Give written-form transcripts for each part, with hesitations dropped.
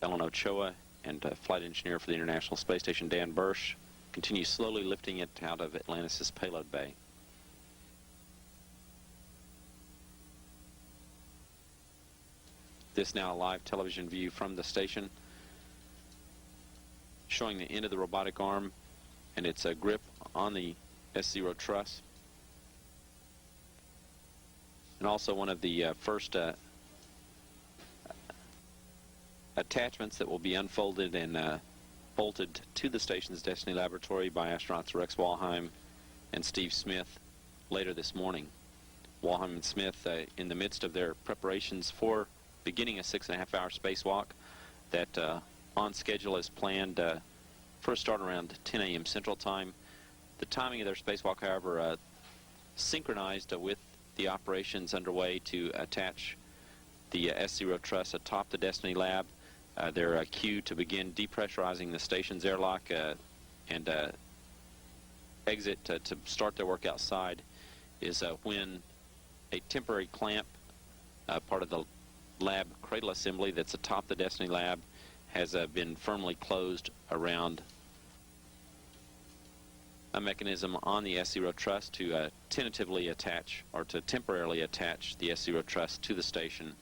Ellen Ochoa and flight engineer for the International Space Station, Dan Bursch, continue slowly lifting it out of Atlantis' payload bay. This now a live television view from the station, showing the end of the robotic arm and its grip on the S0 truss. And also one of the first attachments that will be unfolded and bolted to the station's Destiny laboratory by astronauts Rex Walheim and Steve Smith later this morning. Walheim and Smith in the midst of their preparations for beginning a 6.5-hour spacewalk that on schedule is planned for a start around 10 a.m. Central Time. The timing of their spacewalk, however, synchronized with the operations underway to attach the S0 truss atop the Destiny lab. They're cued to begin depressurizing the station's airlock and exit to start their work outside is when a temporary clamp, part of the lab cradle assembly that's atop the Destiny lab, has been firmly closed around a mechanism on the S0 truss to tentatively attach, or to temporarily attach, the S0 truss to the station.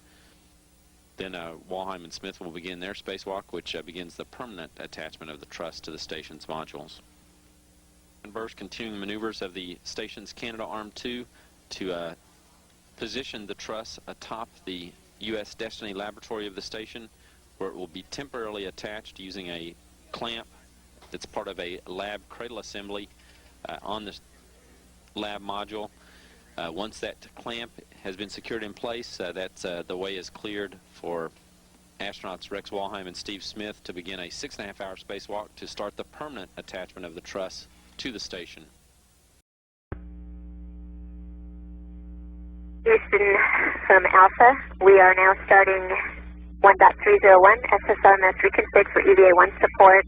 Then Walheim and Smith will begin their spacewalk, which begins the permanent attachment of the truss to the station's modules. And Bursch continuing maneuvers of the station's Canada Arm 2 to position the truss atop the U.S. Destiny laboratory of the station, where it will be temporarily attached using a clamp that's part of a lab cradle assembly on the lab module. Once that clamp has been secured in place, the way is cleared for astronauts Rex Walheim and Steve Smith to begin a 6.5-hour spacewalk to start the permanent attachment of the truss to the station. Houston from Alpha, we are now starting 1.301 SSRMS reconfig for EVA-1 support.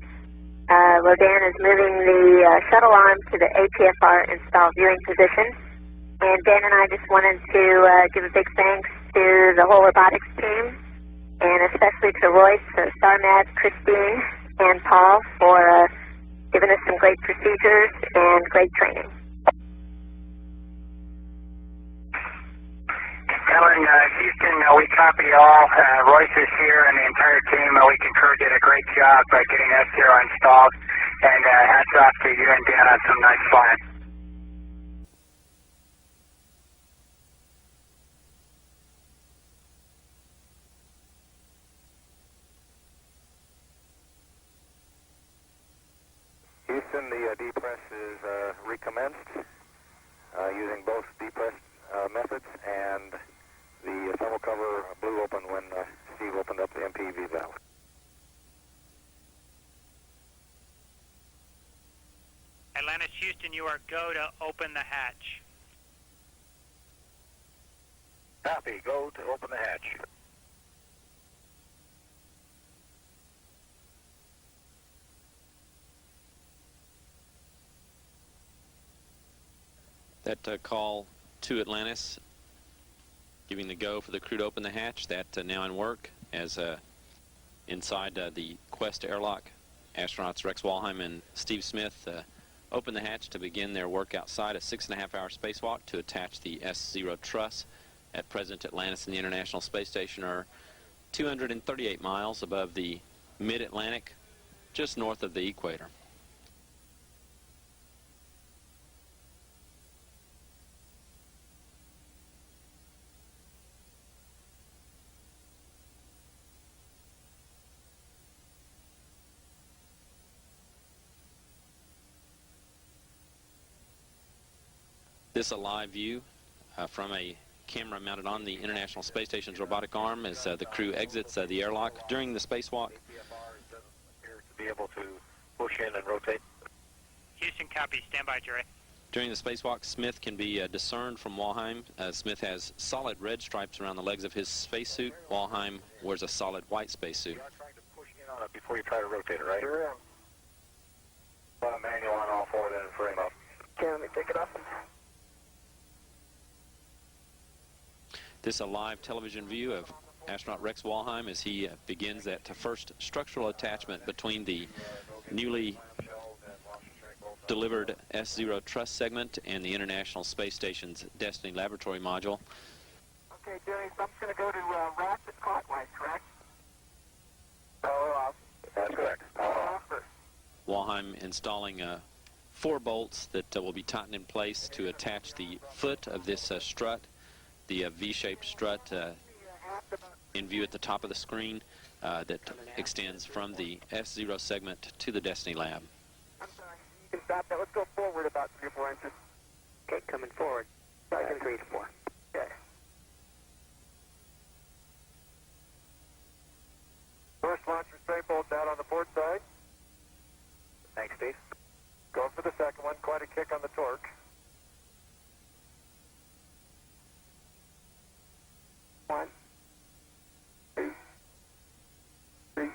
Rodan is moving the shuttle arm to the APFR install viewing position. And Dan and I just wanted to give a big thanks to the whole robotics team, and especially to Royce, StarMad, Christine, and Paul for giving us some great procedures and great training. Ellen, Houston, we copy all. Royce is here and the entire team. We concur did a great job by getting S0 installed. And hats off to you and Dan on some nice flying. Houston, the depress is recommenced using both depress methods, and the thermal cover blew open when Steve opened up the MPV valve. Atlantis, Houston, you are go to open the hatch. Copy, go to open the hatch. That call to Atlantis, giving the go for the crew to open the hatch, that now in work as inside the Quest airlock, astronauts Rex Walheim and Steve Smith open the hatch to begin their work outside, a 6.5-hour spacewalk to attach the S0 truss. At present, Atlantis and the International Space Station are 238 miles above the mid-Atlantic, just north of the equator. This a live view from a camera mounted on the International Space Station's robotic arm as the crew exits the airlock during the spacewalk. APFR doesn't appear to be able to push in and rotate. Houston, copy. Stand by, Jerry. During the spacewalk, Smith can be discerned from Walheim. Smith has solid red stripes around the legs of his spacesuit. Walheim wears a solid white spacesuit. You're not trying to push in on it before you try to rotate it, right? Sure am. Put a manual on all four, then frame up. Okay, let me take it off. This a live television view of astronaut Rex Walheim as he begins that first structural attachment between the newly delivered S0 truss segment and the International Space Station's Destiny Laboratory module. Okay, Jerry, so I'm just going to go to ratchet clockwise, correct? Power off. That's correct. Power off first. Walheim installing 4 bolts that will be tightened in place to attach the foot of this strut, the V-shaped strut in view at the top of the screen that extends from the S0 segment to the Destiny Lab. I'm sorry, you can stop that. Let's go forward about 3 or 4 inches. Okay, coming forward. Second 3 to 4. Okay. First launch restraint bolt out on the port side. Thanks, Steve. Go for the second one. Quite a kick on the torque. 1, 2, 3.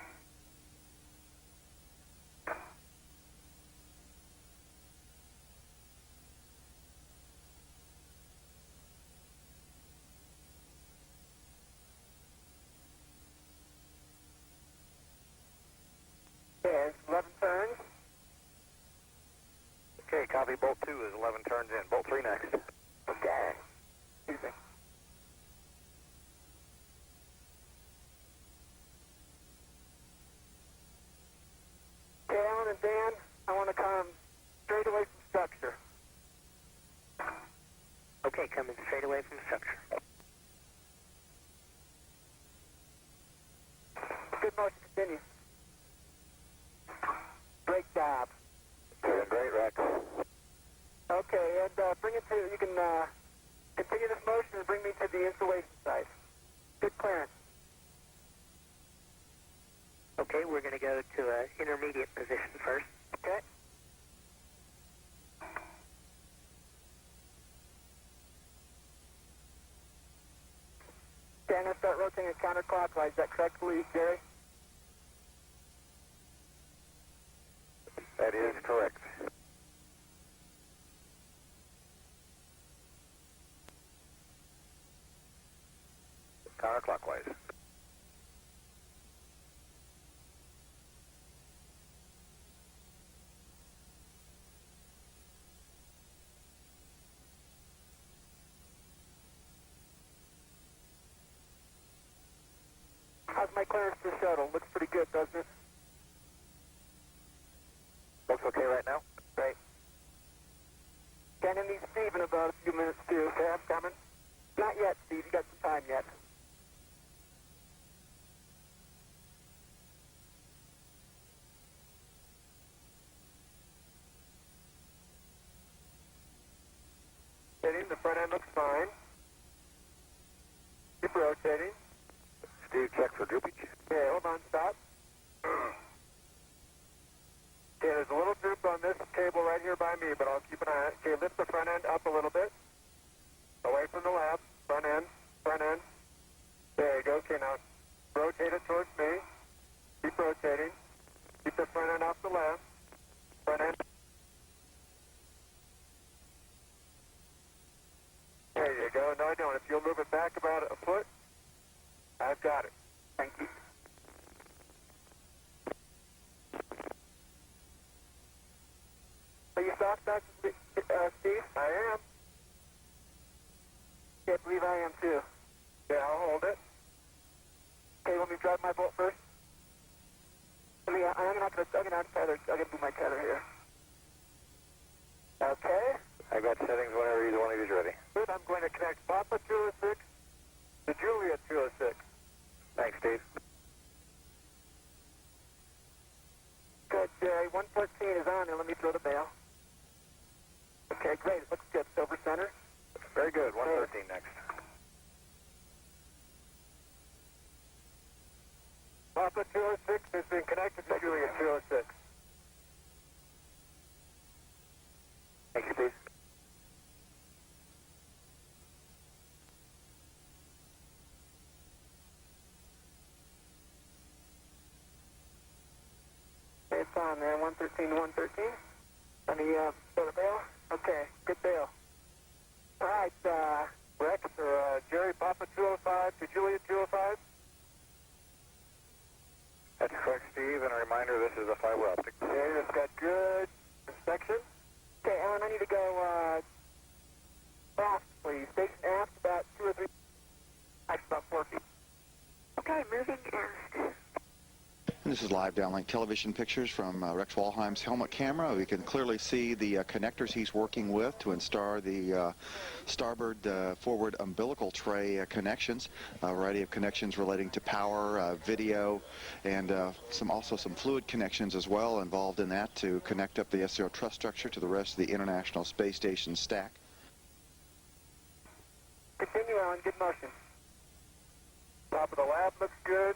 Okay, 11 turns. Okay, copy. Bolt 2 is 11 turns in. Bolt 3 next. Okay. Excuse me. Okay, Alan and Dan, I want to come straight away from structure. Okay, coming straight away from structure. Good motion, continue. Great job. Doing great, Rex. Okay, and bring it to, you can continue this motion and bring me to the installation site. Good clearance. Okay, we're going to go to an intermediate position first. Okay. Okay, I'm going to start rotating counterclockwise. Is that correct, please, Jerry? That is correct. Counterclockwise. How's my clearance for shuttle? Looks pretty good, doesn't it? Looks okay right now? Great. Gonna need Steve in about a few minutes, too. Okay, I'm coming. Not yet, Steve. You got some time yet. Rotating. The front end looks fine. Keep rotating. Steve, check for droopage. Okay, hold on. Stop. Okay, there's a little droop on this cable right here by me, but I'll keep an eye on it. Okay, lift the front end up a little bit. Away from the lab. Front end. Front end. There you go. Okay, now rotate it towards me. Keep rotating. Keep the front end off the left. Front end. There you go. No, I don't. If you'll move it back about a foot, I've got it. Thank you. Are you soft back, Steve? I am. Yeah, I believe I am too. Yeah, I'll hold it. Okay, let me drive my bolt first. I'm gonna tether. I'm gonna move my tether here. Okay. I got settings whenever either one of you is ready. Good. I'm going to connect Papa 206 to Juliet 206. Thanks, Steve. Good, Jerry. 114 is on there. Let me throw the bail. Okay, great. It looks good. Silver center. Very good. 113 next. Papa 206 has been connected to Juliet 206. Thank you, Steve. Okay, it's on there. 113 to 113. Let me throw the bail. Okay, good bail. All right, Rex or Jerry, Papa 205 to Juliet 205. That's correct, Steve, and a reminder, this is a fiber optic. Okay, it's got good inspection. Okay, Alan, I need to go Aft, please. Station aft about 2 or 3. Actually, about 4 feet. Okay, moving aft. And this is live downlink television pictures from Rex Walheim's helmet camera. We can clearly see the connectors he's working with to install the starboard forward umbilical tray connections. A variety of connections relating to power, video, and also some fluid connections as well involved in that to connect up the S0 truss structure to the rest of the International Space Station stack. Continue, Alan. Good motion. Top of the lab looks good.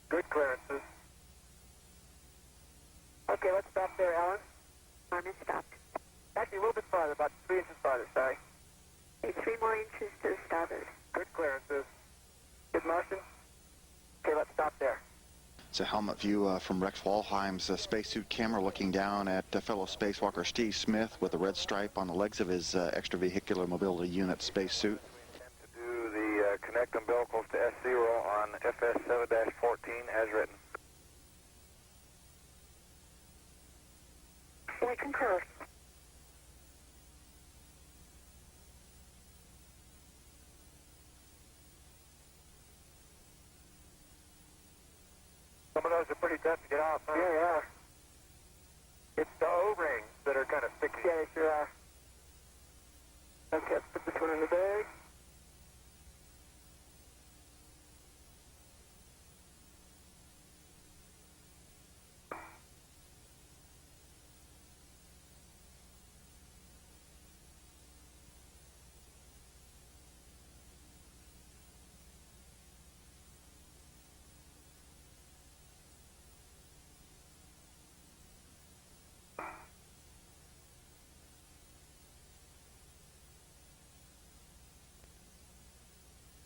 Good clearances. Okay, let's stop there, Alan. Arm is stopped. Actually, a little bit farther, about 3 inches farther, sorry. Okay, 3 more inches to the starboard. Good clearances. Good motion. Okay, let's stop there. It's a helmet view from Rex Walheim's spacesuit camera looking down at fellow spacewalker Steve Smith with a red stripe on the legs of his extravehicular mobility unit spacesuit. To do the connect umbilicals to S0 on FS7-14 as written. We concur. Some of those are pretty tough to get off, huh? Yeah, they are. It's the O-rings that are kind of sticky. Yeah, they sure are. Okay, let's put this one in the bag.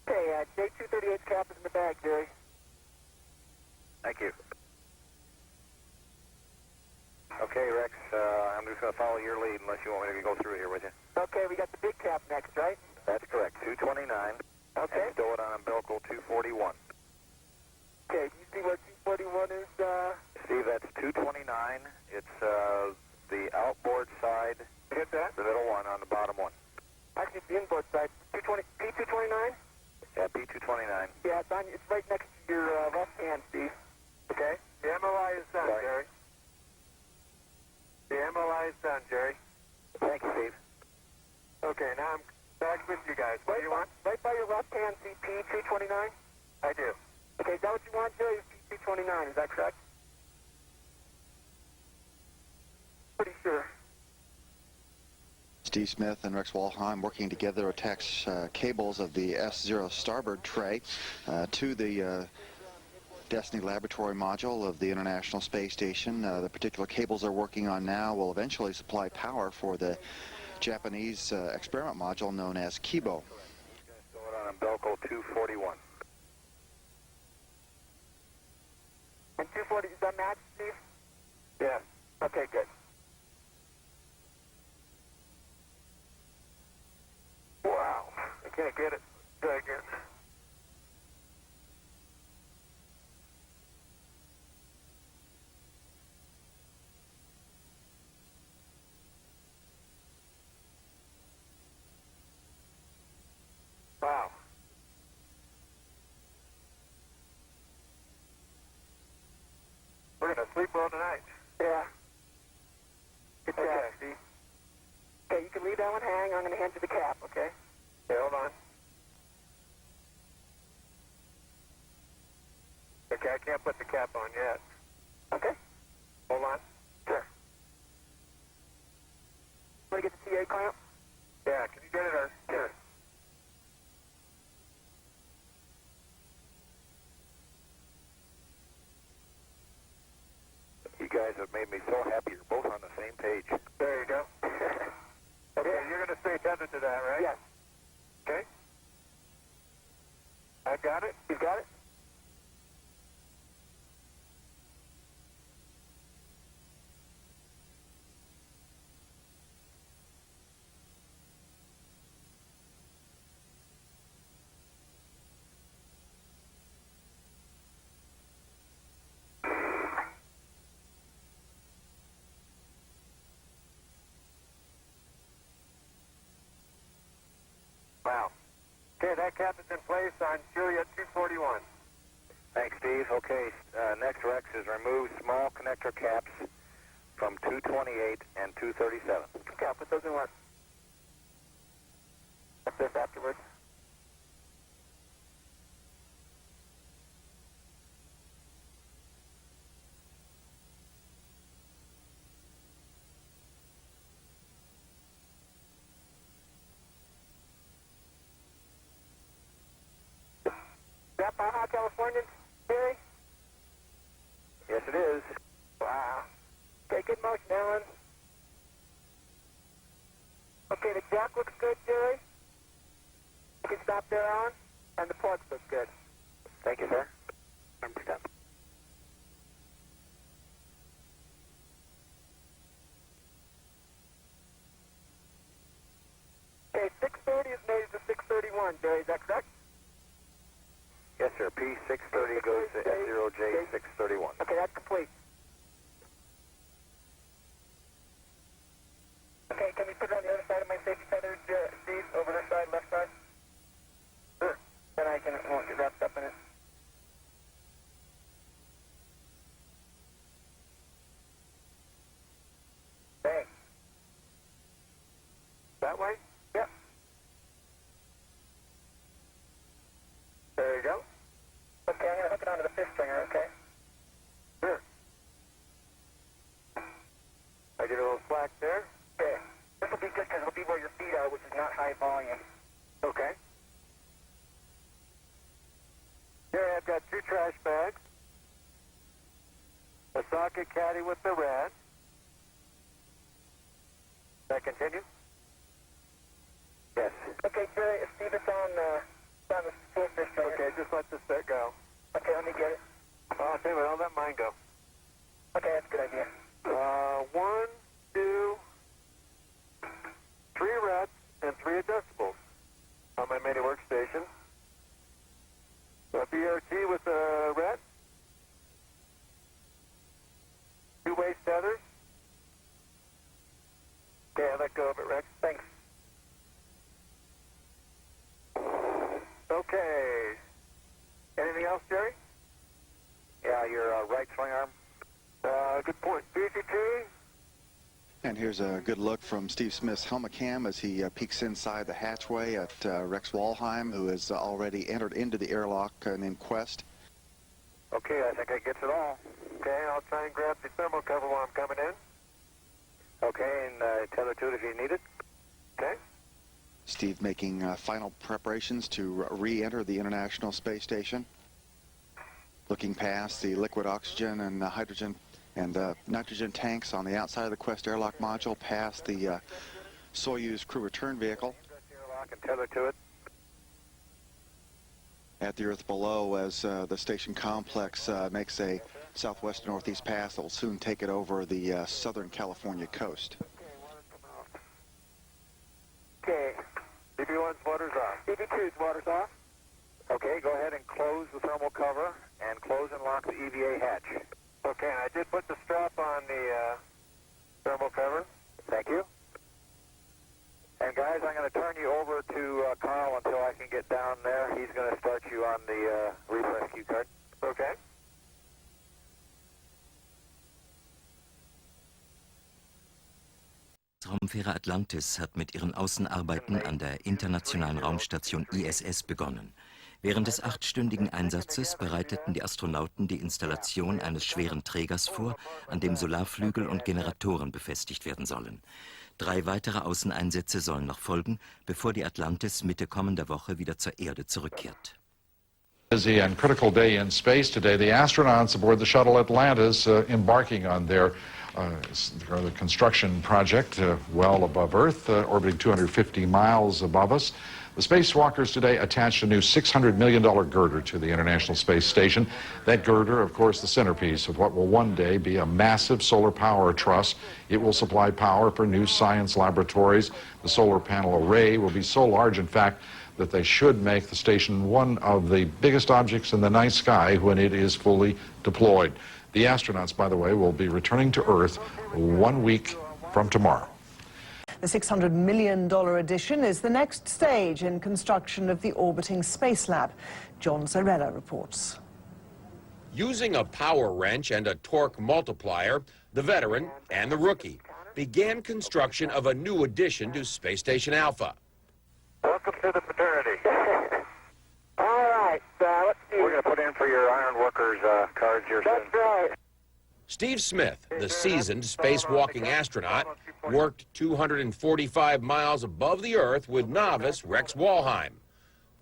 Okay, J238 cap is in the bag, Jerry. Thank you. Okay, Rex, I'm just going to follow your lead unless you want me to go through here with you. Okay, we got the big cap next, right? That's correct, 229. Okay. And stow it on umbilical 241. Okay, you see what 241 is, Steve, that's 229. It's the outboard side, hit that? the middle one on the bottom one. Actually, it's the inboard side. P229? Yeah, P229. Yeah, it's right next to your left hand, Steve. Okay. The MOI is done, Sorry. Jerry. The MOI is done, Jerry. Thank you, Steve. Okay, now I'm back with you guys. What do you want? Right by your left hand, see P229? I do. Okay, is that what you want, Jerry? P229, is that correct? Pretty sure. Steve Smith and Rex Walheim working together attach cables of the S0 starboard tray to the Destiny Laboratory module of the International Space Station. The particular cables they're working on now will eventually supply power for the Japanese experiment module known as Kibo. Stow it on umbilical 241. And 240, is that matched, Steve? Yeah. Okay, good. Wow. I can't get it. Try again. Wow. We're going to sleep well tonight. Yeah. Good job, Steve. Okay, you can leave that one hang. I'm going to hand you the cap, okay? Okay, hold on. Okay, I can't put the cap on yet. Okay. Hold on. Sure. Want to get the TA clamp? Yeah, can you get it or? Sure. You guys have made me so happy. You're both on the same page. There you go. Okay, you're going to stay tethered to that, right? Yes. Okay. I've got it. You've got it? Okay, that cap is in place on Juliet 241. Thanks, Steve. Okay, next Rex is remove small connector caps from 228 and 237. Okay, I'll put those in work. Up this afterwards. Is that Baja California, Terry? Yes, it is. Wow. Okay, good motion, Alan. Okay, the jack looks good, Jerry. You can stop there, Alan. And the plugs look good. Thank you, sir. Remember that. Okay, 630 is made to 631, Jerry. Is that correct? Yes, sir. P630 goes to S0J631. Okay, that's complete. Okay, can we put it on the other side of my safety feathers, Steve? Over this side, left side? Sure. Then I won't get wrapped up in it. Okay. That way? Yep. There you go. Okay, I'm going to hook it onto the fifth stringer, okay? Sure. I get a little slack there. Okay. This will be good because it'll be where your feet are, which is not high volume. Okay. Here I've got 2 trash bags, a socket caddy with the red. Can I continue? Yes. Okay, Jerry, Steve, it's on the fourth stringer. Okay, just let this set go. Okay, let me get it. Oh, I'll tell you what, I'll let mine go. Okay, that's a good idea. 1, 2, 3 reds and 3 adjustables on my mini workstation. A BRT with a red. 2 waist tethers. Okay, I let go of it, Rex. Thanks. Okay. Anything else, Jerry? Yeah, your right swing arm. Good point. BCT. And here's a good look from Steve Smith's helmet cam as he peeks inside the hatchway at Rex Walheim, who has already entered into the airlock named Quest. Okay, I think that gets it all. Okay, I'll try and grab the thermal cover while I'm coming in. Okay, and tether to it if you need it. Okay. Steve making final preparations to re-enter the International Space Station. Looking past the liquid oxygen and hydrogen and nitrogen tanks on the outside of the Quest airlock module, past the Soyuz crew return vehicle. Airlock and tether to it. At the Earth below, as the station complex makes a southwest northeast pass that will soon take it over the Southern California coast. Okay. DB1's water's off. DB2's water's off. Okay, go ahead and close the thermal cover and close and lock the EVA hatch. Okay, and I did put the strap on the thermal cover. Thank you. And guys, I'm going to turn you over to Carl until I can get down there. He's going to start you on the reef rescue card. Okay. Raumfähre Atlantis hat mit ihren Außenarbeiten an der internationalen Raumstation ISS begonnen. Während des 8-stündigen Einsatzes bereiteten die Astronauten die Installation eines schweren Trägers vor, an dem Solarflügel und Generatoren befestigt werden sollen. 3 weitere Außeneinsätze sollen noch folgen, bevor die Atlantis Mitte kommender Woche wieder zur Erde zurückkehrt. Busy and critical day in space today. The astronauts aboard the Shuttle Atlantis embarking on their the construction project well above Earth, orbiting 250 miles above us. The spacewalkers today attached a new $600 million girder to the International Space Station. That girder, of course, the centerpiece of what will one day be a massive solar power truss. It will supply power for new science laboratories. The solar panel array will be so large, in fact, that they should make the station one of the biggest objects in the night sky when it is fully deployed. The astronauts, by the way, will be returning to Earth 1 week from tomorrow. The $600 million addition is the next stage in construction of the orbiting space lab. John Zarella reports. Using a power wrench and a torque multiplier, the veteran and the rookie began construction of a new addition to Space Station Alpha. Welcome to the fraternity. All right, let's see. We're going to put in for your iron workers cards here soon. That's right. Steve Smith, the seasoned spacewalking astronaut, worked 245 miles above the Earth with novice Rex Walheim.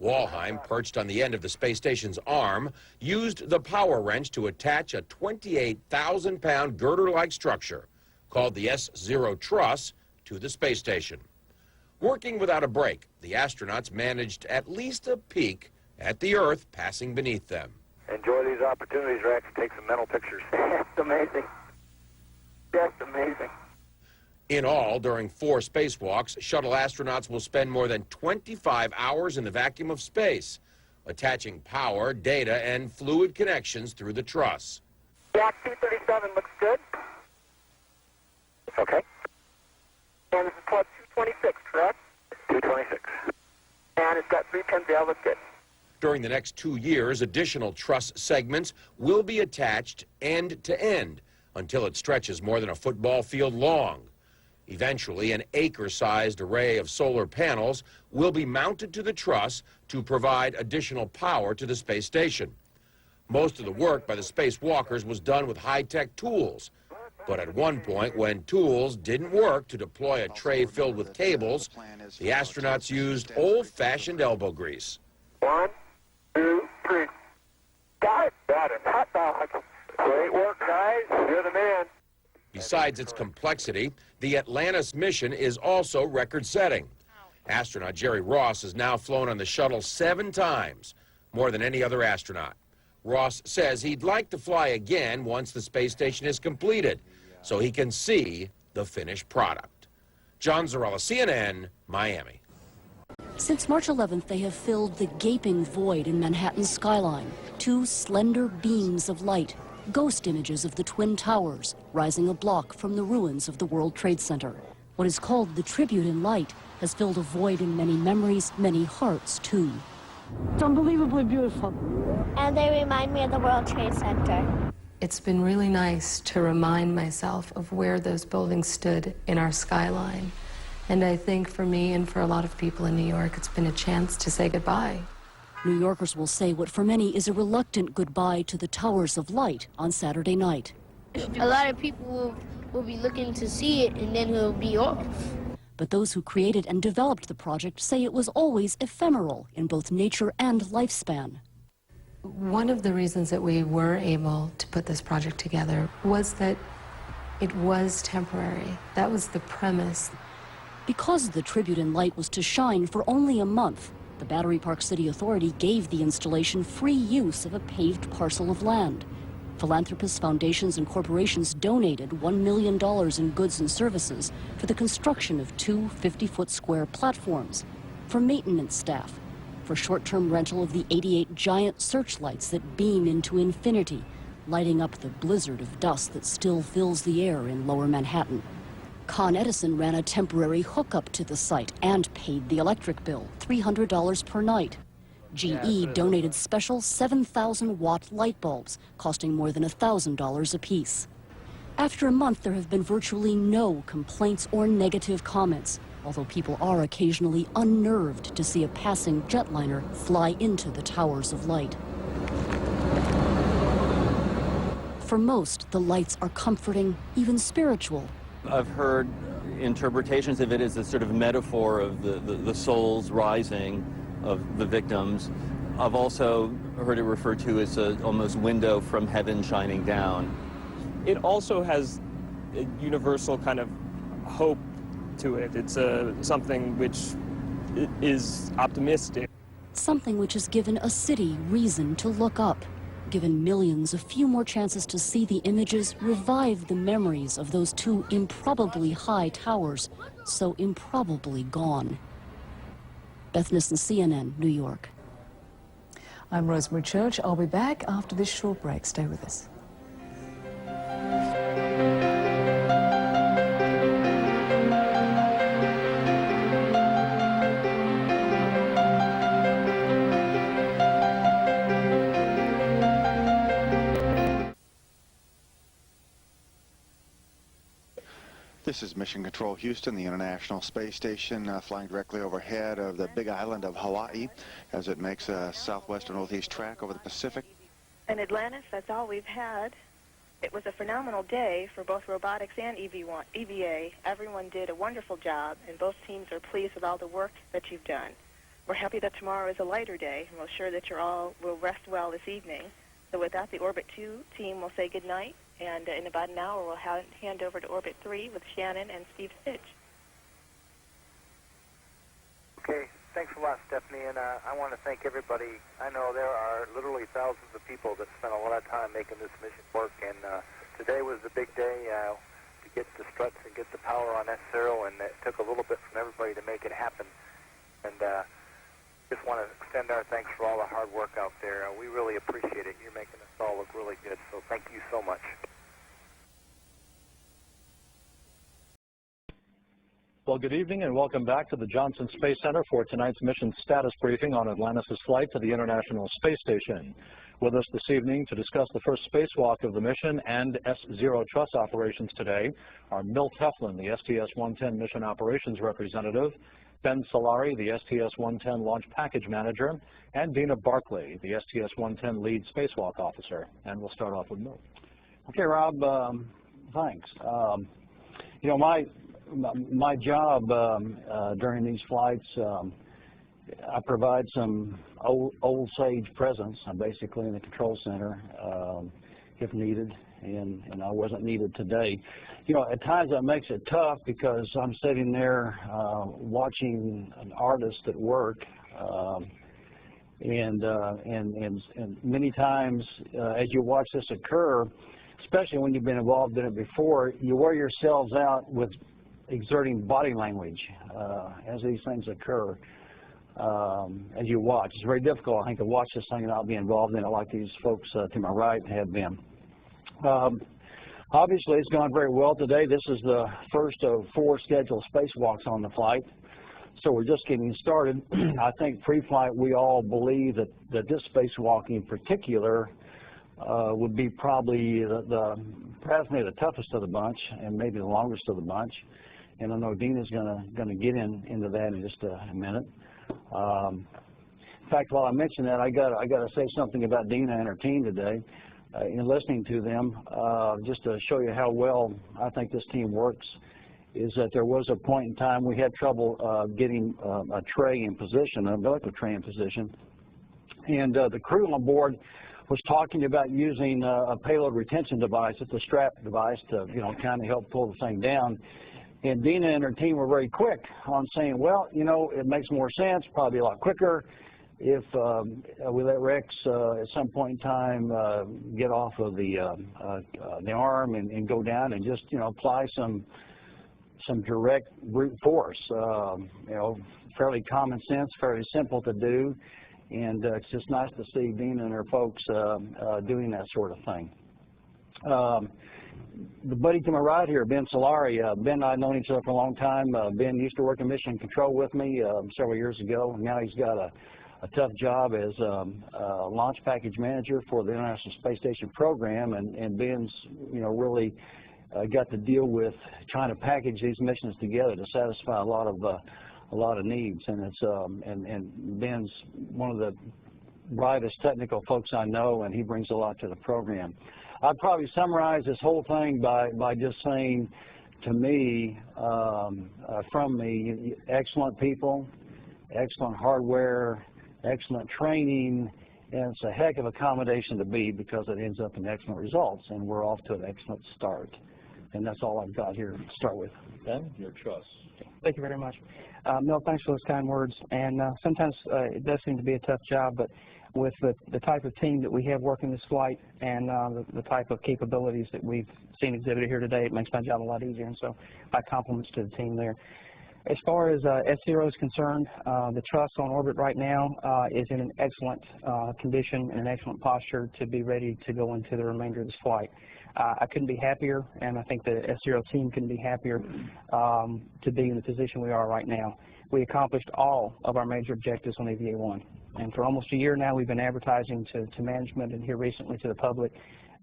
Walheim, perched on the end of the space station's arm, used the power wrench to attach a 28,000-pound girder-like structure called the S-0 truss to the space station. Working without a break, the astronauts managed at least a peek at the Earth passing beneath them. Enjoy these opportunities, Rex. Take some mental pictures. That's amazing. That's amazing. In all, during 4 spacewalks, shuttle astronauts will spend more than 25 hours in the vacuum of space, attaching power, data, and fluid connections through the truss. Jack 237 looks good. Okay. And this is Club 226, correct? 226. And it's got 3 pins. Yeah, looks good. During the next 2 years, additional truss segments will be attached end to end until it stretches more than a football field long. Eventually, an acre-sized array of solar panels will be mounted to the truss to provide additional power to the space station. Most of the work by the spacewalkers was done with high-tech tools. But at one point, when tools didn't work to deploy a tray filled with cables, the astronauts used old-fashioned elbow grease. 1, 2, 3. Got it. Got it. Hot dog. Great work, guys. You're the man. Besides its complexity, the Atlantis mission is also record-setting. Astronaut Jerry Ross has now flown on the shuttle 7 times, more than any other astronaut. Ross says he'd like to fly again once the space station is completed, so he can see the finished product. John Zarella, CNN, Miami. Since March 11th, they have filled the gaping void in Manhattan's skyline. 2 slender beams of light, ghost images of the Twin Towers, rising a block from the ruins of the World Trade Center. What is called the tribute in light has filled a void in many memories, many hearts, too. It's unbelievably beautiful. And they remind me of the World Trade Center. It's been really nice to remind myself of where those buildings stood in our skyline. And I think for me and for a lot of people in New York, it's been a chance to say goodbye. New Yorkers will say what for many is a reluctant goodbye to the Towers of Light on Saturday night. A lot of people will be looking to see it, and then it'll be off. But those who created and developed the project say it was always ephemeral in both nature and lifespan. One of the reasons that we were able to put this project together was that it was temporary. That was the premise. Because the tribute in light was to shine for only a month, the Battery Park City Authority gave the installation free use of a paved parcel of land. Philanthropists, foundations, and corporations donated $1 million in goods and services for the construction of 2 50-foot square platforms, for maintenance staff, for short-term rental of the 88 giant searchlights that beam into infinity, lighting up the blizzard of dust that still fills the air in lower Manhattan. Con Edison ran a temporary hookup to the site and paid the electric bill, $300 per night. GE donated special 7,000-watt light bulbs, costing more than $1,000 apiece. After a month, there have been virtually no complaints or negative comments, although people are occasionally unnerved to see a passing jetliner fly into the Towers of Light. For most, the lights are comforting, even spiritual. I've heard interpretations of it as a sort of metaphor of the souls rising of the victims. I've also heard it referred to as a almost window from heaven shining down. It also has a universal kind of hope to it. It's something which is optimistic. Something which has given a city reason to look up, given millions a few more chances to see the images, revive the memories of those 2 improbably high towers, so improbably gone. Beth Nissen, CNN, New York. I'm Rosemary Church. I'll be back after this short break. Stay with us. This is Mission Control Houston, the International Space Station, flying directly overhead of the big island of Hawaii as it makes a southwest and northeast track over the Pacific. In Atlantis, that's all we've had. It was a phenomenal day for both robotics and EVA. Everyone did a wonderful job, and both teams are pleased with all the work that you've done. We're happy that tomorrow is a lighter day, and we're sure that you all will rest well this evening. So with that, the Orbit 2 team will say goodnight, and in about an hour, we'll hand over to Orbit 3 with Shannon and Steve Stitch. Okay, thanks a lot, Stephanie, and I want to thank everybody. I know there are literally thousands of people that spent a lot of time making this mission work, and today was the big day to get the struts and get the power on S0, and it took a little bit from everybody to make it happen. And just want to extend our thanks for all the hard work out there. We really appreciate it. You're making us all look really good, so thank you so much. Well, good evening and welcome back to the Johnson Space Center for tonight's mission status briefing on Atlantis' flight to the International Space Station. With us this evening to discuss the first spacewalk of the mission and S0 truss operations today are Milt Heflin, the STS-110 mission operations representative, Ben Solari, the STS-110 launch package manager, and Dina Barclay, the STS-110 lead spacewalk officer. And we'll start off with Milt. Okay, Rob, thanks. You know, my job during these flights, I provide some old sage presence. I'm basically in the control center if needed, and I wasn't needed today. You know, at times that makes it tough because I'm sitting there watching an artist at work, and many times as you watch this occur, especially when you've been involved in it before, you wear yourselves out with exerting body language as these things occur. As you watch, it's very difficult, I think, to watch this thing and not be involved in it like these folks to my right have been. Obviously, it's gone very well today. This is the first of 4 scheduled spacewalks on the flight, so we're just getting started. I think pre-flight we all believe that this spacewalk in particular would be probably perhaps maybe the toughest of the bunch and maybe the longest of the bunch. And I know Dina's gonna get into that in just a minute. In fact, while I mention that, I gotta say something about Dina and her team today. In listening to them, just to show you how well I think this team works, is that there was a point in time we had trouble getting a tray in position, an umbilical tray in position, and the crew on board was talking about using a payload retention device. It's a strap device to, you know, kind of help pull the thing down. And Dina and her team were very quick on saying, well, you know, it makes more sense, probably a lot quicker, if we let Rex at some point in time get off of the arm and go down and just, you know, apply some direct brute force. You know, fairly common sense, fairly simple to do, and it's just nice to see Dina and her folks doing that sort of thing. The buddy to my right here, Ben Solari. Ben and I have known each other for a long time. Ben used to work in mission control with me several years ago, and now he's got a tough job as launch package manager for the International Space Station program, and Ben's, you know, really got to deal with trying to package these missions together to satisfy a lot of needs, and it's and Ben's one of the brightest technical folks I know, and he brings a lot to the program. I'd probably summarize this whole thing by just saying, to me, from me, excellent people, excellent hardware, excellent training, and it's a heck of a combination to be, because it ends up in excellent results, and we're off to an excellent start. And that's all I've got here to start with. Ben, your trust. Thank you very much. Milt, thanks for those kind words. And sometimes it does seem to be a tough job, but with the type of team that we have working this flight and the type of capabilities that we've seen exhibited here today, it makes my job a lot easier. And so my compliments to the team there. As far as S0 is concerned, the truss on orbit right now is in an excellent condition and an excellent posture to be ready to go into the remainder of this flight. I couldn't be happier, and I think the S0 team couldn't be happier to be in the position we are right now. We accomplished all of our major objectives on EVA-1. And for almost a year now, we've been advertising to management and here recently to the public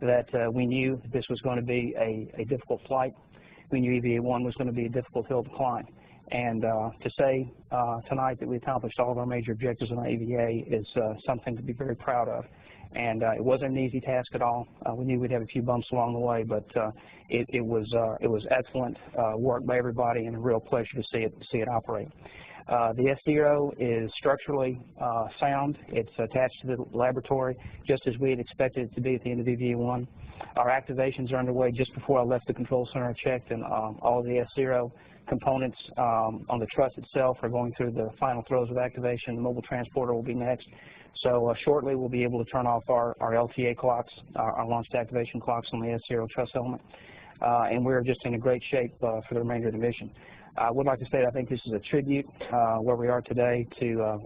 that we knew this was going to be a difficult flight. we knew EVA-1 was going to be a difficult hill to climb. And to say tonight that we accomplished all of our major objectives on EVA is something to be very proud of. And it wasn't an easy task at all. We knew we'd have a few bumps along the way, but it was excellent work by everybody, and a real pleasure to see it operate. The S-Zero is structurally sound. It's attached to the laboratory, just as we had expected it to be at the end of EVA-1. Our activations are underway. Just before I left the control center, I checked, and all of the S-Zero components on the truss itself are going through the final throes of activation. The mobile transporter will be next. So shortly we'll be able to turn off our LTA clocks, our launch to activation clocks on the S-Zero truss element. And we're just in a great shape for the remainder of the mission. I would like to say that I think this is a tribute where we are today to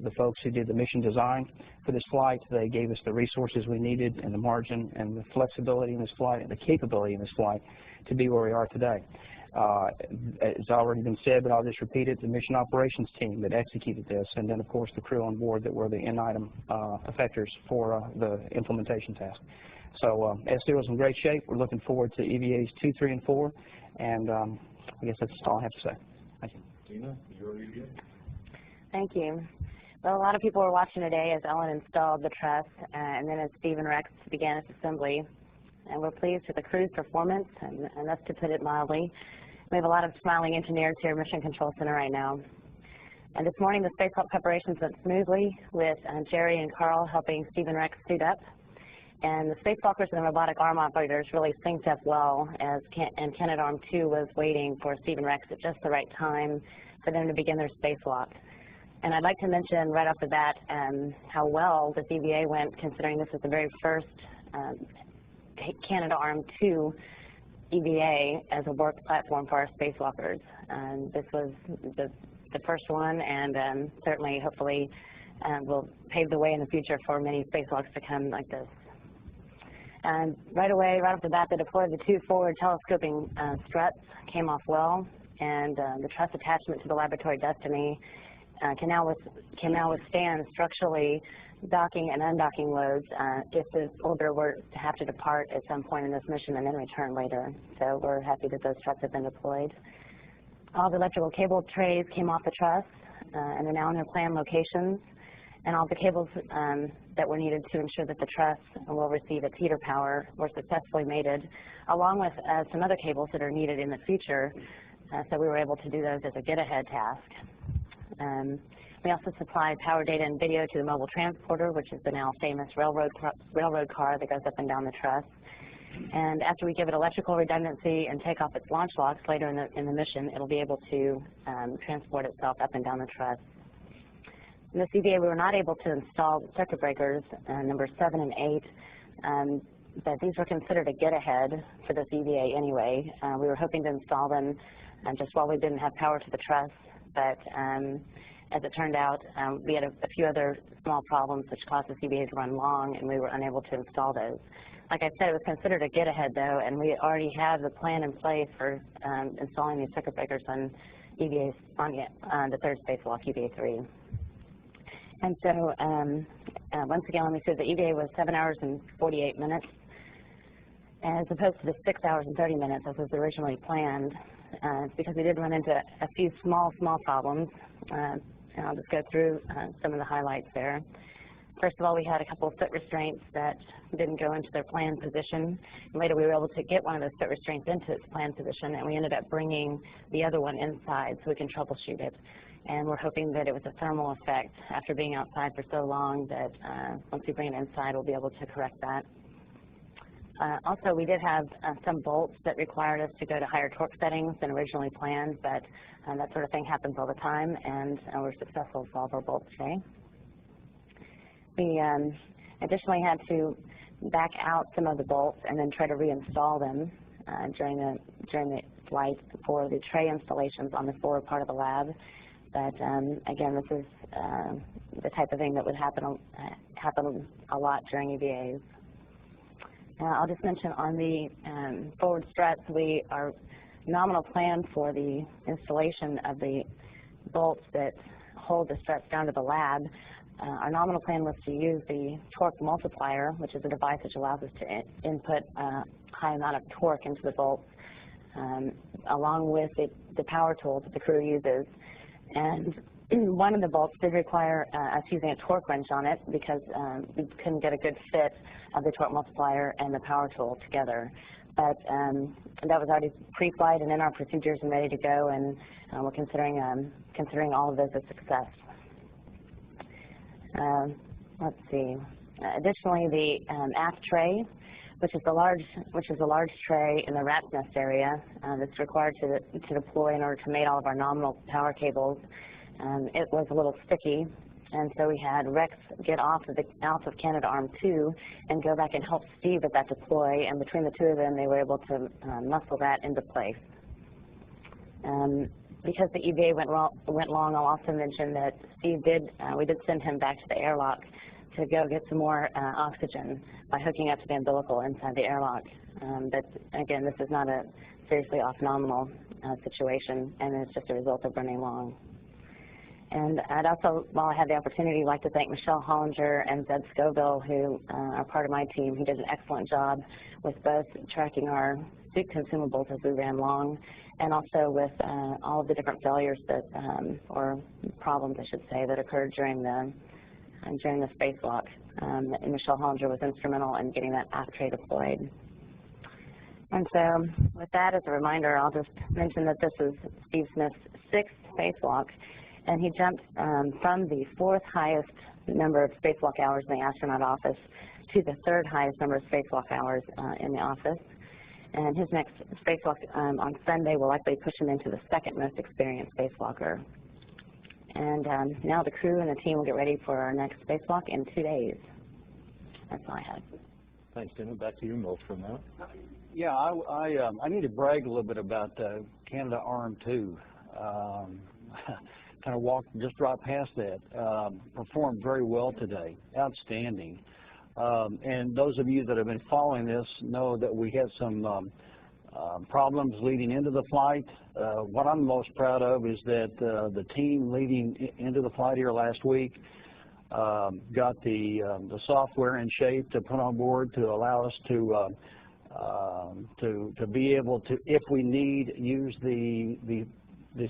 the folks who did the mission design for this flight. They gave us the resources we needed and the margin and the flexibility in this flight and the capability in this flight to be where we are today. It's already been said, but I'll just repeat it, the mission operations team that executed this, and then of course the crew on board that were the in-item effectors for the implementation task. So S-Zero is in great shape. We're looking forward to EVAs 2, 3, and 4, and I guess that's all I have to say. Thank you. Tina, your EVA? Thank you. Well, a lot of people were watching today as Ellen installed the truss, and then as Steve and Rex began its assembly. And we're pleased with the crew's performance, and that's to put it mildly. We have a lot of smiling engineers here at Mission Control Center right now. And this morning, the spacewalk preparations went smoothly with Jerry and Carl helping Steve and Rex suit up. And the spacewalkers and the robotic arm operators really synced up well, and Canadarm2 was waiting for Steve and Rex at just the right time for them to begin their spacewalk. And I'd like to mention right off the bat how well this EVA went, considering this is the very first Canadarm2 EVA as a work platform for our spacewalkers. This was the first one, and certainly, hopefully, will pave the way in the future for many spacewalks to come like this. And right away, right off the bat, they deployed the 2 forward telescoping struts, came off well, and the truss attachment to the laboratory Destiny can now withstand structurally docking and undocking loads if the orbiter were to have to depart at some point in this mission and then return later. So we're happy that those struts have been deployed. All the electrical cable trays came off the truss and are now in their planned locations. And all the cables that were needed to ensure that the truss will receive its heater power were successfully mated, along with some other cables that are needed in the future. So we were able to do those as a get-ahead task. We also supplied power data and video to the mobile transporter, which is the now famous railroad car that goes up and down the truss. And after we give it electrical redundancy and take off its launch locks later in the mission, it'll be able to transport itself up and down the truss. In this EVA, we were not able to install circuit breakers, number 7 and 8, but these were considered a get-ahead for this EVA anyway. We were hoping to install them just while we didn't have power to the truss, but as it turned out, we had a few other small problems which caused this EVA to run long, and we were unable to install those. Like I said, it was considered a get-ahead, though, and we already have the plan in place for installing these circuit breakers on EVAs on the third spacewalk, EVA-3. And so, once again, let me say the EVA was 7 hours and 48 minutes, as opposed to the 6 hours and 30 minutes as was originally planned. It's because we did run into a few small problems, and I'll just go through some of the highlights there. First of all, we had a couple of foot restraints that didn't go into their planned position. And later, we were able to get one of those foot restraints into its planned position, and we ended up bringing the other one inside so we can troubleshoot it. And we're hoping that it was a thermal effect after being outside for so long that once we bring it inside, we'll be able to correct that. Also, we did have some bolts that required us to go to higher torque settings than originally planned, but that sort of thing happens all the time, and we're successful to solve our bolts today. We additionally had to back out some of the bolts and then try to reinstall them during the flight for the tray installations on the forward part of the lab. But again, this is the type of thing that would happen a lot during EVAs. I'll just mention on the forward struts, our nominal plan for the installation of the bolts that hold the struts down to the lab, our nominal plan was to use the torque multiplier, which is a device which allows us to input a high amount of torque into the bolts along with the power tools that the crew uses. And one of the bolts did require us using a torque wrench on it because we couldn't get a good fit of the torque multiplier and the power tool together. But that was already pre-flight and in our procedures and ready to go, and we're considering all of this a success. Let's see. Additionally, the aft tray, which is a large tray in the rat's nest area that's required to deploy in order to mate all of our nominal power cables. It was a little sticky, and so we had Rex get off of Canadarm2 and go back and help Steve with that deploy, and between the two of them, they were able to muscle that into place. Because the EVA went long, I'll also mention that we did send him back to the airlock to go get some more oxygen by hooking up to the umbilical inside the airlock. But again, this is not a seriously off-nominal situation, and it's just a result of running long. And I'd also, while I had the opportunity, like to thank Michelle Hollinger and Zed Scoville, who are part of my team, who did an excellent job with both tracking our suit consumables as we ran long, and also with all of the different failures that, or problems, I should say, that occurred during the spacewalk. And Michelle Hollinger was instrumental in getting that aft tray deployed. And so, with that as a reminder, I'll just mention that this is Steve Smith's 6th spacewalk, and he jumped from the 4th highest number of spacewalk hours in the astronaut office to the 3rd highest number of spacewalk hours in the office. And his next spacewalk on Sunday will likely push him into the 2nd most experienced spacewalker. And now the crew and the team will get ready for our next spacewalk in 2 days. That's all I had. Thanks, Dana. Back to you, Milt, for a minute. Yeah, I need to brag a little bit about Canadarm2. Kind of just right past that. Performed very well today. Outstanding. And those of you that have been following this know that we had some problems leading into the flight. What I'm most proud of is that the team leading into the flight here last week got the software in shape to put on board to allow us to be able to, if we need, use the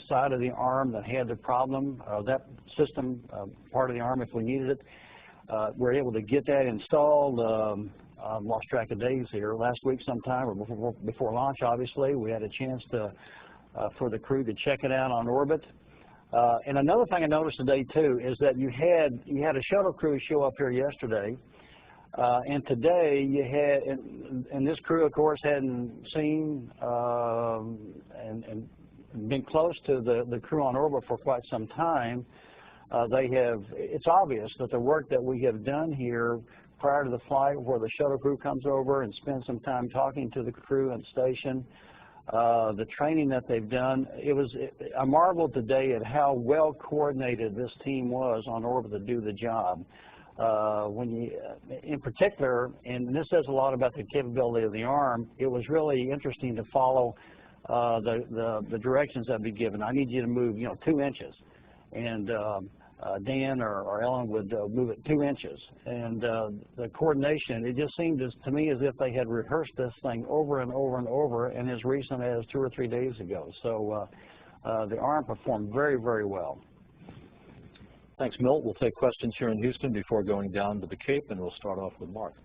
side of the arm that had the problem, that system part of the arm if we needed it. We're able to get that installed. Lost track of days here. Last week sometime, or before launch, obviously, we had a chance for the crew to check it out on orbit. And another thing I noticed today too is that you had a shuttle crew show up here yesterday, and today you had, and this crew of course hadn't seen and been close to the crew on orbit for quite some time. It's obvious that the work that we have done here prior to the flight, where the shuttle crew comes over and spends some time talking to the crew and station, the training that they've done, I marveled today at how well coordinated this team was on orbit to do the job. In particular, and this says a lot about the capability of the arm, it was really interesting to follow the directions that be given. I need you to move, 2 inches, and Dan or Ellen would move it 2 inches. And the coordination, it just seemed to me as if they had rehearsed this thing over and over and over, and as recent as 2 or 3 days ago. So the arm performed very, very well. Thanks, Milt. We'll take questions here in Houston before going down to the Cape, and we'll start off with Mark.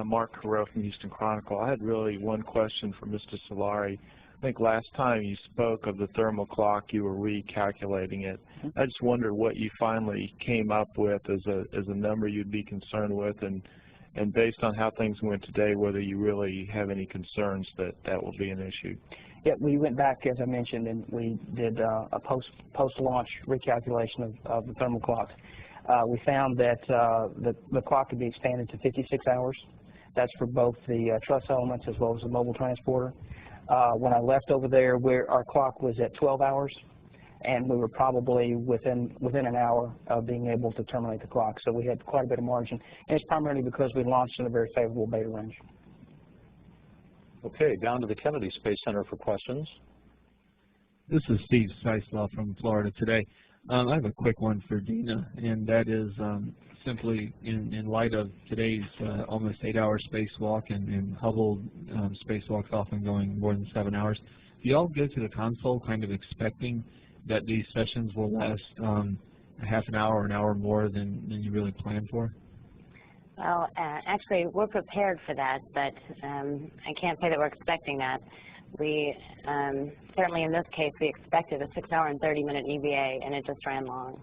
Mark Carrell from Houston Chronicle. I had really one question for Mr. Solari. I think last time you spoke of the thermal clock, you were recalculating it. I just wondered what you finally came up with as a number you'd be concerned with, and based on how things went today, whether you really have any concerns that will be an issue. Yeah, we went back, as I mentioned, and we did a post-launch recalculation of the thermal clock. We found that the clock could be expanded to 56 hours. That's for both the truss elements as well as the mobile transporter. When I left over there, our clock was at 12 hours, and we were probably within an hour of being able to terminate the clock. So we had quite a bit of margin, and it's primarily because we launched in a very favorable beta range. Okay, down to the Kennedy Space Center for questions. This is Steve Seislaw from Florida today. I have a quick one for Dina, and that is simply in light of today's almost 8-hour spacewalk and Hubble spacewalks often going more than 7 hours. Do you all go to the console kind of expecting that these sessions will last a half an hour or an hour more than you really plan for? Well, actually, we're prepared for that, but I can't say that we're expecting that. We certainly, in this case, we expected a 6-hour and 30-minute EVA, and it just ran long.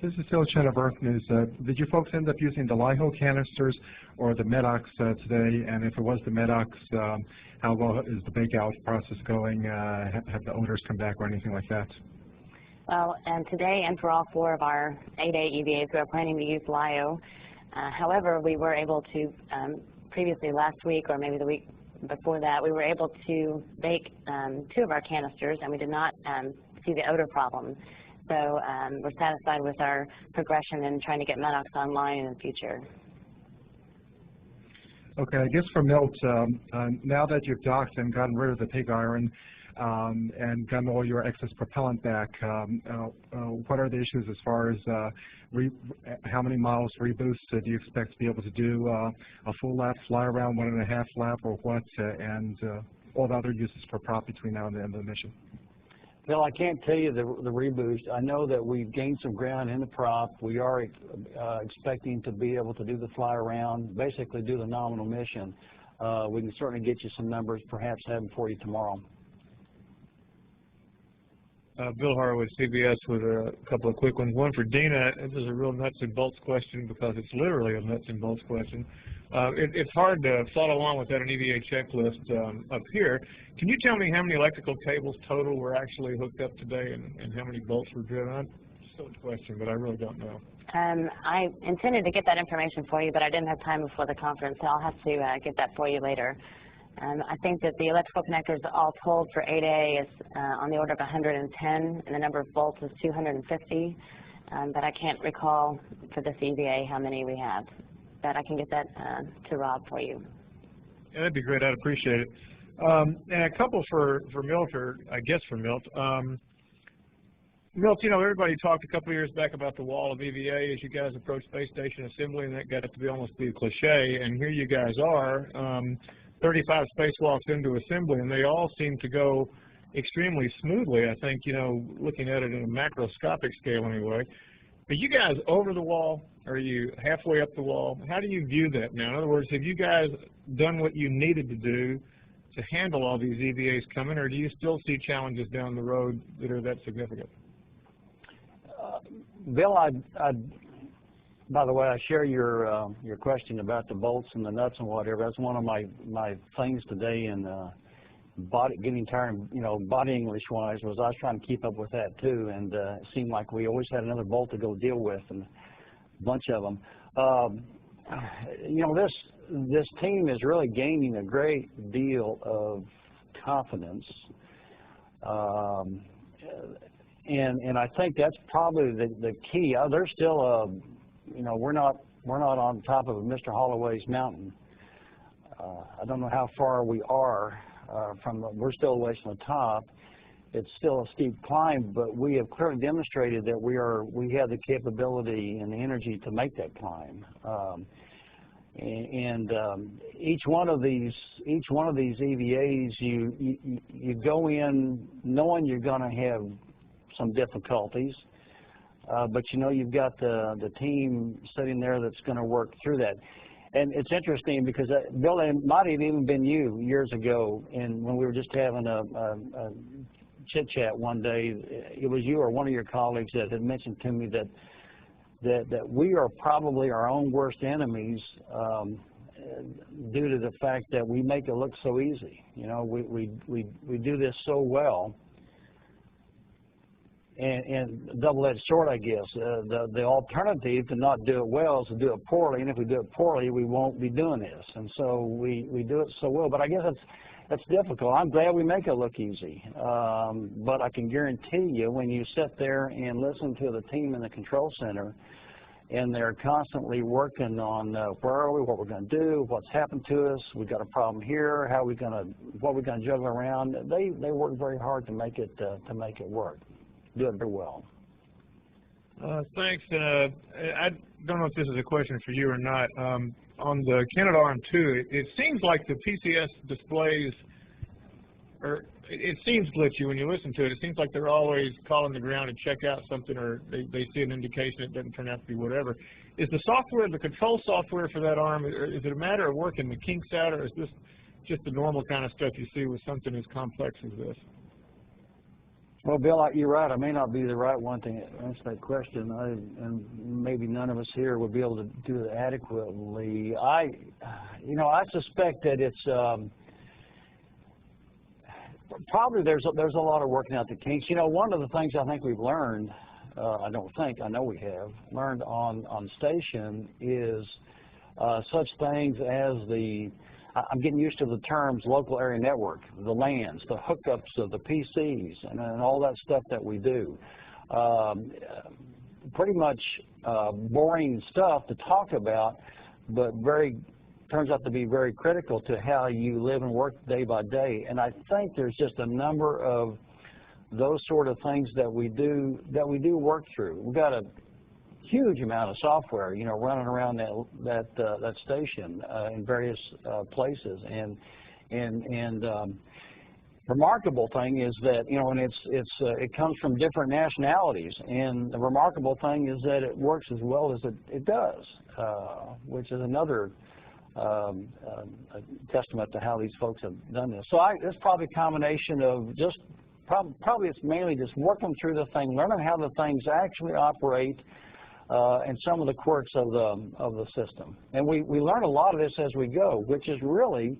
This is Phil Chen of Earth News. Did you folks end up using the LIHO canisters or the MEDOX today? And if it was the MEDOX, how well is the bake-out process going? Have the odors come back or anything like that? Well, and today and for all 4 of our 8A EVAs, we are planning to use LIHO. However, we were able to, previously last week or maybe the week before that, we were able to bake 2 of our canisters, and we did not see the odor problem. So we're satisfied with our progression in trying to get MEDOX online in the future. Okay, I guess for Milt, now that you've docked and gotten rid of the pig iron and gotten all your excess propellant back, what are the issues as far as how many miles reboost do you expect to be able to do? A full lap, fly around, 1.5 lap, or what? And all the other uses for prop between now and the end of the mission? Well, I can't tell you the reboost. I know that we've gained some ground in the prop. We are expecting to be able to do the fly around, basically do the nominal mission. We can certainly get you some numbers, perhaps have them for you tomorrow. Bill Horowitz, CBS, with a couple of quick ones. One for Dina. This is a real nuts and bolts question because it's literally a nuts and bolts question. It's hard to follow along without an EVA checklist up here. Can you tell me how many electrical cables total were actually hooked up today and how many bolts were driven on? Still a question, but I really don't know. I intended to get that information for you, but I didn't have time before the conference, so I'll have to get that for you later. I think that the electrical connectors all told for 8A is on the order of 110, and the number of bolts is 250, but I can't recall for this EVA how many we have. But I can get that to Rob for you. Yeah, that'd be great. I'd appreciate it. And a couple for Milt, or I guess for Milt. Milt, you know, everybody talked a couple of years back about the wall of EVA as you guys approached space station assembly, and that got to be almost a cliche. And here you guys are, 35 spacewalks into assembly, and they all seem to go extremely smoothly. I think, you know, looking at it in a macroscopic scale anyway. Are you guys over the wall? Are you halfway up the wall? How do you view that now? In other words, have you guys done what you needed to do to handle all these EVAs coming, or do you still see challenges down the road that are that significant? Bill, by the way, I share your question about the bolts and the nuts and whatever. That's one of my things today in getting tired, you know, body English-wise, was I was trying to keep up with that too, and it seemed like we always had another bolt to go deal with, and a bunch of them. You know, this team is really gaining a great deal of confidence, and I think that's probably the key. There's still you know, we're not on top of Mr. Holloway's mountain. I don't know how far we are we're still a ways from the top. It's still a steep climb, but we have clearly demonstrated that we have the capability and the energy to make that climb. Each one of these EVAs, you go in knowing you're going to have some difficulties, but you know you've got the team sitting there that's going to work through that. And it's interesting because, Bill, it might have even been you years ago, and when we were just having a chit-chat one day, it was you or one of your colleagues that had mentioned to me that we are probably our own worst enemies due to the fact that we make it look so easy. You know, we do this so well. And double-edged sword, I guess. The alternative to not do it well is to do it poorly, and if we do it poorly, we won't be doing this. And so we do it so well, but I guess that's difficult. I'm glad we make it look easy, but I can guarantee you when you sit there and listen to the team in the control center, and they're constantly working on where are we, what we're going to do, what's happened to us, we've got a problem here, what we're going to juggle around. They work very hard to make it work. doing very well. Thanks. I don't know if this is a question for you or not. On the Canadarm2, it seems like the PCS displays, or it seems glitchy when you listen to it. It seems like they're always calling the ground to check out something, or they see an indication it doesn't turn out to be whatever. Is the software, the control software for that arm, is it a matter of working the kinks out, or is this just the normal kind of stuff you see with something as complex as this? Well, Bill, you're right. I may not be the right one to answer that question, and maybe none of us here would be able to do it adequately. I suspect that it's probably there's a lot of working out the kinks. You know, one of the things I think we've learned, I know we have learned on station is such things as I'm getting used to the terms local area network, the LANs, the hookups of the PCs, and all that stuff that we do. Pretty much boring stuff to talk about, but turns out to be very critical to how you live and work day by day. And I think there's just a number of those sort of things that we do work through. We've got a huge amount of software, you know, running around that station in various places, and remarkable thing is that, you know, and it comes from different nationalities, and the remarkable thing is that it works as well as it does, which is another testament to how these folks have done this. So it's probably a combination of just probably it's mainly just working through the thing, learning how the things actually operate. And some of the quirks of the system, and we learn a lot of this as we go, which is really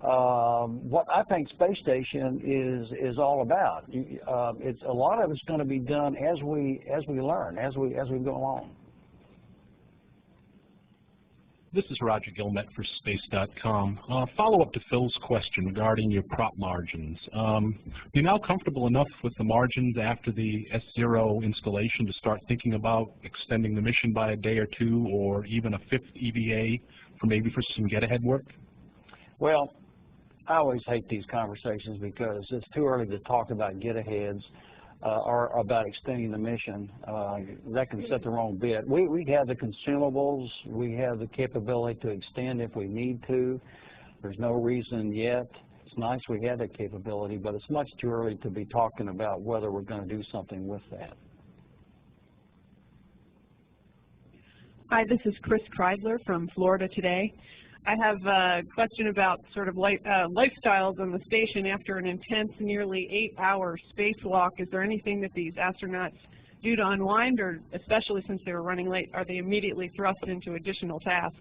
what I think space station is all about. It's a lot of it's going to be done as we learn, as we go along. This is Roger Gilmet for Space.com. Follow-up to Phil's question regarding your prop margins. You're now comfortable enough with the margins after the S0 installation to start thinking about extending the mission by a day or two, or even a 5th EVA for some get-ahead work? Well, I always hate these conversations because it's too early to talk about get-aheads. Or about extending the mission. That can set the wrong bit. We have the consumables. We have the capability to extend if we need to. There's no reason yet. It's nice we have that capability, but it's much too early to be talking about whether we're going to do something with that. Hi, this is Chris Kreidler from Florida Today. I have a question about sort of lifestyles on the station after an intense, nearly 8-hour spacewalk. Is there anything that these astronauts do to unwind, or especially since they were running late, are they immediately thrust into additional tasks?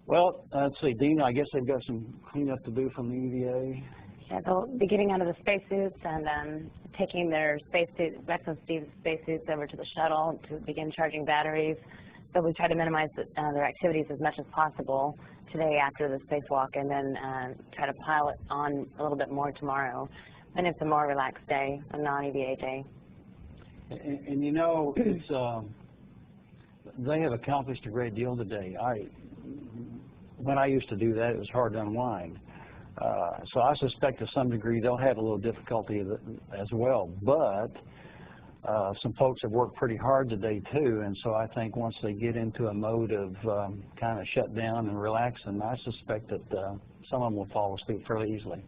Well, let's see, Dina, I guess they've got some cleanup to do from the EVA. Yeah, they'll be getting out of the spacesuits and taking their Rex and Steve's spacesuits over to the shuttle to begin charging batteries. So we try to minimize their activities as much as possible today after the spacewalk, and then try to pile it on a little bit more tomorrow. And it's a more relaxed day, a non-EVA day. And you know, it's they have accomplished a great deal today. When I used to do that, it was hard to unwind. So I suspect to some degree they'll have a little difficulty as well. But some folks have worked pretty hard today too, and so I think once they get into a mode of kind of shut down and relaxing, I suspect that some of them will fall asleep fairly easily.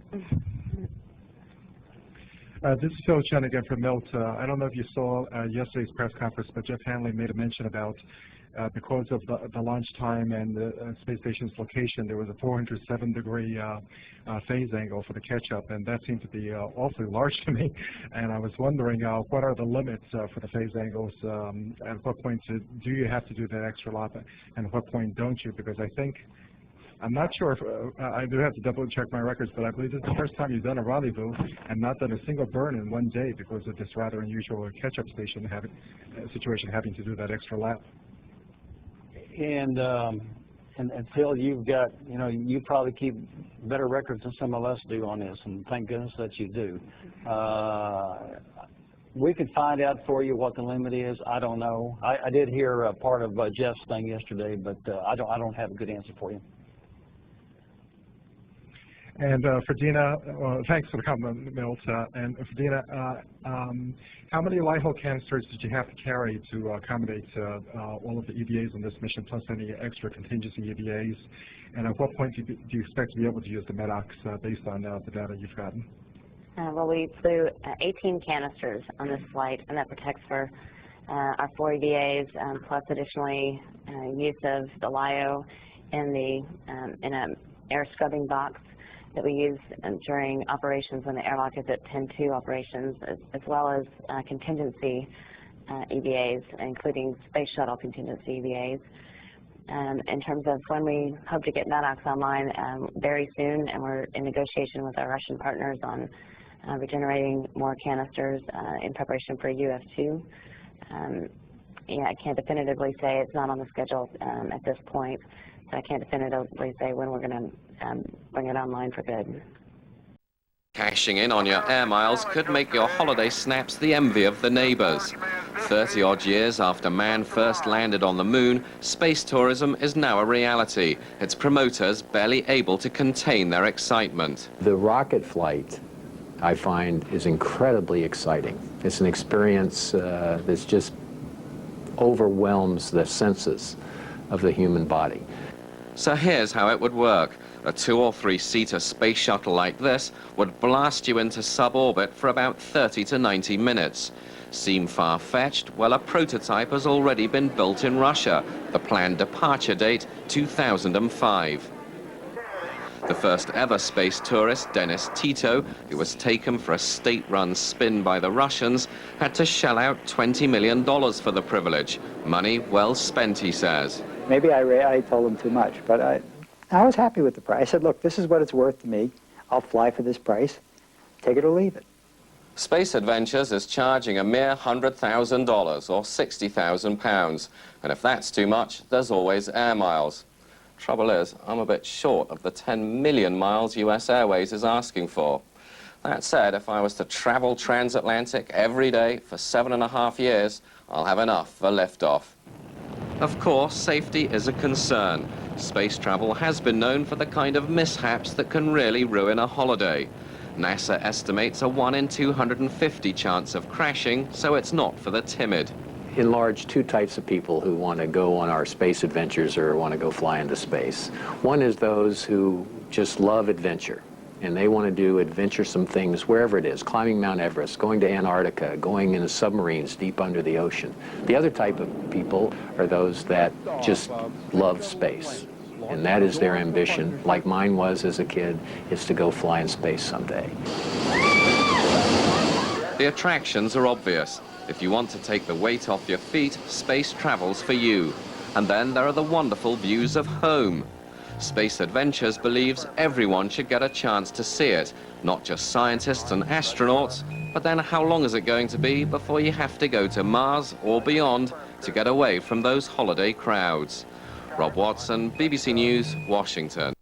This is Phil Chen again from Milt. I don't know if you saw yesterday's press conference, but Jeff Hanley made a mention about because of the launch time and the space station's location, there was a 407-degree phase angle for the catch-up, and that seemed to be awfully large to me. And I was wondering what are the limits for the phase angles? At what point do you have to do that extra lap, and at what point don't you? Because I'm not sure if, I do have to double check my records, but I believe this is the first time you've done a rendezvous and not done a single burn in one day because of this rather unusual catch-up station situation having to do that extra lap. And Phil, you've got, you probably keep better records than some of us do on this, and thank goodness that you do. We could find out for you what the limit is. I don't know. I did hear part of Jeff's thing yesterday, but I don't have a good answer for you. And for Dina, thanks for the compliment, Milt. And for Dina, how many light hull canisters did you have to carry to accommodate all of the EVAs on this mission, plus any extra contingency EVAs? And at what point do you expect to be able to use the MEDOX based on the data you've gotten? Well, we flew 18 canisters on this flight, and that protects for our 4 EVAs, plus additionally use of the LIO in an air scrubbing box that we use during operations when the airlock is at 10-2 operations, as well as contingency EVAs, including space shuttle contingency EVAs. In terms of when we hope to get MEDOX online, very soon, and we're in negotiation with our Russian partners on regenerating more canisters in preparation for UF2. Yeah, I can't definitively say, it's not on the schedule at this point, so I can't definitively say when we're going to bring it online for good. Cashing in on your air miles could make your holiday snaps the envy of the neighbors. 30-odd years after man first landed on the moon, space tourism is now a reality. Its promoters barely able to contain their excitement. The rocket flight, I find, is incredibly exciting. It's an experience that just overwhelms the senses of the human body. So here's how it would work. A 2- or 3-seater space shuttle like this would blast you into suborbit for about 30 to 90 minutes. Seem far-fetched? Well, a prototype has already been built in Russia. The planned departure date, 2005. The first ever space tourist, Denis Tito, who was taken for a state-run spin by the Russians, had to shell out $20 million for the privilege. Money well spent, he says. Maybe I told him too much, but I was happy with the price. I said, look, this is what it's worth to me. I'll fly for this price. Take it or leave it. Space Adventures is charging a mere $100,000 or £60,000. And if that's too much, there's always air miles. Trouble is, I'm a bit short of the 10 million miles US Airways is asking for. That said, if I was to travel transatlantic every day for 7.5 years, I'll have enough for liftoff. Of course, safety is a concern. Space travel has been known for the kind of mishaps that can really ruin a holiday. NASA estimates a 1 in 250 chance of crashing, so it's not for the timid. Enlarge 2 types of people who want to go on our space adventures or want to go fly into space. One is those who just love adventure, and they want to do adventuresome things wherever it is, climbing Mount Everest, going to Antarctica, going in submarines deep under the ocean. The other type of people are those that just love space, and that is their ambition, like mine was as a kid, is to go fly in space someday. The attractions are obvious. If you want to take the weight off your feet, space travel's for you. And then there are the wonderful views of home. Space Adventures believes everyone should get a chance to see it, not just scientists and astronauts, but then how long is it going to be before you have to go to Mars or beyond to get away from those holiday crowds? Rob Watson, BBC News, Washington.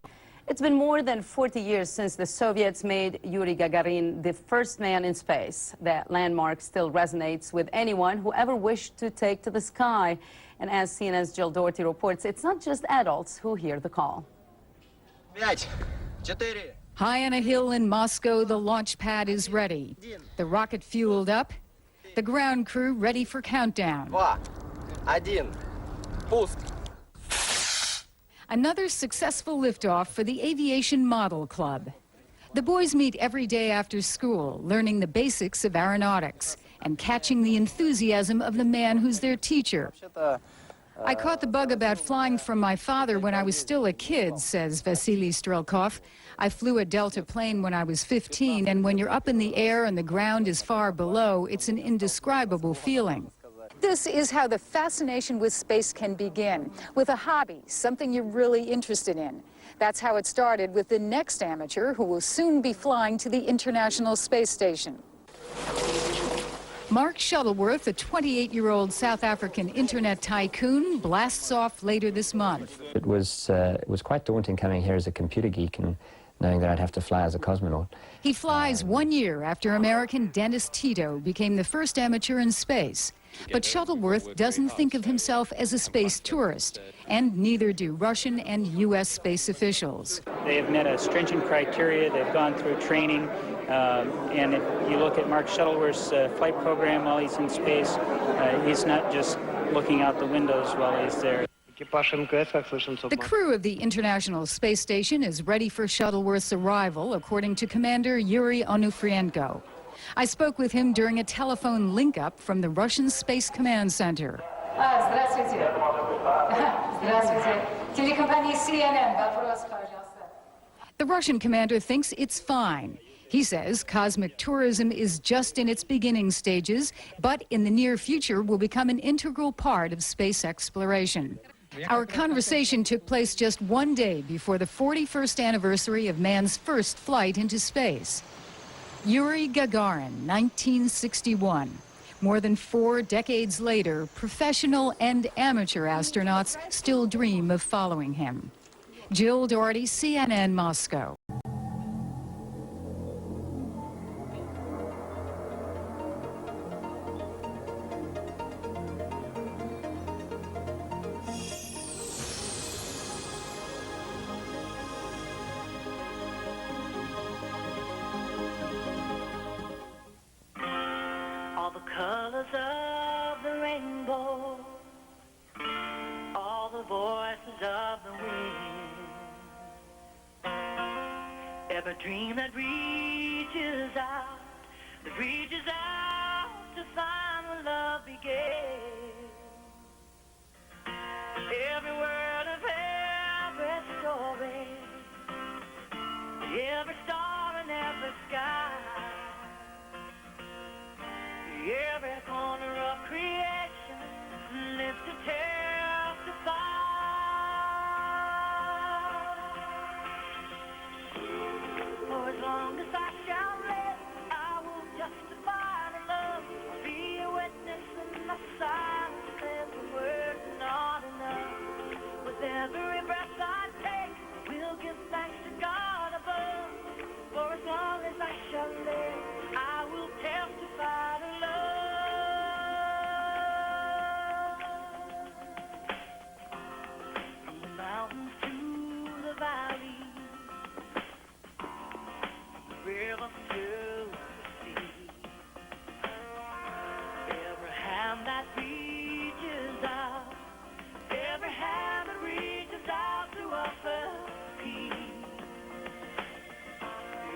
It's been more than 40 years since the Soviets made Yuri Gagarin the first man in space. That landmark still resonates with anyone who ever wished to take to the sky. And as CNN's Jill Doherty reports, it's not just adults who hear the call. High on a hill in Moscow, the launch pad is ready. The rocket fueled up, the ground crew ready for countdown. Another successful liftoff for the Aviation Model Club. The boys meet every day after school, learning the basics of aeronautics and catching the enthusiasm of the man who's their teacher. I caught the bug about flying from my father when I was still a kid, says Vasily Strelkov. I flew a Delta plane when I was 15, and when you're up in the air and the ground is far below, it's an indescribable feeling. This is how the fascination with space can begin, with a hobby, something you're really interested in. That's how it started with the next amateur who will soon be flying to the International Space Station. Mark Shuttleworth, a 28-year-old South African internet tycoon, blasts off later this month. It was quite daunting coming here as a computer geek and knowing that I'd have to fly as a cosmonaut. He flies 1 year after American Dennis Tito became the first amateur in space. But Shuttleworth doesn't think of himself as a space tourist, and neither do Russian and U.S. space officials. They have met a stringent criteria. They've gone through training. And if you look at Mark Shuttleworth's flight program while he's in space, he's not just looking out the windows while he's there. The crew of the International Space Station is ready for Shuttleworth's arrival, according to Commander Yuri Onufrienko. I spoke with him during a telephone link-up from the Russian Space Command Center. The Russian commander thinks it's fine. He says cosmic tourism is just in its beginning stages, but in the near future will become an integral part of space exploration. Our conversation took place just 1 day before the 41st anniversary of man's first flight into space. Yuri Gagarin, 1961. More than 4 decades later, professional and amateur astronauts still dream of following him. Jill Doherty, CNN, Moscow. Colors of the rainbow, all the voices of the wind, every dream that reaches out to find where love begins. Every word of every story, every star in every sky, every corner of creation lives to testify. For as long as I shall live, I will justify the love, be a witness in the silence. Every word's not enough. With every breath I take, we'll give thanks to God above. For as long as I shall live, I will testify to love. From the mountains to the valleys, the rivers to the sea, every hand that reaches out, every hand that reaches out to offer peace.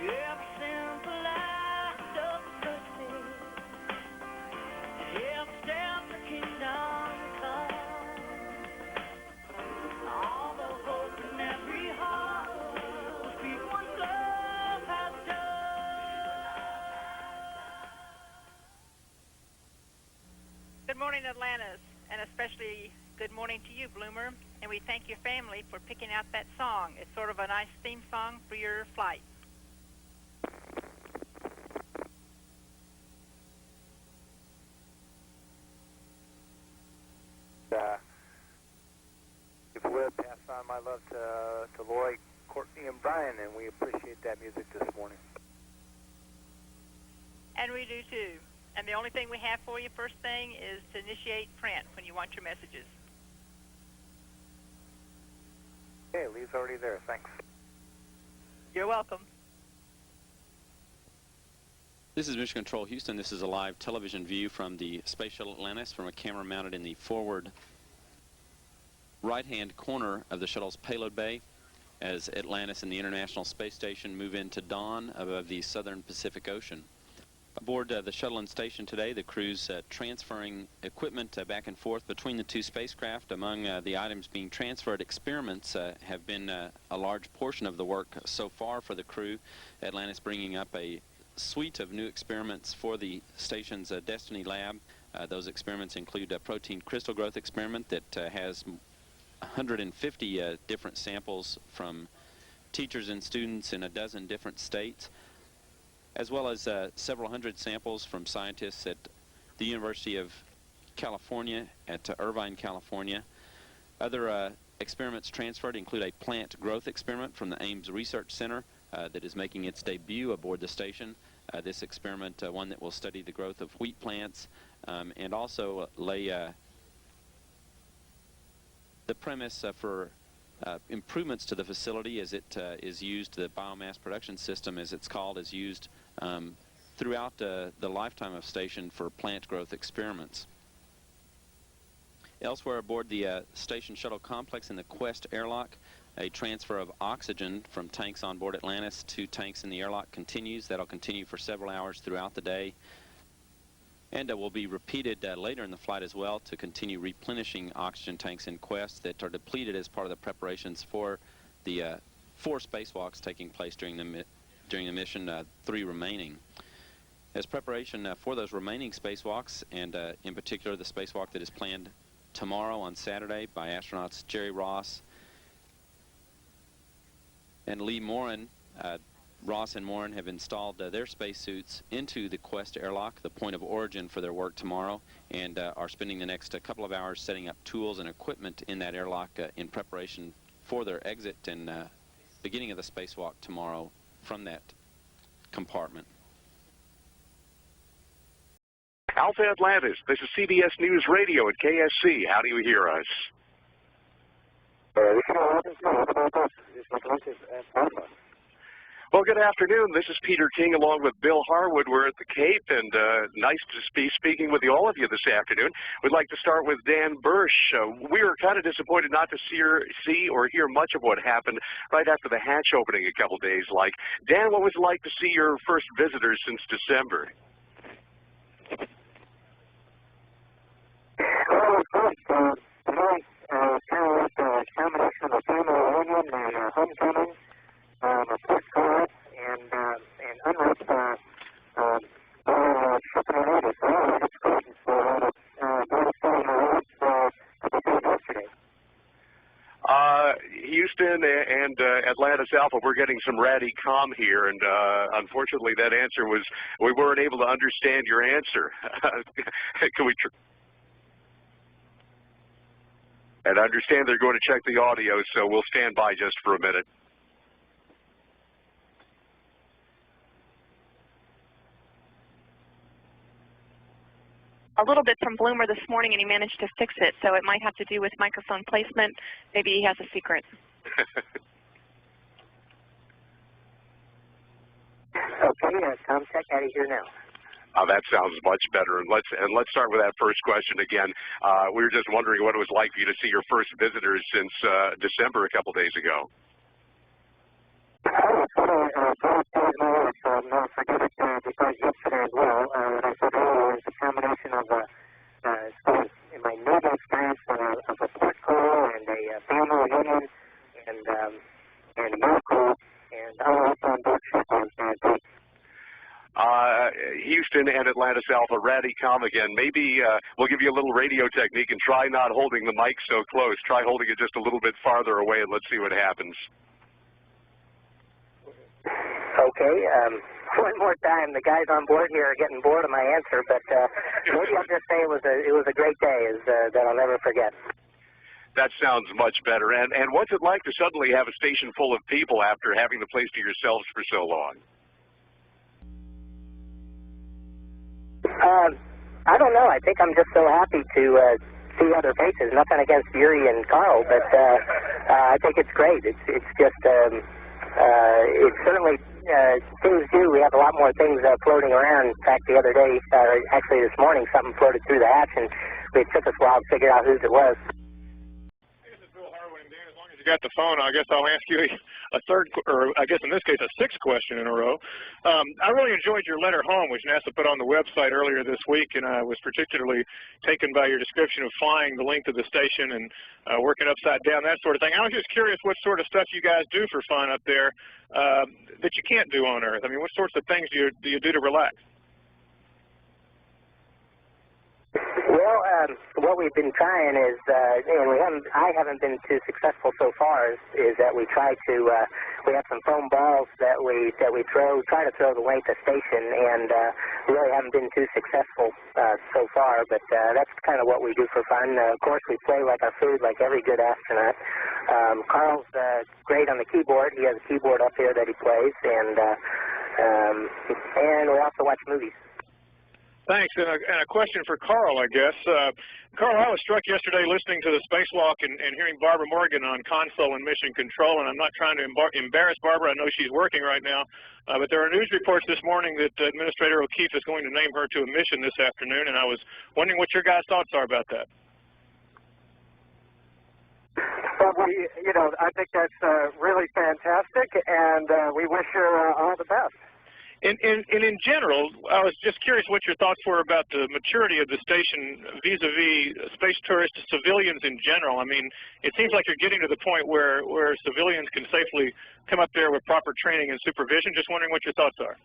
Every simple act of mercy, every step the kingdom comes, all the hope in every heart will speak what love has done. Good morning, Atlantis, and especially good morning to you, Bloomer, and we thank your family for picking out that song. It's sort of a nice theme song for your flight. If you would, pass on my love to Lori, Courtney, and Brian, and we appreciate that music this morning. And we do too. And the only thing we have for you first thing is to initiate print when you want your messages. Okay, Lee's already there. Thanks. You're welcome. This is Mission Control Houston. This is a live television view from the Space Shuttle Atlantis from a camera mounted in the forward right-hand corner of the shuttle's payload bay as Atlantis and the International Space Station move into dawn above the southern Pacific Ocean. Aboard the shuttle and station today, the crew's transferring equipment back and forth between the two spacecraft. Among the items being transferred, experiments have been a large portion of the work so far for the crew. Atlantis bringing up a suite of new experiments for the station's Destiny Lab. Those experiments include a protein crystal growth experiment that has 150 different samples from teachers and students in a dozen different states, as well as several hundred samples from scientists at the University of California at Irvine, California. Other experiments transferred include a plant growth experiment from the Ames Research Center, that is making its debut aboard the station. This experiment, one that will study the growth of wheat plants and also lay the premise for improvements to the facility as it is used. The biomass production system, as it's called, is used throughout the lifetime of station for plant growth experiments. Elsewhere aboard the station shuttle complex in the Quest airlock, a transfer of oxygen from tanks on board Atlantis to tanks in the airlock continues. That'll continue for several hours throughout the day, and will be repeated later in the flight as well to continue replenishing oxygen tanks in Quest that are depleted as part of the preparations for the 4 spacewalks taking place during the mission, 3 remaining. As preparation for those remaining spacewalks, and in particular the spacewalk that is planned tomorrow on Saturday by astronauts Jerry Ross and Lee Morin, Ross and Morin have installed their spacesuits into the Quest airlock, the point of origin for their work tomorrow, and are spending the next couple of hours setting up tools and equipment in that airlock in preparation for their exit and beginning of the spacewalk tomorrow from that compartment. Alpha Atlantis, this is CBS News Radio at KSC. How do you hear us? Well, good afternoon. This is Peter King along with Bill Harwood. We're at the Cape, and nice to be speaking with all of you this afternoon. We'd like to start with Dan Bursch. We were kind of disappointed not to see or hear much of what happened right after the hatch opening a couple days. Dan, what was it like to see your first visitors since December? Well, it was good. Tonight, kind of like a combination of a family reunion and a homecoming, a postcard, and unlike shipping and orders. So all that's great. So very exciting awards yesterday. Houston and Atlantis Alpha, we're getting some ratty comm here, and unfortunately that answer was, we weren't able to understand your answer. Can we and I understand they're going to check the audio, so we'll stand by just for a minute. A little bit from Bloomer this morning, and he managed to fix it, so it might have to do with microphone placement. Maybe he has a secret. Okay, Tom check out of here now. That sounds much better. And let's start with that first question again. We were just wondering what it was like for you to see your first visitors since December a couple days ago. Not forget it because yesterday as well, what I said earlier is a combination of in my normal experience of a port call and a family reunion and a miracle, and all up on board ship was great. Houston and Atlantis Alpha, ratty comm again. Maybe we'll give you a little radio technique and try not holding the mic so close. Try holding it just a little bit farther away, and let's see what happens. Okay, one more time. The guys on board here are getting bored of my answer, but maybe I'll just say it was a great day that I'll never forget. That sounds much better. And what's it like to suddenly have a station full of people after having the place to yourselves for so long? I don't know. I think I'm just so happy to see other faces. Nothing against Yuri and Carl, but I think it's great. It's just it certainly things do. We have a lot more things floating around. In fact, the other day, actually this morning, something floated through the hatch, and it took us a while to figure out whose it was. Got the phone, I guess I'll ask you a third, or I guess in this case a sixth question in a row. I really enjoyed your letter home, which NASA put on the website earlier this week, and I was particularly taken by your description of flying the length of the station and working upside down, that sort of thing. I was just curious what sort of stuff you guys do for fun up there that you can't do on Earth. I mean, what sorts of things do you do to relax? Well, what we've been trying is, and I haven't been too successful so far, is that we try to, we have some foam balls that we try to throw the way to station, and really haven't been too successful so far, but that's kind of what we do for fun. Of course, we play like our food, like every good astronaut. Carl's great on the keyboard. He has a keyboard up here that he plays, and we also watch movies. Thanks, and a question for Carl, I guess. Carl, I was struck yesterday listening to the spacewalk and hearing Barbara Morgan on console and mission control, and I'm not trying to embarrass Barbara. I know she's working right now, but there are news reports this morning that Administrator O'Keefe is going to name her to a mission this afternoon, and I was wondering what your guys' thoughts are about that. Well, I think that's really fantastic, and we wish her all the best. And in general, I was just curious what your thoughts were about the maturity of the station vis-a-vis space tourists, civilians in general. I mean, it seems like you're getting to the point where civilians can safely come up there with proper training and supervision. Just wondering what your thoughts are.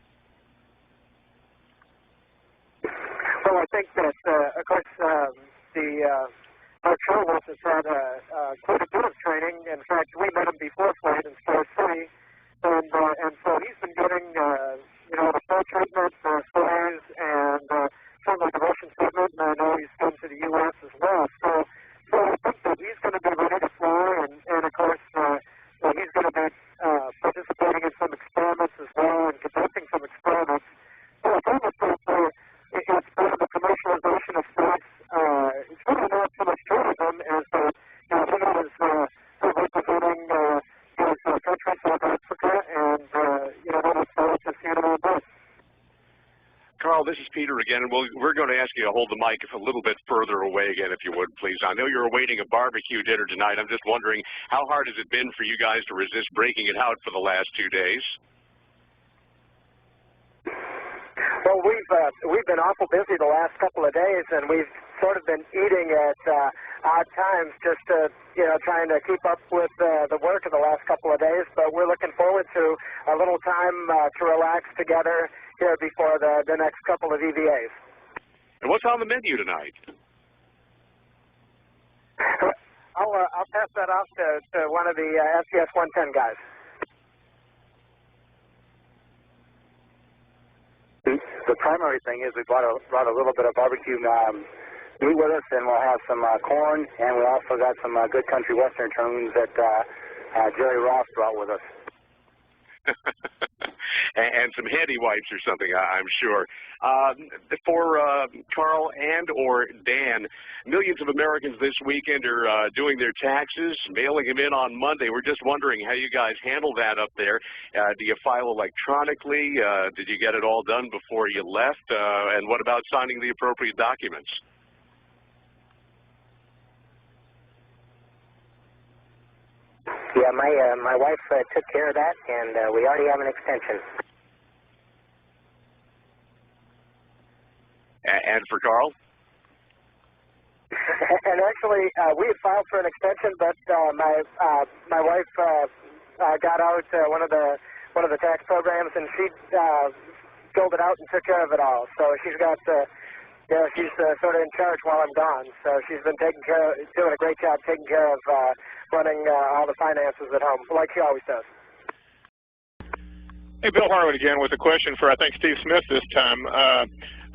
Well, I think that, of course, our Shuttle has had quite a bit of training. In fact, we met him before flight in Star City, and so he's been getting the full treatment for flares and certainly the Russian treatment, and I know he's come to the U.S. as well. So I think that he's going to be ready to fly, and of course, he's going to be participating in some experiments as well and conducting some experiments. So I think that it's part of the commercialization of space. It's really not so much tourism as he is representing his country, South Africa, and we look forward to seeing him on board. Carl, this is Peter again, and we're going to ask you to hold the mic a little bit further away again, if you would, please. I know you're awaiting a barbecue dinner tonight. I'm just wondering, how hard has it been for you guys to resist breaking it out for the last 2 days? Well, we've been awful busy the last couple of days, and we've sort of been eating at odd times just to, trying to keep up with the work of the last couple of days. But we're looking forward to a little time to relax together here before the next couple of EVAs. And what's on the menu tonight? I'll pass that off to one of the STS-110 guys. The primary thing is we brought a little bit of barbecue meat with us, and we'll have some corn, and we also got some good country western tunes that Jerry Ross brought with us. And some handy wipes or something, I'm sure. For Carl and or Dan, millions of Americans this weekend are doing their taxes, mailing them in on Monday. We're just wondering how you guys handle that up there. Do you file electronically? Did you get it all done before you left? And what about signing the appropriate documents? Yeah, my wife took care of that, and we already have an extension. And for Carl? And actually, we had filed for an extension, but my wife got out one of the tax programs, and she filled it out and took care of it all. So she's got she's sort of in charge while I'm gone. So she's been doing a great job taking care of running all the finances at home, like she always does. Hey, Bill Harwood again with a question for, I think, Steve Smith this time.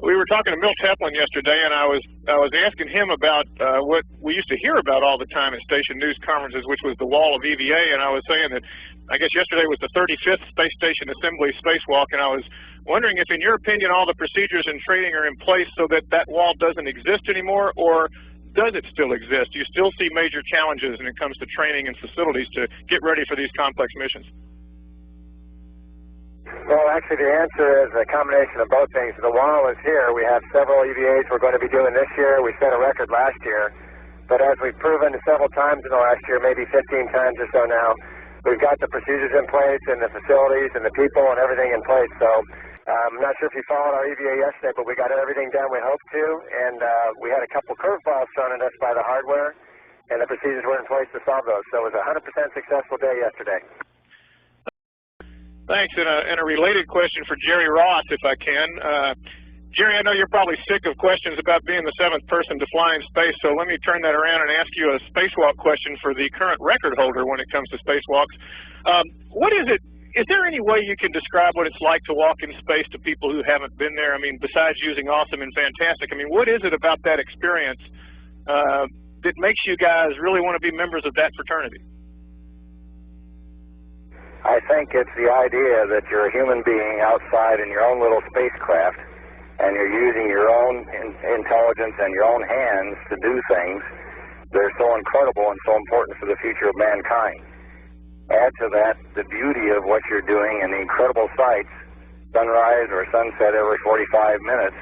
We were talking to Milt Teplin yesterday, and I was asking him about what we used to hear about all the time at station news conferences, which was the wall of EVA, and I was saying that I guess yesterday was the 35th Space Station Assembly spacewalk, and I was wondering if, in your opinion, all the procedures and training are in place so that that wall doesn't exist anymore, or does it still exist? Do you still see major challenges when it comes to training and facilities to get ready for these complex missions? Well, actually, the answer is a combination of both things. The wall is here. We have several EVAs we're going to be doing this year. We set a record last year. But as we've proven several times in the last year, maybe 15 times or so now, we've got the procedures in place and the facilities and the people and everything in place. So I'm not sure if you followed our EVA yesterday, but we got everything done we hoped to. And we had a couple curveballs thrown at us by the hardware, and the procedures were in place to solve those. So it was a 100% successful day yesterday. Thanks. And a related question for Jerry Ross, if I can. Jerry, I know you're probably sick of questions about being the 7th person to fly in space, so let me turn that around and ask you a spacewalk question for the current record holder when it comes to spacewalks. What is it? Is there any way you can describe what it's like to walk in space to people who haven't been there? I mean, besides using awesome and fantastic, I mean, what is it about that experience that makes you guys really want to be members of that fraternity? I think it's the idea that you're a human being outside in your own little spacecraft, and you're using your own intelligence and your own hands to do things that are so incredible and so important for the future of mankind. Add to that the beauty of what you're doing and the incredible sights, sunrise or sunset every 45 minutes,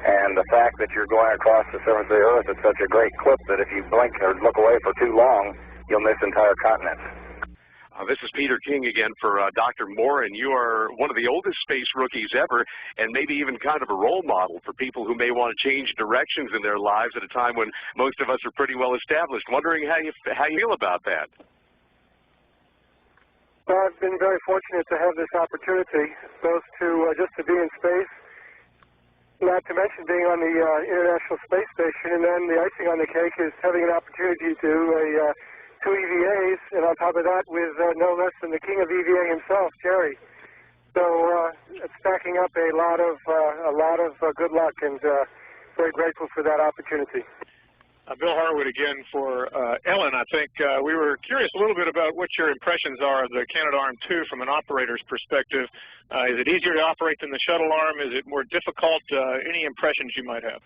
and the fact that you're going across the surface of the Earth at such a great clip that if you blink or look away for too long, you'll miss entire continents. This is Peter King again for Dr. Moore, and you are one of the oldest space rookies ever, and maybe even kind of a role model for people who may want to change directions in their lives at a time when most of us are pretty well established. Wondering how you feel about that. Well, I've been very fortunate to have this opportunity, both to just to be in space, not to mention being on the International Space Station, and then the icing on the cake is having an opportunity to do 2 EVAs, and on top of that with no less than the king of EVA himself, Jerry. So it's stacking up a lot of good luck, and very grateful for that opportunity. Bill Harwood again for Ellen. I think we were curious a little bit about what your impressions are of the Canadarm2 from an operator's perspective. Is it easier to operate than the shuttle arm? Is it more difficult? Any impressions you might have?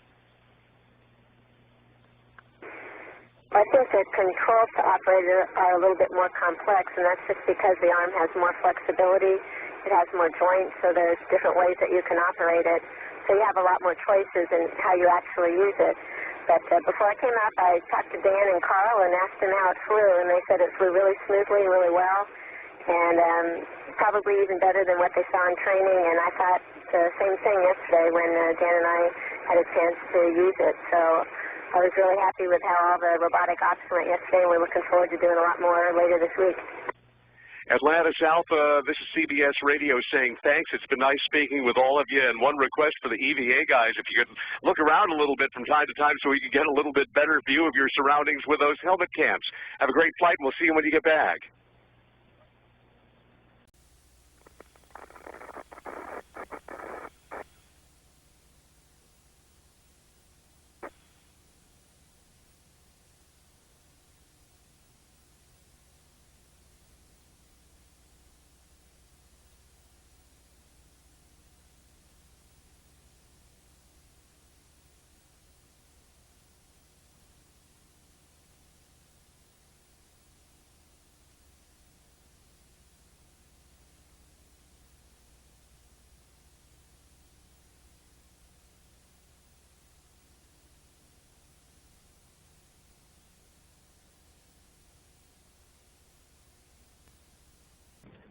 I think the controls to operator are a little bit more complex, and that's just because the arm has more flexibility. It has more joints, so there's different ways that you can operate it. So you have a lot more choices in how you actually use it. But before I came up, I talked to Dan and Carl and asked them how it flew, and they said it flew really smoothly and really well, and probably even better than what they saw in training. And I thought the same thing yesterday when Dan and I had a chance to use it. So I was really happy with how all the robotic ops went yesterday, and we're looking forward to doing a lot more later this week. Atlantis Alpha, this is CBS Radio saying thanks. It's been nice speaking with all of you. And one request for the EVA guys, if you could look around a little bit from time to time so we can get a little bit better view of your surroundings with those helmet cams. Have a great flight, and we'll see you when you get back.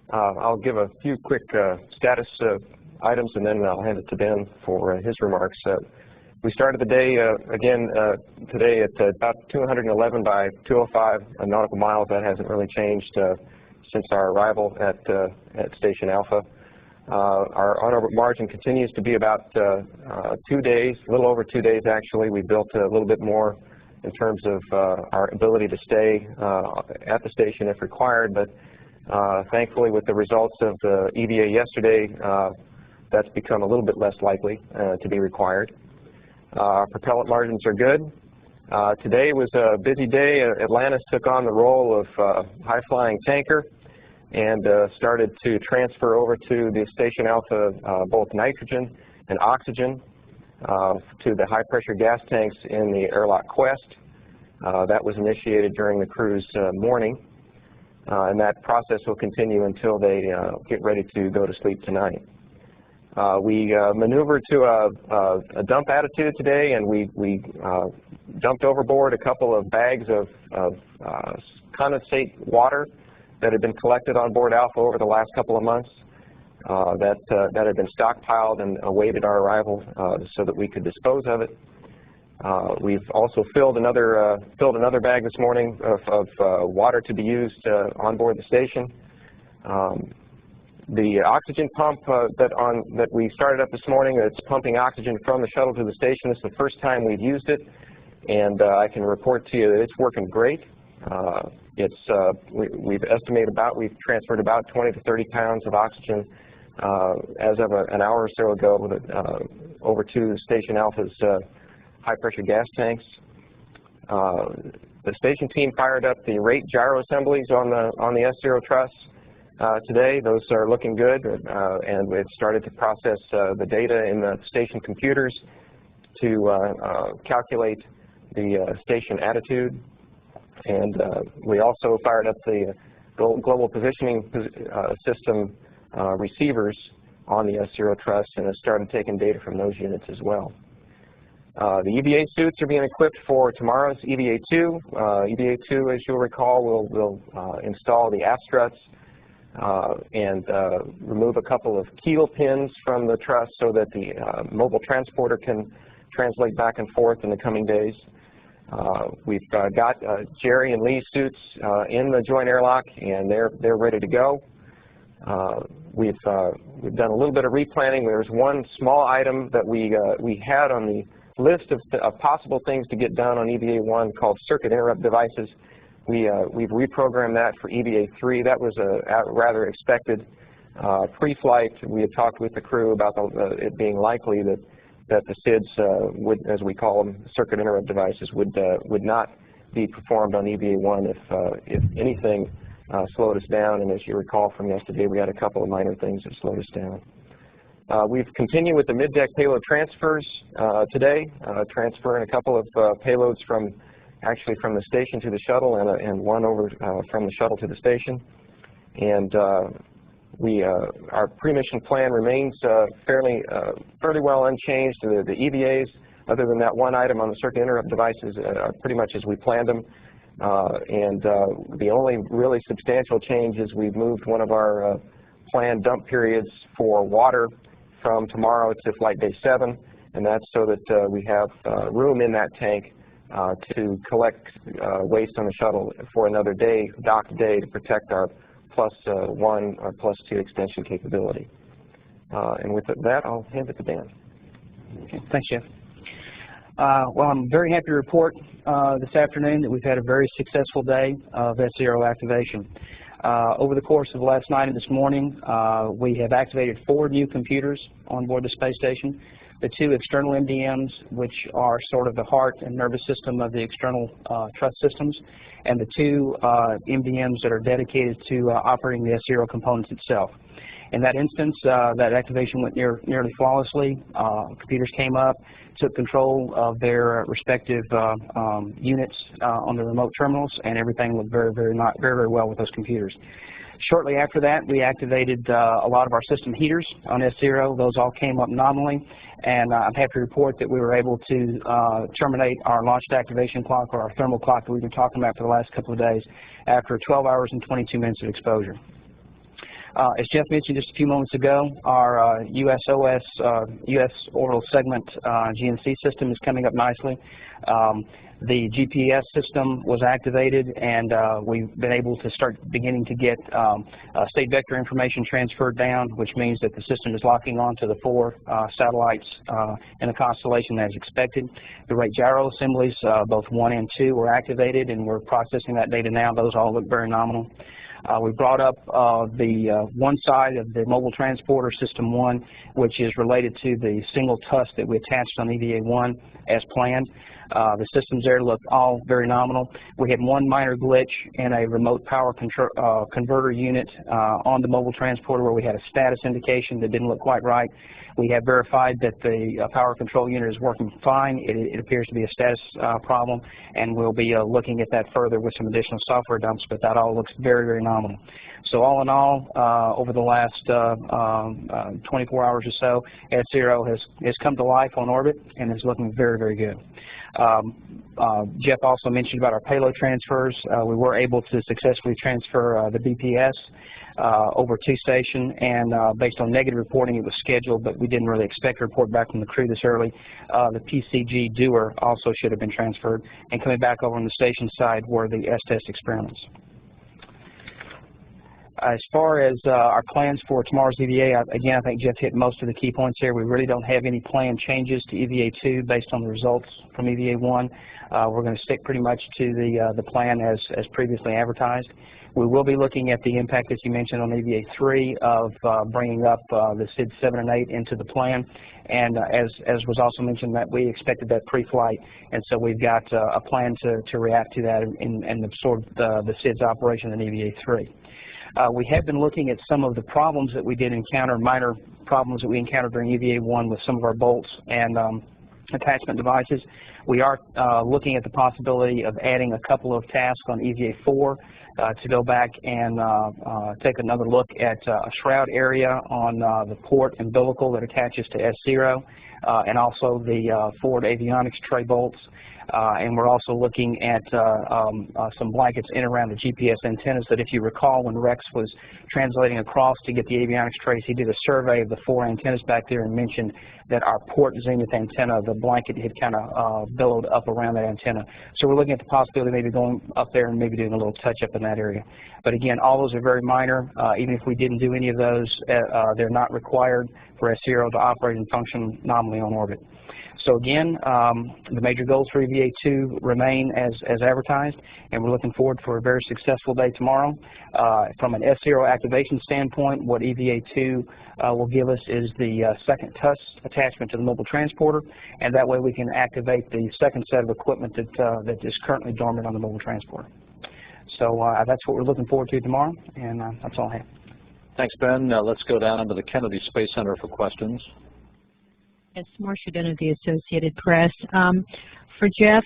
I'll give a few quick status items, and then I'll hand it to Ben for his remarks. We started the day again today at about 211 by 205 nautical miles. That hasn't really changed since our arrival at Station Alpha. Our on-orbit margin continues to be about 2 days, a little over 2 days actually. We built a little bit more in terms of our ability to stay at the station if required, but thankfully, with the results of the EVA yesterday, that's become a little bit less likely to be required. Our propellant margins are good. Today was a busy day. Atlantis took on the role of high-flying tanker and started to transfer over to the Station Alpha both nitrogen and oxygen to the high-pressure gas tanks in the airlock Quest. That was initiated during the crew's morning. And that process will continue until they get ready to go to sleep tonight. We maneuvered to a dump attitude today, and we dumped overboard a couple of bags of condensate water that had been collected on board Alpha over the last couple of months that had been stockpiled and awaited our arrival so that we could dispose of it. We've also filled another bag this morning of water to be used on board the station. The oxygen pump that we started up this morning, it's pumping oxygen from the shuttle to the station. This is the first time we've used it, and I can report to you that it's working great. We've transferred about 20 to 30 pounds of oxygen as of an hour or so ago over to Station Alpha's high-pressure gas tanks. The station team fired up the rate gyro assemblies on the S0 truss today. Those are looking good, and we've started to process the data in the station computers to calculate the station attitude. And we also fired up the global positioning system receivers on the S0 truss and have started taking data from those units as well. The EVA suits are being equipped for tomorrow's EVA-2. EVA-2, as you'll recall, will install the aft struts and remove a couple of keel pins from the truss so that the mobile transporter can translate back and forth in the coming days. We've got Jerry and Lee's suits in the joint airlock, and they're ready to go. We've done a little bit of replanning. There's one small item that we had on the list of possible things to get done on EVA-1 called circuit interrupt devices. We've reprogrammed that for EVA-3. That was rather expected. Pre-flight, we had talked with the crew about it being likely that the SIDs would, as we call them, circuit interrupt devices, would not be performed on EVA-1 if anything slowed us down. And as you recall from yesterday, we had a couple of minor things that slowed us down. We've continued with the mid-deck payload transfers today, transferring a couple of payloads from the station to the shuttle and one over from the shuttle to the station. And our pre-mission plan remains fairly well unchanged. The EVAs, other than that one item on the circuit interrupt devices, are pretty much as we planned them. The only really substantial change is we've moved one of our planned dump periods for water from tomorrow to flight day 7, and that's so that we have room in that tank to collect waste on the shuttle for another day, docked day, to protect our +1 or +2 extension capability. And with that, I'll hand it to Dan. Okay, thanks, Jeff. Well, I'm very happy to report this afternoon that we've had a very successful day of S0 activation. Over the course of last night and this morning, we have activated 4 new computers on board the space station. The 2 external MDMs, which are sort of the heart and nervous system of the external truss systems, and the 2 MDMs that are dedicated to operating the S0 components itself. In that instance, that activation went nearly flawlessly. Computers came up, took control of their respective units on the remote terminals, and everything went very well with those computers. Shortly after that, we activated a lot of our system heaters on S0. Those all came up nominally, and I'm happy to report that we were able to terminate our launched activation clock, or our thermal clock that we've been talking about for the last couple of days, after 12 hours and 22 minutes of exposure. As Jeff mentioned just a few moments ago, our USOS, U.S. Orbital Segment GNC system is coming up nicely. The GPS system was activated, and we've been able to start beginning to get state vector information transferred down, which means that the system is locking on to the 4 satellites in the constellation as expected. The rate gyro assemblies, both 1 and 2, were activated, and we're processing that data now. Those all look very nominal. We brought up the one side of the mobile transporter, System 1, which is related to the single tusk that we attached on EVA-1 as planned. The systems there look all very nominal. We had one minor glitch in a remote power converter unit on the mobile transporter where we had a status indication that didn't look quite right. We have verified that the power control unit is working fine. It appears to be a status problem, and we'll be looking at that further with some additional software dumps, but that all looks very nominal. So all in all, over the last 24 hours or so, S0 has come to life on orbit and is looking very good. Jeff also mentioned about our payload transfers. We were able to successfully transfer the BPS over to station, and based on negative reporting, it was scheduled, but we didn't really expect a report back from the crew this early. The PCG doer also should have been transferred, and coming back over on the station side were the S-test experiments. As far as our plans for tomorrow's EVA, again, I think Jeff hit most of the key points here. We really don't have any planned changes to EVA 2 based on the results from EVA 1. We're going to stick pretty much to the plan as previously advertised. We will be looking at the impact, as you mentioned, on EVA 3 of bringing up the SID 7 and 8 into the plan. And as was also mentioned, that we expected that pre-flight, and so we've got a plan to react to that and absorb the SID's operation in EVA 3. We have been looking at some of the problems that we did encounter, minor problems that we encountered during EVA 1 with some of our bolts and attachment devices. We are looking at the possibility of adding a couple of tasks on EVA 4 to go back and take another look at a shroud area on the port umbilical that attaches to S0 and also the forward avionics tray bolts. And we're also looking at some blankets in around the GPS antennas that, if you recall, when Rex was translating across to get the avionics trays, he did a survey of the 4 antennas back there and mentioned that our port zenith antenna, the blanket had kind of billowed up around that antenna. So we're looking at the possibility of maybe going up there and maybe doing a little touch-up in that area. But again, all those are very minor. Even if we didn't do any of those, they're not required for S0 to operate and function nominally on orbit. So again, the major goals for EVA 2 remain as advertised, and we're looking forward for a very successful day tomorrow. From an S0 activation standpoint, what EVA 2 will give us is the second TUS attachment to the mobile transporter, and that way we can activate the second set of equipment that is currently dormant on the mobile transporter. So that's what we're looking forward to tomorrow, and that's all I have. Thanks, Ben. Let's go down to the Kennedy Space Center for questions. It's Marcia Dunn of the Associated Press. For Jeff,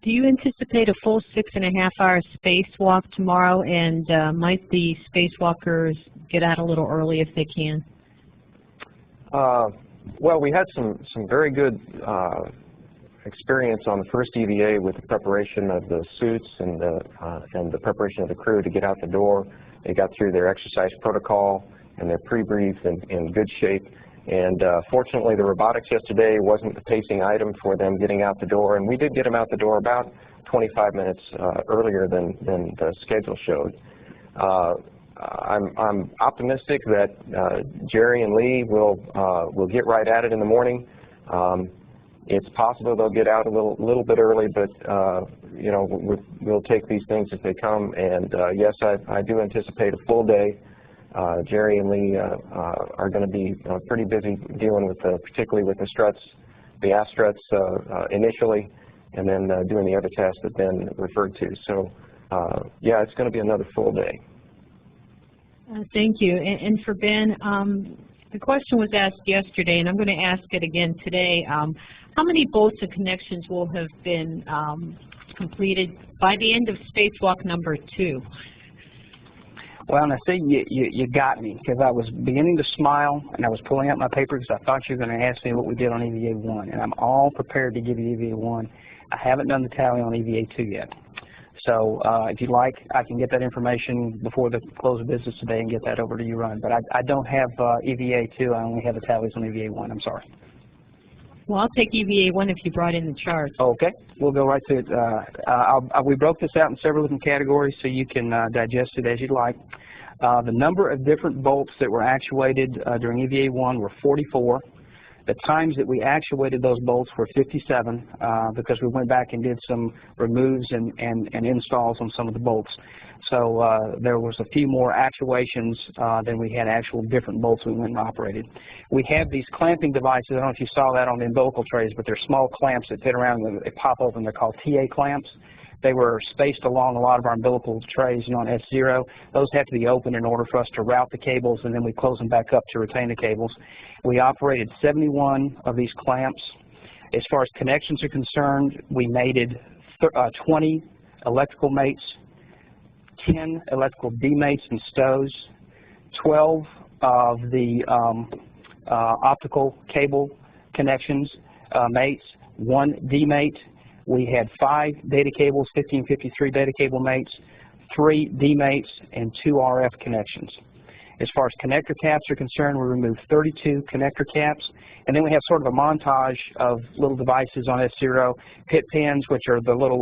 do you anticipate a full 6.5-hour spacewalk tomorrow, and might the spacewalkers get out a little early if they can? Well, we had some very good experience on the first EVA with the preparation of the suits and the preparation of the crew to get out the door. They got through their exercise protocol and their pre-brief in good shape. And fortunately, the robotics yesterday wasn't the pacing item for them getting out the door, and we did get them out the door about 25 minutes earlier than the schedule showed. I'm optimistic that Jerry and Lee will get right at it in the morning. It's possible they'll get out a little bit early, but you know, we'll take these things as they come. And yes, I do anticipate a full day. Jerry and Lee are going to be pretty busy dealing with, particularly with the struts, the aft struts initially, and then doing the other tasks that Ben referred to. So, yeah, it's going to be another full day. Thank you. And for Ben, the question was asked yesterday, and I'm going to ask it again today. How many bolts and connections will have been completed by the end of spacewalk number 2? Well, and I see you got me, because I was beginning to smile and I was pulling out my paper because I thought you were going to ask me what we did on EVA 1, and I'm all prepared to give you EVA 1. I haven't done the tally on EVA 2 yet. So if you'd like, I can get that information before the close of business today and get that over to you, Ron. But I don't have EVA 2. I only have the tallies on EVA 1. I'm sorry. Well, I'll take EVA 1 if you brought in the chart. Okay. We'll go right to it. We broke this out in several different categories so you can digest it as you'd like. The number of different bolts that were actuated during EVA 1 were 44. The times that we actuated those bolts were 57 because we went back and did some removes and installs on some of the bolts. So there was a few more actuations than we had actual different bolts we went and operated. We have these clamping devices. I don't know if you saw that on the umbilical trays, but they're small clamps that fit around and they pop open. They're called TA clamps. They were spaced along a lot of our umbilical trays on S0. Those have to be open in order for us to route the cables, and then we close them back up to retain the cables. We operated 71 of these clamps. As far as connections are concerned, we mated 20 electrical mates, 10 electrical D-mates and stows, 12 of the optical cable connections mates, 1 D-mate. We had 5 data cables, 1553 data cable mates, 3 D-mates, and 2 RF connections. As far as connector caps are concerned, we removed 32 connector caps, and then we have sort of a montage of little devices on S0, pit pins, which are the little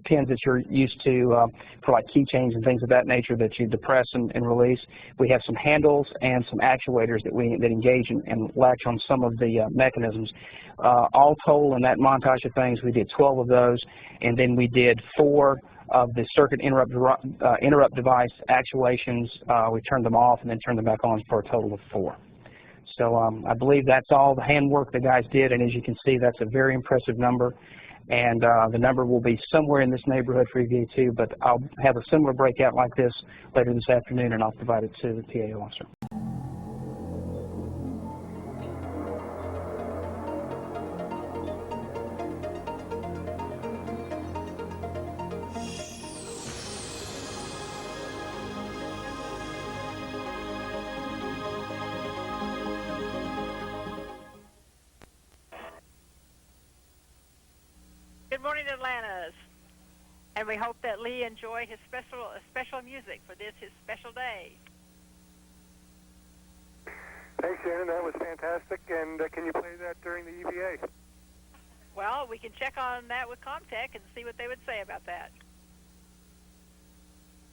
pins that you're used to for like keychains and things of that nature that you depress and release. We have some handles and some actuators that engage and latch on some of the mechanisms. All told, in that montage of things, we did 12 of those, and then we did 4 of the circuit interrupt device actuations. We turned them off and then turned them back on for a total of 4. So I believe that's all the handwork the guys did, and as you can see, that's a very impressive number. And the number will be somewhere in this neighborhood for EVA2, but I'll have a similar breakout like this later this afternoon, and I'll provide it to the PA officer. Good morning, Atlantis. And we hope that Lee enjoyed his special music for this, his special day. Thanks, Shannon. That was fantastic. And can you play that during the EVA? Well, we can check on that with Comtech and see what they would say about that.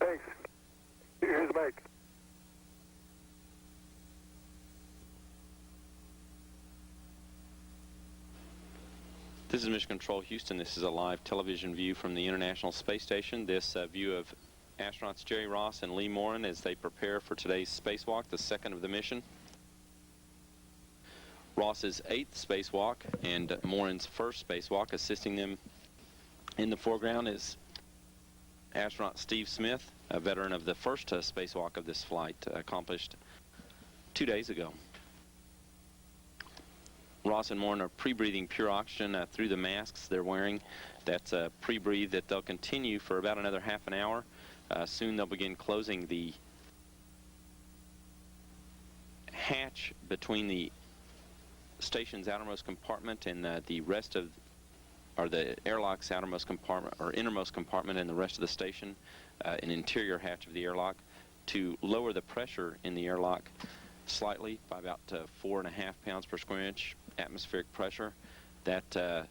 Thanks. Here's Mike. This is Mission Control Houston. This is a live television view from the International Space Station. This view of astronauts Jerry Ross and Lee Morin as they prepare for today's spacewalk, the second of the mission. Ross's 8th spacewalk and Morin's first spacewalk. Assisting them in the foreground is astronaut Steve Smith, a veteran of the first spacewalk of this flight, accomplished 2 days ago. Ross and Morin are pre-breathing pure oxygen through the masks they're wearing. That's a pre-breathe that they'll continue for about another half an hour. Soon they'll begin closing the hatch between the station's outermost compartment and the rest of, or the airlock's outermost compartment, or innermost compartment and the rest of the station, an interior hatch of the airlock, to lower the pressure in the airlock slightly by about 4.5 pounds per square inch atmospheric pressure. That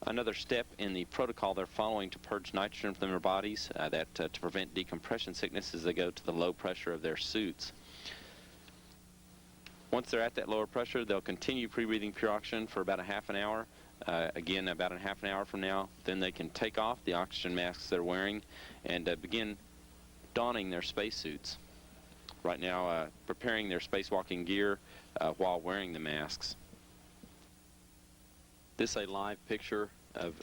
another step in the protocol they're following to purge nitrogen from their bodies, to prevent decompression sickness as they go to the low pressure of their suits. Once they're at that lower pressure, they'll continue pre-breathing pure oxygen for about a half an hour. Again, about a half an hour from now, then they can take off the oxygen masks they're wearing and begin donning their spacesuits. Right now, preparing their spacewalking gear while wearing the masks. This is a live picture of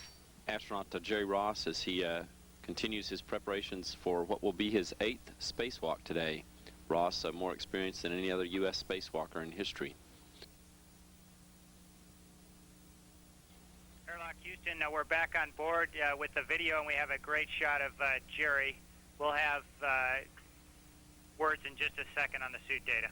astronaut Jerry Ross as he continues his preparations for what will be his 8th spacewalk today. Ross, more experienced than any other U.S. spacewalker in history. Airlock Houston, we're back on board with the video, and we have a great shot of Jerry. We'll have words in just a second on the suit data.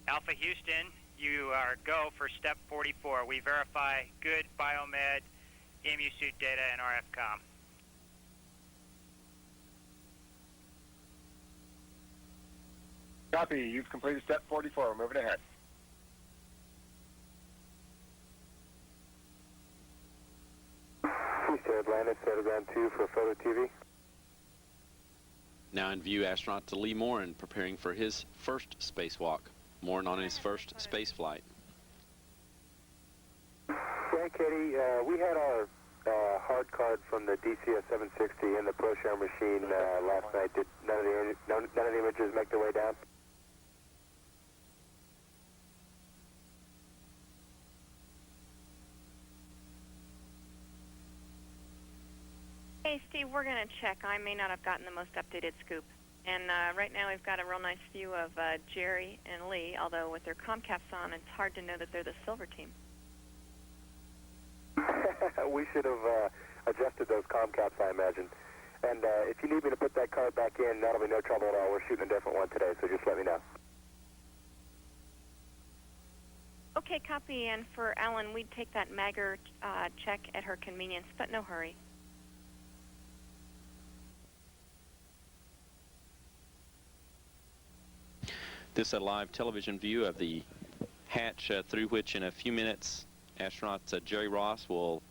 Alpha Houston, you are go for step 44. We verify good biomed, EMU suit data, and RF comm. Copy. You've completed step 44. We're moving ahead. Houston, Atlantis, Ground 2 for photo TV. Now in view, astronaut Lee Morin preparing for his first spacewalk. Morin on his first space flight. Yeah, Katie, we had our hard card from the DCS-110 in the ProShare machine last night. Did none of the images make their way down? Hey, Steve, we're going to check. I may not have gotten the most updated scoop. And right now we've got a real nice view of Jerry and Lee, although with their comm caps on, it's hard to know that they're the silver team. We should have adjusted those comm caps, I imagine. And if you need me to put that card back in, that'll be no trouble at all. We're shooting a different one today, so just let me know. Okay, copy. And for Ellen, we'd take that Magger check at her convenience, but no hurry. This is a live television view of the hatch through which in a few minutes astronaut Jerry Ross will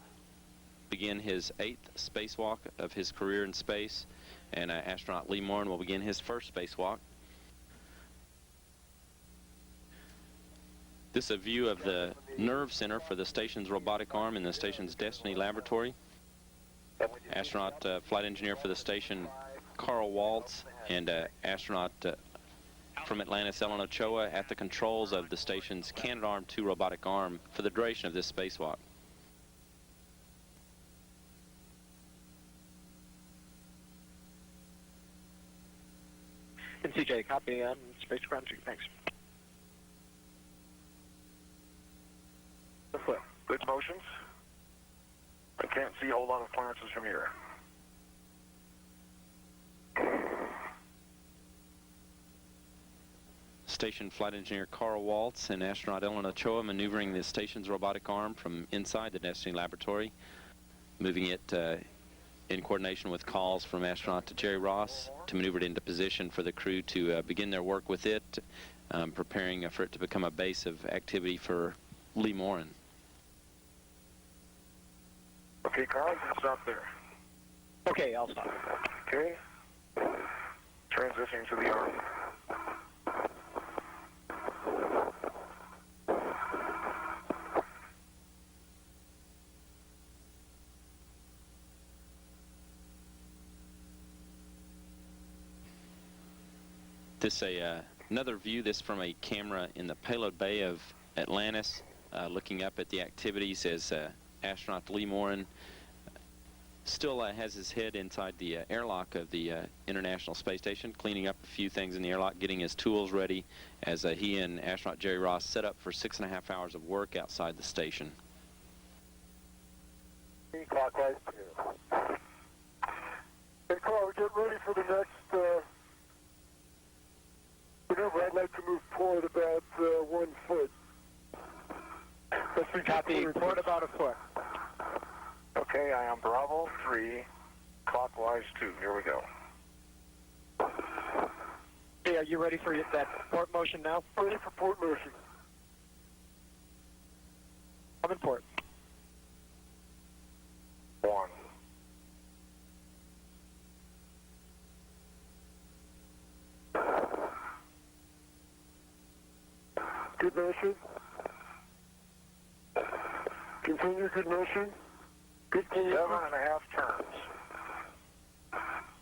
begin his 8th spacewalk of his career in space, and astronaut Lee Morin will begin his first spacewalk. This is a view of the nerve center for the station's robotic arm in the station's Destiny laboratory. Astronaut flight engineer for the station Carl Waltz and astronaut from Atlantis Ellen Ochoa at the controls of the station's Canadarm2 robotic arm for the duration of this spacewalk. And CJ, copy on space ground 2, thanks. Good motions. I can't see a whole lot of clearances from here. Station flight engineer Carl Waltz and astronaut Ellen Ochoa maneuvering the station's robotic arm from inside the Destiny laboratory, moving it in coordination with calls from astronaut Jerry Ross to maneuver it into position for the crew to begin their work with it, preparing for it to become a base of activity for Lee Morin. Okay, Carl, stop there. Okay, I'll stop. Okay. Transitioning to the arm. This another view, this from a camera in the payload bay of Atlantis, looking up at the activities as astronaut Lee Morin still has his head inside the airlock of the International Space Station, cleaning up a few things in the airlock, getting his tools ready as he and astronaut Jerry Ross set up for 6.5 hours of work outside the station. Clockwise 2. Hey, Carl, get ready for the next maneuver. I'd like to move forward about 1 foot. Let's be copy. Forward about a foot. Okay, I am Bravo 3, clockwise 2. Here we go. Hey, are you ready for that port motion now? Ready for port motion. I'm in port. 1. Good motion. Continue good motion. Good 7.5 turns.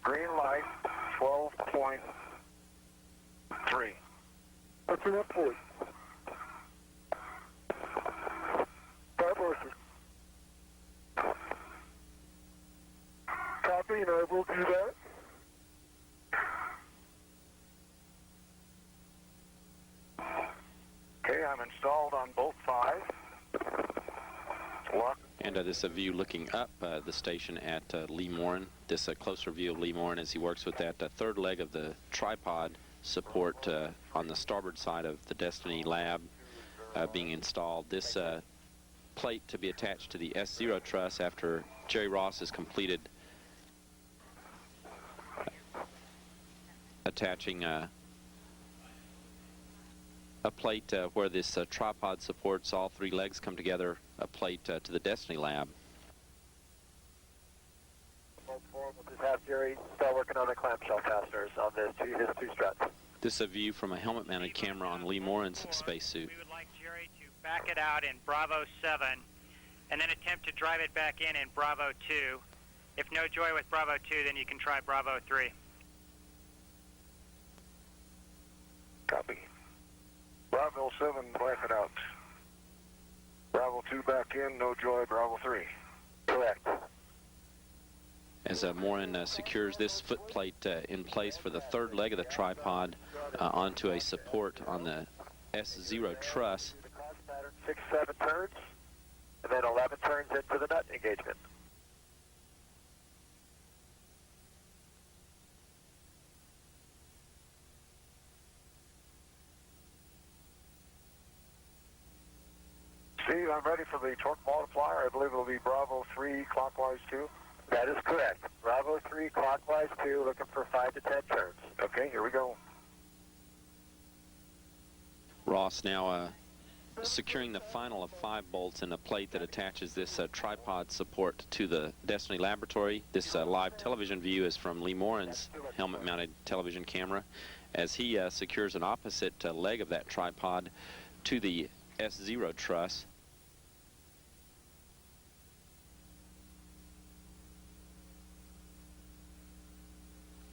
Green light, 12.3. That's enough port. 5 horses. Copy, and I will do that. Okay, I'm installed on both 5. Lock. And this is a view looking up the station at Lee Morin. This a closer view of Lee Morin as he works with that third leg of the tripod support on the starboard side of the Destiny lab being installed. This plate to be attached to the S0 truss after Jerry Ross has completed attaching a plate where this tripod supports all 3 legs come together, a plate to the Destiny lab. Just have Jerry start working on the clamshell fasteners on his 2 struts. This is a view from a helmet-mounted camera on Lee Morin's spacesuit. We would like Jerry to back it out in Bravo 7 and then attempt to drive it back in Bravo 2. If no joy with Bravo 2, then you can try Bravo 3. Copy. Bravo 7, black it out. Bravo 2 back in, no joy, Bravo 3. Correct. As Morin secures this foot plate in place for the third leg of the tripod onto a support on the S0 truss. 6, 7 turns, and then 11 turns into the nut engagement. I'm ready for the torque multiplier. I believe it'll be Bravo 3 clockwise 2. That is correct. Bravo 3 clockwise 2, looking for 5 to 10 turns. Okay, here we go. Ross now securing the final of 5 bolts in a plate that attaches this tripod support to the Destiny laboratory. This live television view is from Lee Morin's helmet-mounted television camera as he secures an opposite leg of that tripod to the S0 truss.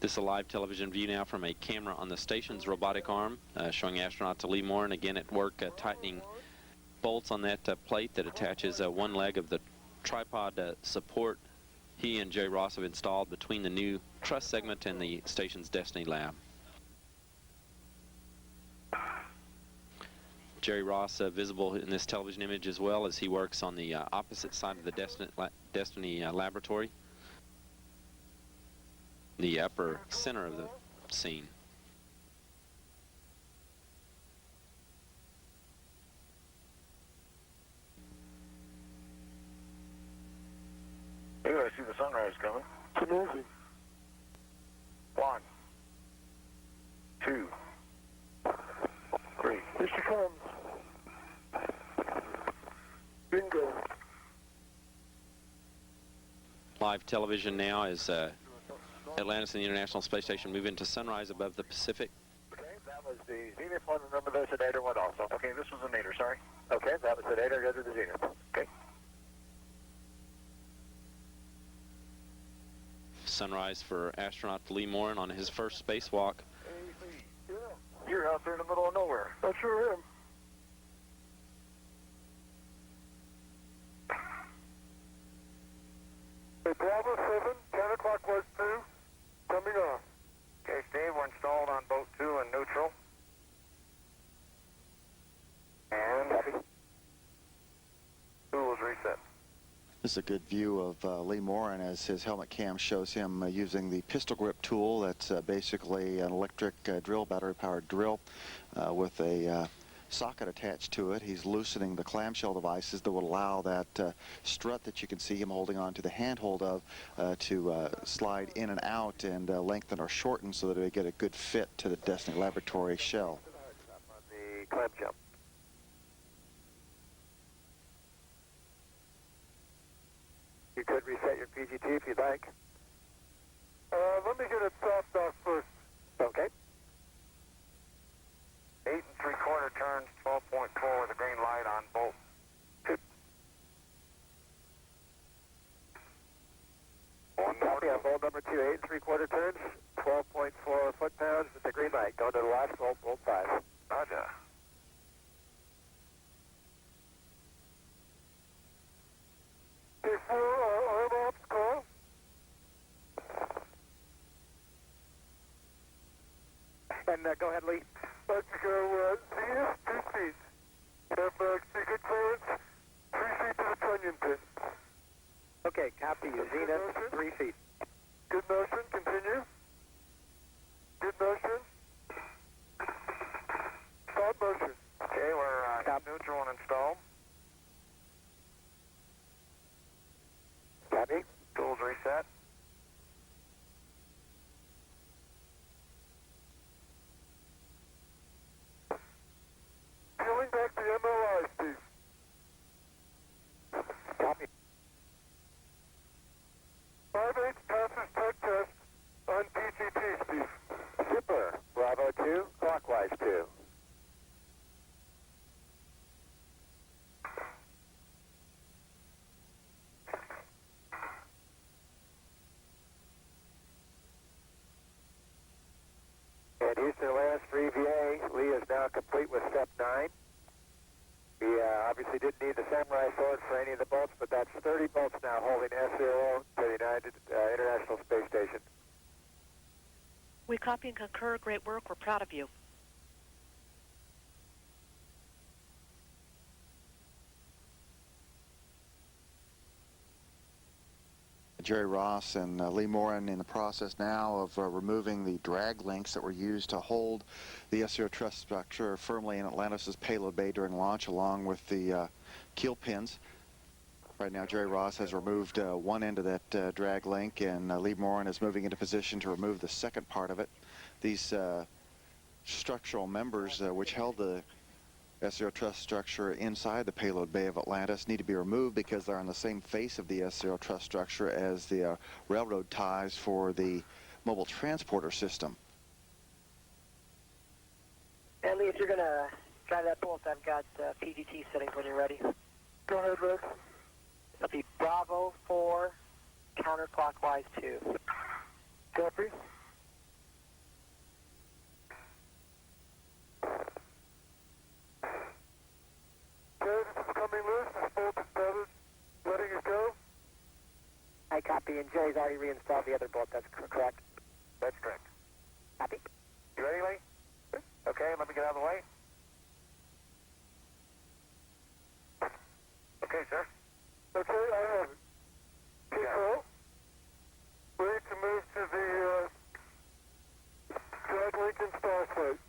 This is a live television view now from a camera on the station's robotic arm, showing astronauts Lee Morin again at work tightening bolts on that plate that attaches one leg of the tripod support he and Jerry Ross have installed between the new truss segment and the station's Destiny lab. Jerry Ross visible in this television image as well as he works on the opposite side of the Destiny laboratory, the upper center of the scene. Here I see the sunrise coming. It's amazing. 1, 2, 3. Here she comes. Bingo. Live television now is Atlantis and the International Space Station move into sunrise above the Pacific. Okay, that was the Zenith one. Remember there's a nadir one also. Okay, this was a nadir, sorry. Okay, that was the nadir. Go to the Zenith. Okay. Sunrise for astronaut Lee Morin on his first spacewalk. Yeah, you're out there in the middle of nowhere. I sure am. Hey, Bravo 7, counterclockwise 2, coming off. Okay, Steve, we're installed on boat 2 in neutral. And tools reset. This is a good view of Lee Morin as his helmet cam shows him using the pistol grip tool. That's basically an electric drill, battery-powered drill with a socket attached to it. He's loosening the clamshell devices that would allow that strut that you can see him holding on to the handhold of to slide in and out and lengthen or shorten so that they get a good fit to the Destiny Laboratory shell. The clamshell. You could reset your PGT if you'd like. Let me get it soft off first. Okay. 8 3/4 turns, 12.4 with a green light on bolt 2. 140 on bolt number 2, 8 3/4 turns, 12.4 foot-pounds with the green light. Go to the last bolt, bolt 5. Roger. Before arm ops call. And go ahead, Lee. Let's go Zenith 2 feet. Have secret clearance 3 feet to the trunnion pin. Okay, copy. Zenith 3 feet. Good motion, continue. Good motion. Stop motion. Okay, we're top neutral and installed. Copy. Tools reset. Peeling back the MLI, Steve. Copy. 5/8 passes tech test on PGT, Steve. Super. Bravo 2, clockwise 2. And Houston lands for EVA. Lee is now complete with step 9. He obviously didn't need the samurai sword for any of the bolts, but that's 30 bolts now holding S0 to the United International Space Station. We copy and concur. Great work. We're proud of you. Jerry Ross and Lee Morin in the process now of removing the drag links that were used to hold the S0 truss structure firmly in Atlantis' payload bay during launch, along with the keel pins. Right now, Jerry Ross has removed one end of that drag link, and Lee Morin is moving into position to remove the second part of it. These structural members which held the S0 truss structure inside the payload bay of Atlantis need to be removed because they're on the same face of the S0 truss structure as the railroad ties for the mobile transporter system. And Lee, if you're going to drive that bolt, I've got PGT settings when you're ready. Go ahead, Rick. It'll be Bravo 4, counterclockwise 2. Copy. Okay, this is coming loose. This bolt is started. Letting it go. I copy, and Jerry's already reinstalled the other bolt. That's correct. That's correct. Copy. You ready, Lee? Okay, let me get out of the way. Okay, sir. Okay, I have it. Control. Ready to move to the drag link and star site.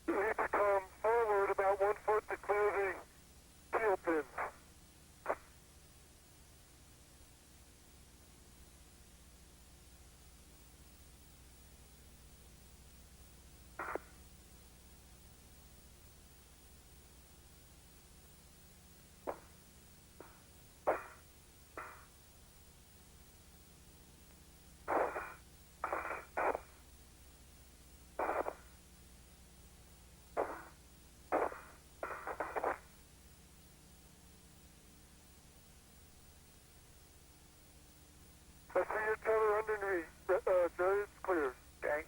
You need to come forward about 1 foot to clear the keel pins. I see your tether underneath. Jerry, it's clear. Okay.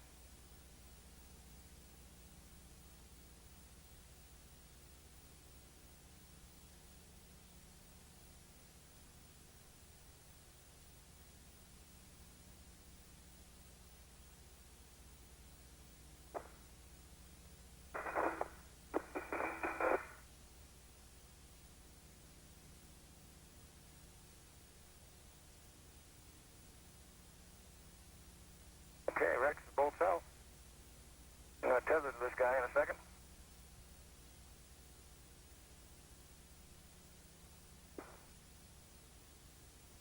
Okay, Rex, bolts out. I'm going to tether to this guy in a second.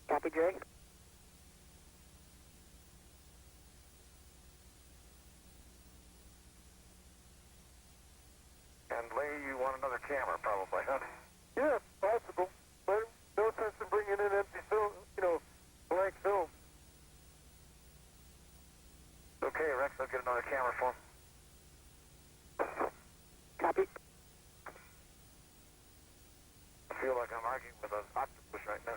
Copy, Jerry. And Lee, you want another camera probably, huh? Yeah, possible. But no sense in bringing in empty film, blank film. Okay, Rex, I'll get another camera for him. Copy. I feel like I'm arguing with an octopus right now.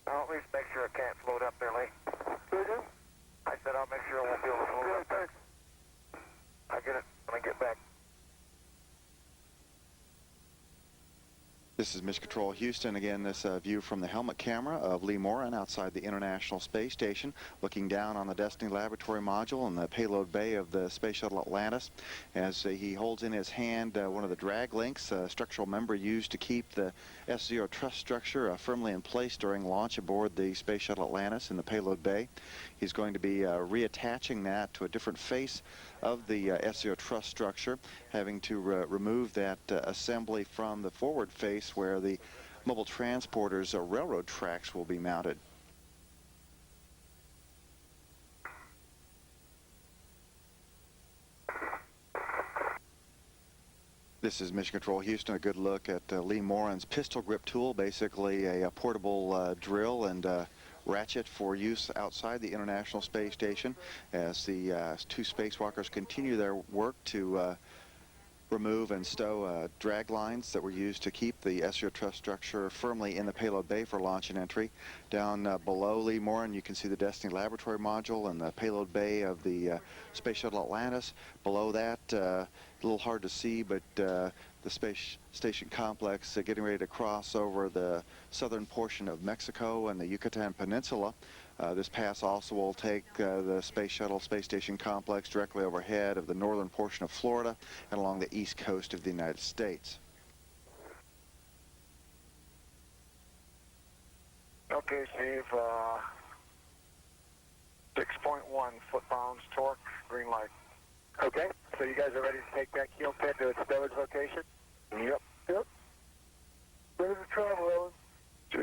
I'll at least make sure it can't float up there, Lee. I said I'll make sure it won't be able to float up there. I get it when I get back. This is Mission Control Houston. Again, this view from the helmet camera of Lee Morin outside the International Space Station, looking down on the Destiny Laboratory module and the payload bay of the Space Shuttle Atlantis as he holds in his hand one of the drag links, a structural member used to keep the S0 truss structure firmly in place during launch aboard the Space Shuttle Atlantis in the payload bay. He's going to be reattaching that to a different face of the S0 truss structure, having to remove that assembly from the forward face where the mobile transporter's railroad tracks will be mounted. This is Mission Control Houston, a good look at Lee Morin's pistol grip tool, basically a portable drill and ratchet for use outside the International Space Station as the two spacewalkers continue their work to remove and stow drag lines that were used to keep the S0 truss structure firmly in the payload bay for launch and entry. Down below Lee Morin, you can see the Destiny Laboratory module and the payload bay of the Space Shuttle Atlantis. Below that, a little hard to see, but the space station complex getting ready to cross over the southern portion of Mexico and the Yucatan Peninsula. This pass also will take the Space Shuttle Space Station complex directly overhead of the northern portion of Florida and along the east coast of the United States. Okay, Steve. 6.1 foot-pounds torque, green light. Okay, so you guys are ready to take that keel pin to its stowage location? Yep. Ready to travel, Ellen.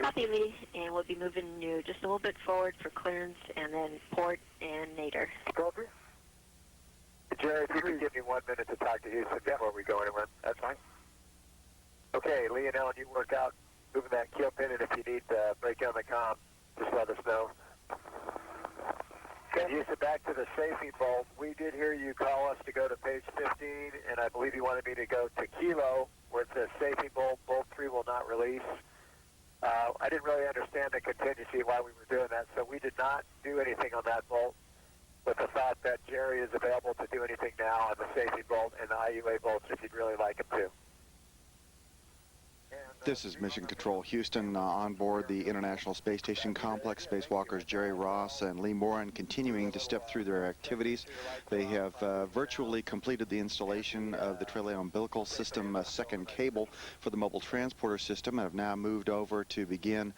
Copy, Lee, and we'll be moving you just a little bit forward for clearance and then port and nadir. Copy. Jerry, if you could give me 1 minute to talk to Houston before we go anywhere. That's fine. Okay, Lee and Ellen, you work out moving that keel pin, and if you need to break down the comm, just let us know. And Houston, back to the safety bolt. We did hear you call us to go to page 15, and I believe you wanted me to go to Kilo, where it says safety bolt, bolt 3 will not release. I didn't really understand the contingency why we were doing that, so we did not do anything on that bolt with the thought that Jerry is available to do anything now on the safety bolt and the IUA bolts if you'd really like him to. This is Mission Control Houston on board the International Space Station complex. Spacewalkers Jerry Ross and Lee Morin continuing to step through their activities. They have virtually completed the installation of the trailing umbilical system second cable for the mobile transporter system and have now moved over to begin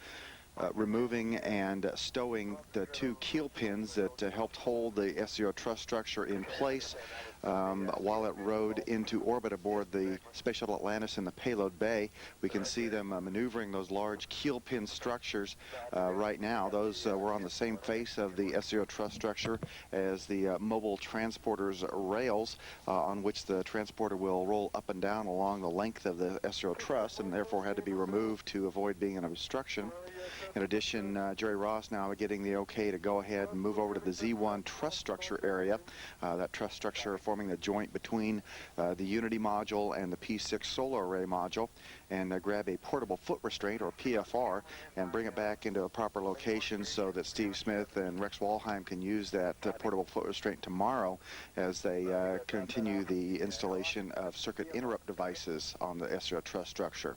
removing and stowing the 2 keel pins that helped hold the S0 truss structure in place while it rode into orbit aboard the Space Shuttle Atlantis in the payload bay. We can see them maneuvering those large keel pin structures right now. Those were on the same face of the S0 truss structure as the mobile transporter's rails on which the transporter will roll up and down along the length of the S0 truss and therefore had to be removed to avoid being an obstruction. In addition, Jerry Ross now getting the okay to go ahead and move over to the Z1 truss structure area. That truss structure forming the joint between the Unity module and the P6 solar array module, and grab a portable foot restraint, or PFR, and bring it back into a proper location so that Steve Smith and Rex Walheim can use that portable foot restraint tomorrow as they continue the installation of circuit interrupt devices on the S0 truss structure.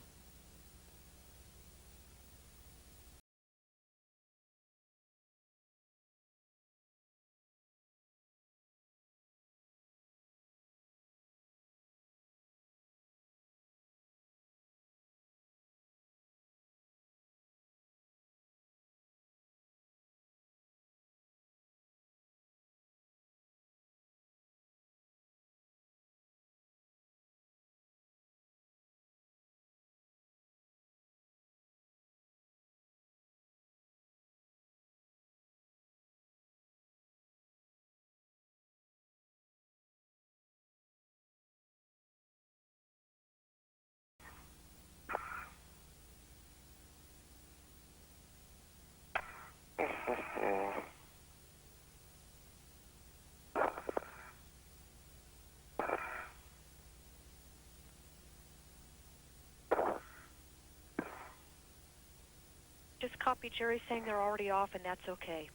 Just copy Jerry saying they're already off, and that's okay.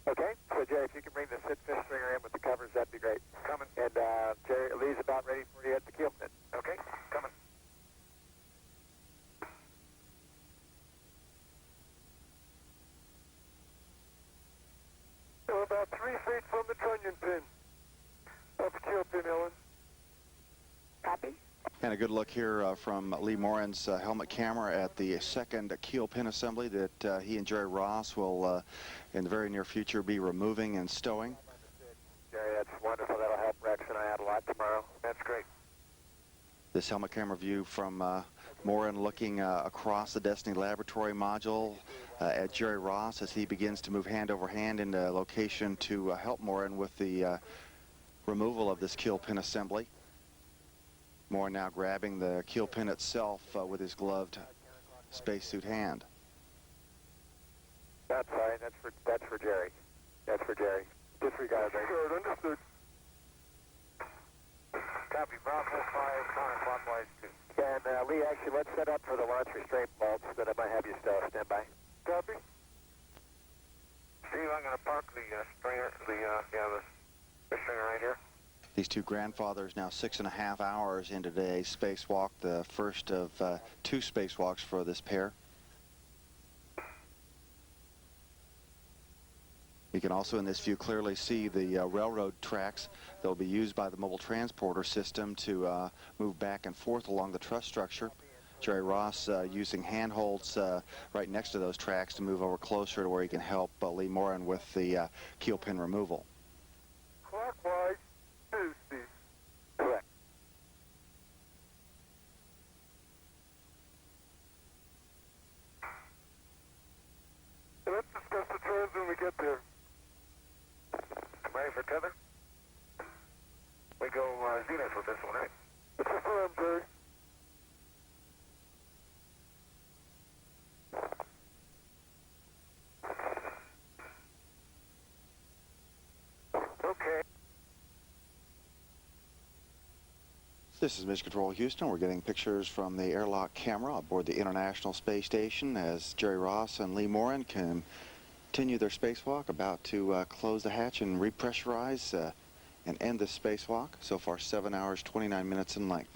Okay, so Jerry, if you can bring the sit fish stringer in with the covers, that'd be great. Coming. And Jerry, Lee's about ready for you at the keel pin. Okay, coming. So about 3 feet from the trunnion pin. Up the keel pin, Ellen. Copy. And a good look here from Lee Morin's helmet camera at the second keel pin assembly that he and Jerry Ross will, in the very near future, be removing and stowing. Jerry, that's wonderful. That'll help Rex and I out a lot tomorrow. That's great. This helmet camera view from Morin looking across the Destiny Laboratory module at Jerry Ross as he begins to move hand over hand into location to help Morin with the removal of this keel pin assembly. Morin now grabbing the keel pin itself with his gloved spacesuit hand. That's fine. That's for Jerry. That's for Jerry. Disregard that. Good, understood. Copy. Bravo 5, counterclockwise 2. And Lee, actually, let's set up for the launch restraint bolts that I might have you stow. Stand by. Copy. Steve, I'm going to park the stringer, the stringer right here. These 2 grandfathers now 6.5 hours into today's spacewalk, the first of 2 spacewalks for this pair. You can also in this view clearly see the railroad tracks that will be used by the mobile transporter system to move back and forth along the truss structure. Jerry Ross using handholds right next to those tracks to move over closer to where he can help Lee Moran with the keel pin removal. Clockwise, 2 speed. Correct. Let's discuss the turns when we get there. Ready for tether? We go zenith with this one, right? It's affirmed, Jerry. Okay. This is Mission Control Houston. We're getting pictures from the airlock camera aboard the International Space Station as Jerry Ross and Lee Moran continue their spacewalk, about to close the hatch and repressurize and end this spacewalk. So far 7 hours, 29 minutes in length.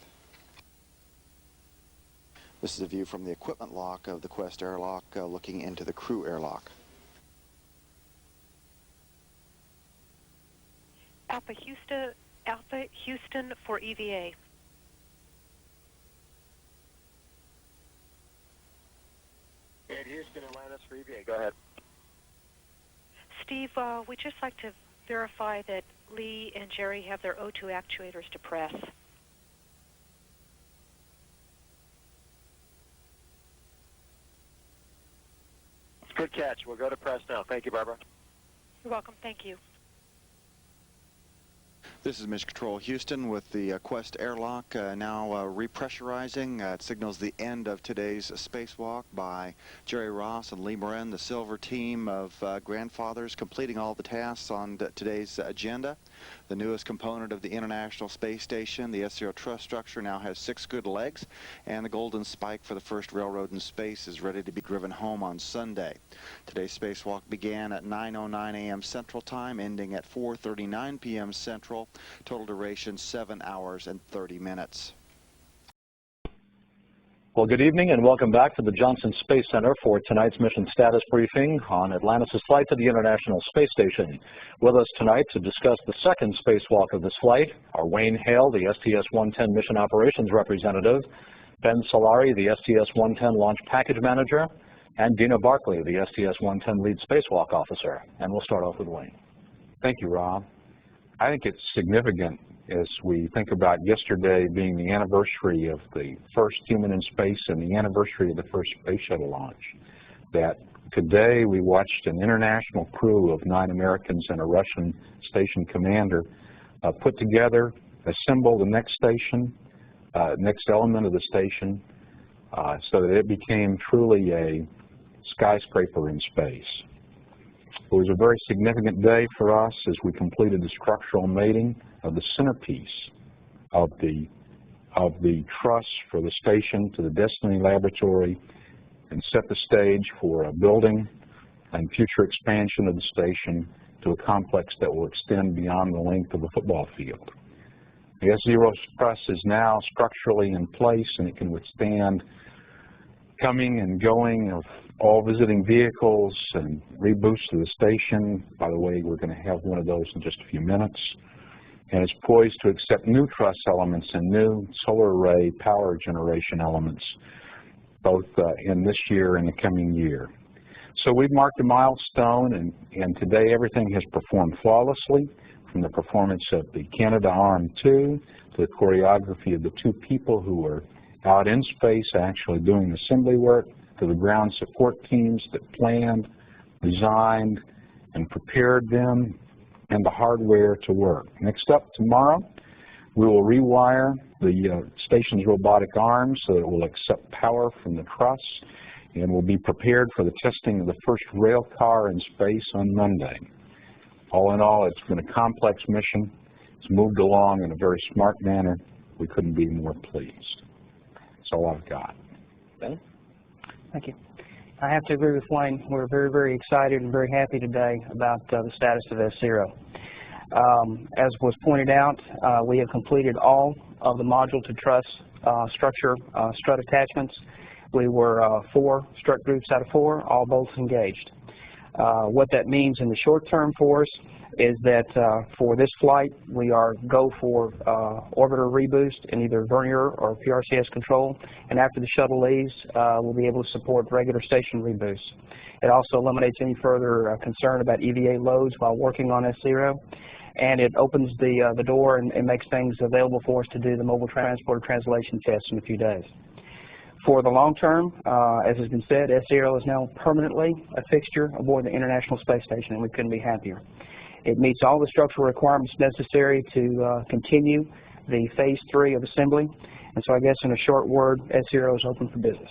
This is a view from the equipment lock of the Quest airlock looking into the crew airlock. Alpha Houston for EVA. And Houston, Atlantis for EVA. Go ahead. Steve, we'd just like to verify that Lee and Jerry have their O2 actuators to press. Good catch. We'll go to press now. Thank you, Barbara. You're welcome. Thank you. This is Mission Control Houston with the Quest airlock now repressurizing. It signals the end of today's spacewalk by Jerry Ross and Lee Moran, the silver team of grandfathers completing all the tasks on today's agenda. The newest component of the International Space Station, the S0 truss structure, now has 6 good legs, and the golden spike for the first railroad in space is ready to be driven home on Sunday. Today's spacewalk began at 9:09 a.m. Central Time, ending at 4:39 p.m. Central. Total duration 7 hours and 30 minutes. Well, good evening and welcome back to the Johnson Space Center for tonight's mission status briefing on Atlantis' flight to the International Space Station. With us tonight to discuss the second spacewalk of this flight are Wayne Hale, the STS-110 Mission Operations Representative, Ben Solari, the STS-110 Launch Package Manager, and Dina Barkley, the STS-110 Lead Spacewalk Officer. And we'll start off with Wayne. Thank you, Rob. I think it's significant as we think about yesterday being the anniversary of the first human in space and the anniversary of the first space shuttle launch, that today we watched an international crew of 9 Americans and a Russian station commander put together, assemble the next station, next element of the station, so that it became truly a skyscraper in space. It was a very significant day for us as we completed the structural mating of the centerpiece of the truss for the station to the Destiny Laboratory and set the stage for a building and future expansion of the station to a complex that will extend beyond the length of a football field. The S0 truss is now structurally in place and it can withstand coming and going of all visiting vehicles and reboosts to the station. By the way, we're going to have one of those in just a few minutes. And it's poised to accept new truss elements and new solar array power generation elements, both in this year and the coming year. So we've marked a milestone, and today everything has performed flawlessly, from the performance of the Canadarm2 to the choreography of the 2 people who were out in space actually doing assembly work, to the ground support teams that planned, designed, and prepared them and the hardware to work. Next up tomorrow, we will rewire the station's robotic arms so that it will accept power from the truss, and will be prepared for the testing of the first rail car in space on Monday. All in all, it's been a complex mission. It's moved along in a very smart manner. We couldn't be more pleased. That's all I've got. Ben? Thank you. I have to agree with Wayne. We're very, very excited and very happy today about the status of S0. As was pointed out, we have completed all of the module to truss structure strut attachments. We were 4 strut groups out of 4, all bolts engaged. What that means in the short term for us is that for this flight, we are go for orbiter reboost in either vernier or PRCS control, and after the shuttle leaves, we'll be able to support regular station reboosts. It also eliminates any further concern about EVA loads while working on S0, and it opens the door and makes things available for us to do the mobile transporter translation test in a few days. For the long term, as has been said, S0 is now permanently a fixture aboard the International Space Station, and we couldn't be happier. It meets all the structural requirements necessary to continue the Phase 3 of assembly, and so I guess in a short word, S0 is open for business.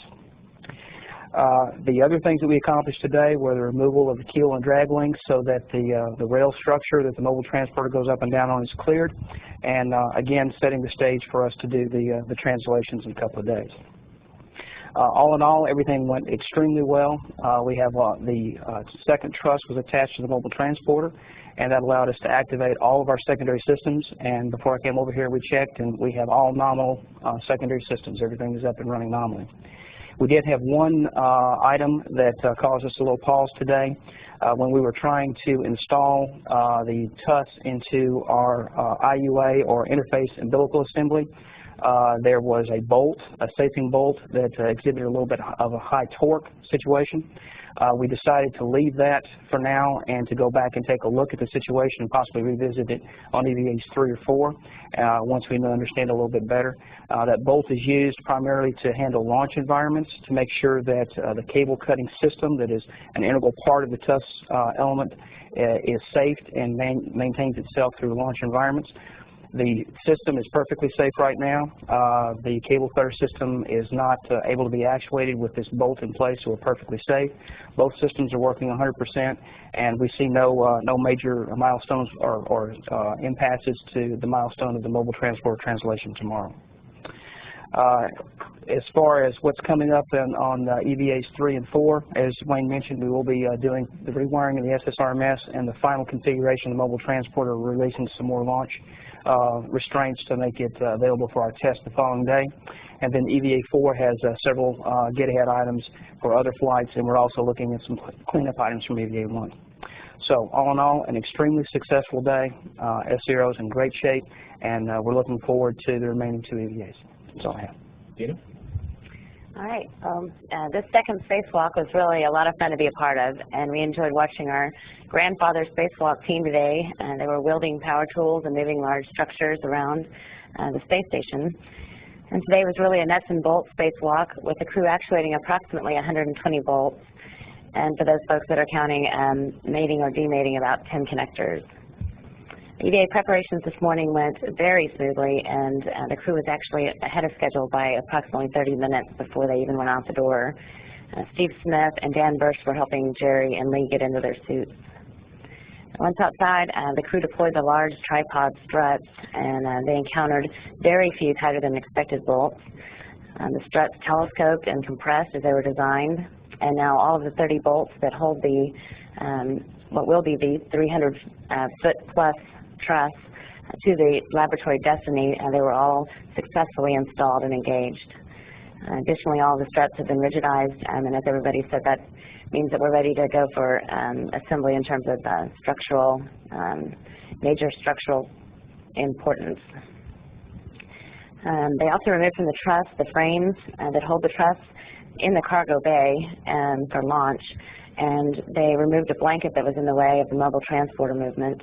The other things that we accomplished today were the removal of the keel and drag links so that the rail structure that the mobile transporter goes up and down on is cleared, and again, setting the stage for us to do the translations in a couple of days. All in all, everything went extremely well. We have the second truss was attached to the mobile transporter, and that allowed us to activate all of our secondary systems. And before I came over here, we checked, and we have all nominal secondary systems. Everything is up and running nominally. We did have one item that caused us a little pause today. When we were trying to install the TUS into our IUA, or interface umbilical assembly, there was a bolt, a safing bolt, that exhibited a little bit of a high torque situation. We decided to leave that for now and to go back and take a look at the situation and possibly revisit it on EVAs 3 or 4 once we understand a little bit better. That bolt is used primarily to handle launch environments, to make sure that the cable cutting system that is an integral part of the TUS element is safe and maintains itself through launch environments. The system is perfectly safe right now. The cable cutter system is not able to be actuated with this bolt in place, so we're perfectly safe. Both systems are working 100%, and we see no major milestones or impasses to the milestone of the mobile transport translation tomorrow. As far as what's coming up on EVAs 3 and 4, as Wayne mentioned, we will be doing the rewiring of the SSRMS and the final configuration of the mobile transporter, releasing some more launch restraints to make it available for our test the following day. And then EVA 4 has several get-ahead items for other flights, and we're also looking at some cleanup items from EVA 1. So all in all, an extremely successful day. S0 is in great shape, and we're looking forward to the remaining 2 EVAs. That's all I have. Dina? All right. This second spacewalk was really a lot of fun to be a part of, and we enjoyed watching our grandfather spacewalk team today. They were wielding power tools and moving large structures around the space station. And today was really a nuts and bolts spacewalk with the crew actuating approximately 120 bolts. And for those folks that are counting, mating or demating about 10 connectors. EVA preparations this morning went very smoothly, and the crew was actually ahead of schedule by approximately 30 minutes before they even went out the door. Steve Smith and Dan Bursch were helping Jerry and Lee get into their suits. Once outside, the crew deployed the large tripod struts, and they encountered very few tighter than expected bolts. The struts telescoped and compressed as they were designed, and now all of the 30 bolts that hold the what will be the 300-foot plus truss to the laboratory Destiny, they were all successfully installed and engaged. Additionally, all the struts have been rigidized, and as everybody said, that means that we're ready to go for assembly in terms of major structural importance. They also removed from the truss the frames that hold the truss in the cargo bay for launch, and they removed a blanket that was in the way of the mobile transporter movement.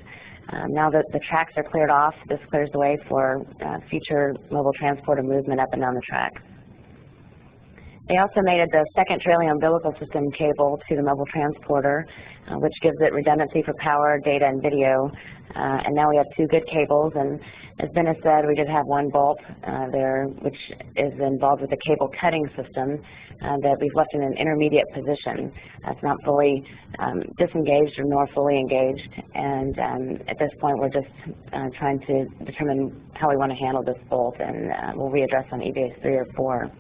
Now that the tracks are cleared off, this clears the way for future mobile transporter movement up and down the track. They also mated the second trailing umbilical system cable to the mobile transporter, which gives it redundancy for power, data, and video. And now we have 2 good cables, and as Ben has said, we did have one bolt there, which is involved with the cable cutting system that we've left in an intermediate position. It's not fully disengaged or nor fully engaged, and at this point we're just trying to determine how we want to handle this bolt, and we'll readdress on EVA 3 or 4.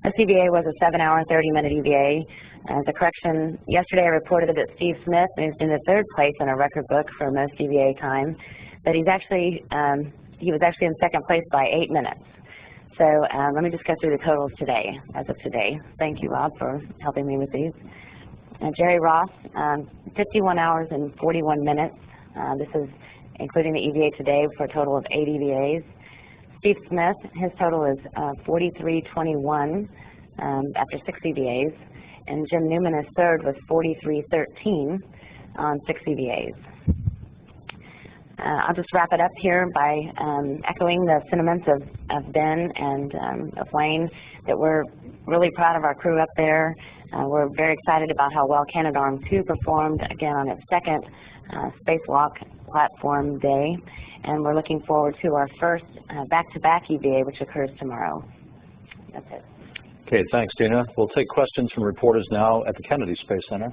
This EVA was a 7-hour, 30-minute EVA. As a correction, yesterday I reported that Steve Smith moved into 3rd place in a record book for most EVA time, but he was actually in 2nd place by 8 minutes. So let me just go through the totals today, as of today. Thank you, Rob, for helping me with these. Jerry Ross, 51 hours and 41 minutes. This is including the EVA today for a total of 8 EVAs. Steve Smith, his total is 43.21 after 6 EVAs. And Jim Newman is third with 43.13 on 6 EVAs. I'll just wrap it up here by echoing the sentiments of Ben and of Wayne, that we're really proud of our crew up there. We're very excited about how well Canadarm2 performed, again, on its second spacewalk platform day. And we're looking forward to our first back-to-back EVA, which occurs tomorrow. That's it. Okay, thanks, Dina. We'll take questions from reporters now at the Kennedy Space Center.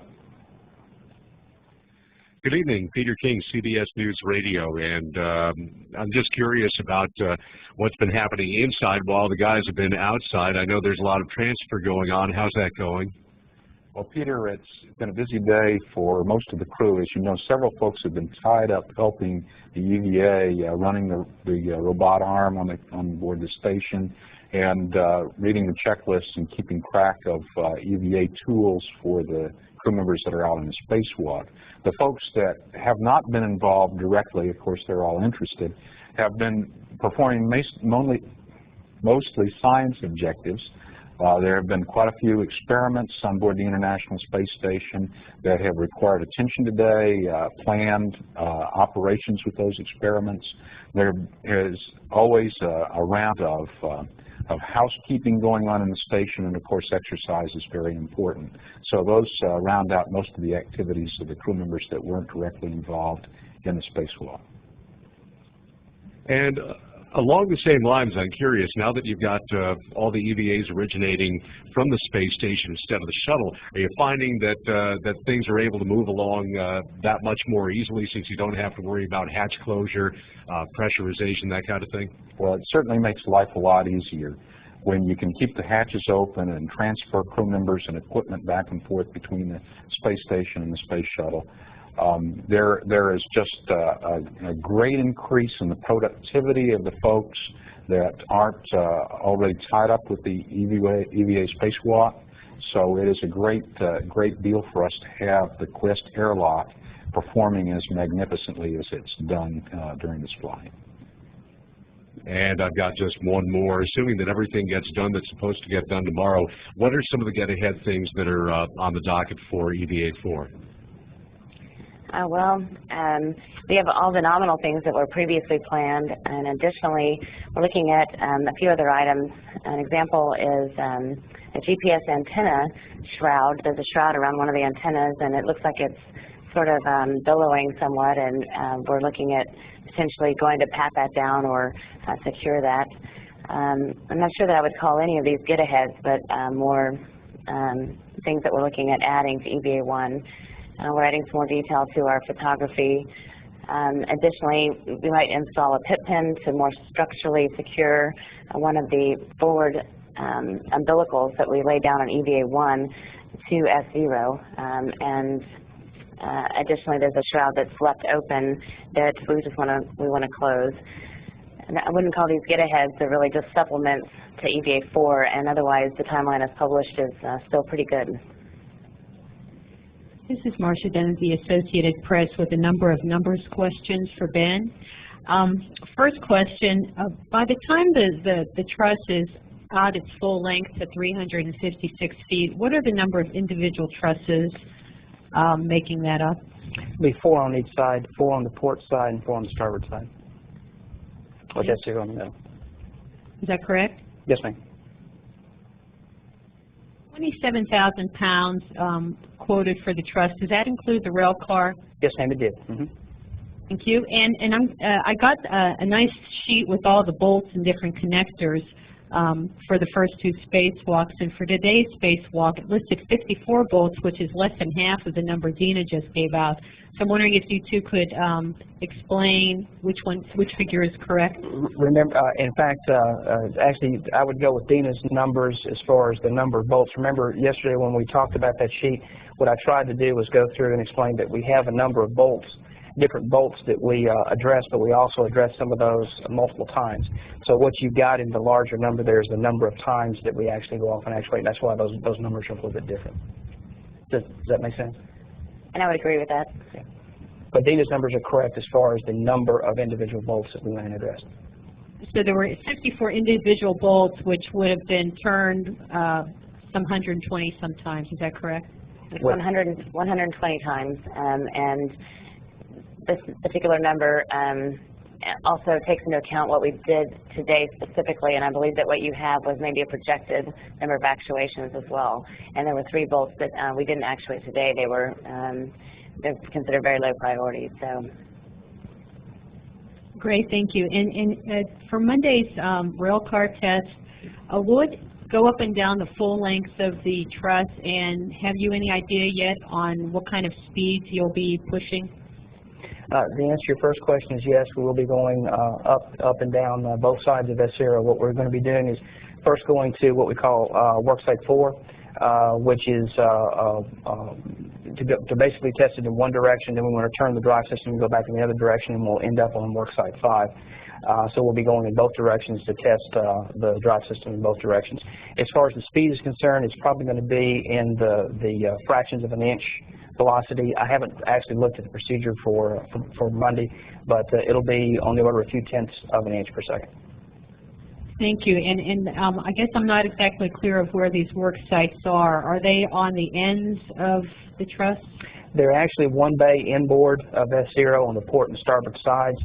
Good evening, Peter King, CBS News Radio, and I'm just curious about what's been happening inside while the guys have been outside. I know there's a lot of transfer going on. How's that going? Well, Peter, it's been a busy day for most of the crew. As you know, several folks have been tied up helping the EVA, running the robot arm on board the station, and reading the checklists and keeping track of EVA tools for the crew members that are out in the spacewalk. The folks that have not been involved directly, of course they're all interested, have been performing mostly science objectives. There have been quite a few experiments on board the International Space Station that have required attention today, planned operations with those experiments. There is always a round of housekeeping going on in the station, and of course exercise is very important. So those round out most of the activities of the crew members that weren't directly involved in the spacewalk. And along the same lines, I'm curious, now that you've got all the EVAs originating from the space station instead of the shuttle, are you finding that that things are able to move along that much more easily, since you don't have to worry about hatch closure, pressurization, that kind of thing? Well, it certainly makes life a lot easier when you can keep the hatches open and transfer crew members and equipment back and forth between the space station and the space shuttle. There is just a great increase in the productivity of the folks that aren't already tied up with the EVA spacewalk. So it is a great deal for us to have the Quest airlock performing as magnificently as it's done during this flight. And I've got just one more. Assuming that everything gets done that's supposed to get done tomorrow, what are some of the get-ahead things that are on the docket for EVA-4? We have all the nominal things that were previously planned, and additionally, we're looking at a few other items. An example is a GPS antenna shroud. There's a shroud around one of the antennas, and it looks like it's sort of billowing somewhat, and we're looking at potentially going to pat that down or secure that. I'm not sure that I would call any of these get-aheads, but more things that we're looking at adding to EVA-1. We're adding some more detail to our photography. Additionally, we might install a pit pin to more structurally secure one of the forward umbilicals that we laid down on EVA-1 to S0. Additionally, there's a shroud that's left open that we want to close. And I wouldn't call these get-aheads; they're really just supplements to EVA-4, and otherwise the timeline as published is still pretty good. This is Marcia Dunn of the Associated Press with a number of numbers questions for Ben. First question, by the time the truss is out its full length to 356 feet, what are the number of individual trusses making that up? It'll be 4 on each side, 4 on the port side and 4 on the starboard side. With S0 in the middle. Is that correct? Yes, ma'am. 27,000 pounds quoted for the truss. Does that include the rail car? Yes, ma'am, it did. Mm-hmm. Thank you. And I got a nice sheet with all the bolts and different connectors for the first 2 spacewalks. And for today's spacewalk, it listed 54 bolts, which is less than half of the number Dina just gave out. So I'm wondering if you two could explain which figure is correct. Remember, in fact, actually, I would go with Dina's numbers as far as the number of bolts. Remember, yesterday when we talked about that sheet, what I tried to do was go through and explain that we have a number of bolts, different bolts that we address, but we also address some of those multiple times. So what you've got in the larger number there is the number of times that we actually go off and actuate. That's why those numbers are a little bit different. Does that make sense? And I would agree with that. Yeah. But Dina's numbers are correct as far as the number of individual bolts that we went and addressed. So there were 64 individual bolts, which would have been turned some 120 sometimes. Is that correct? 120 times, and this particular number also takes into account what we did today specifically, and I believe that what you have was maybe a projected number of actuations as well. And there were 3 bolts that we didn't actuate today. They were they're considered very low priority. So. Great, thank you. And for Monday's rail car test, will it go up and down the full length of the truss, and have you any idea yet on what kind of speeds you'll be pushing? The answer to your first question is yes, we will be going up and down both sides of S0. What we're going to be doing is first going to what we call worksite 4, which is to basically test it in one direction, then we want to turn the drive system and go back in the other direction, and we'll end up on worksite 5. So we'll be going in both directions to test the drive system in both directions. As far as the speed is concerned, it's probably going to be in the fractions of an inch velocity. I haven't actually looked at the procedure for Monday, but it'll be on the order of a few tenths of an inch per second. Thank you. And I guess I'm not exactly clear of where these work sites are. Are they on the ends of the truss? They're actually one bay inboard of S0 on the port and starboard sides.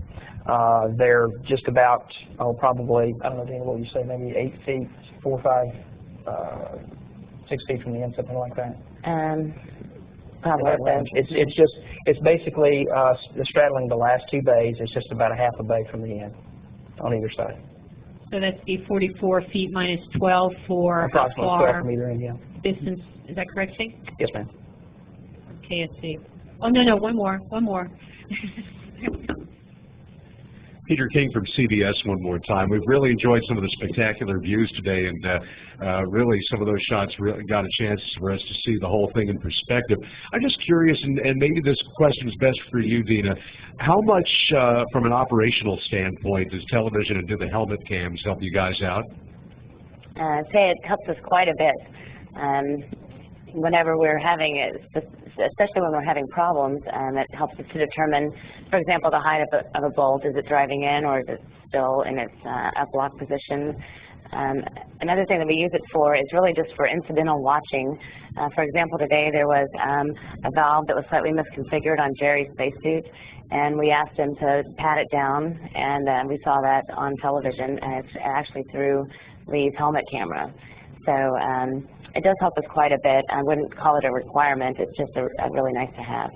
They're just about, probably, I don't know, Dana, what would you say, maybe 8 feet, 4 or 5, 6 feet from the end, something like that? Probably. It's basically straddling the last 2 bays. It's just about a half a bay from the end on either side. So that's the 44 feet minus 12 for approximately 12 from either end, yeah. Distance. Is that correct, Steve? Yes, ma'am. Okay, let's see. Oh, no, one more. Peter King from CBS one more time. We've really enjoyed some of the spectacular views today, and really some of those shots really got a chance for us to see the whole thing in perspective. I'm just curious, and maybe this question is best for you, Dina, how much from an operational standpoint does television and do the helmet cams help you guys out? I'd say it helps us quite a bit. Whenever we're having it, especially when we're having problems, it helps us to determine, for example, the height of a bolt. Is it driving in, or is it still in its up-lock position? Another thing that we use it for is really just for incidental watching. For example, today there was a valve that was slightly misconfigured on Jerry's spacesuit, and we asked him to pat it down, and we saw that on television, and it's actually through Lee's helmet camera. So it does help us quite a bit. I wouldn't call it a requirement. It's just a really nice to have.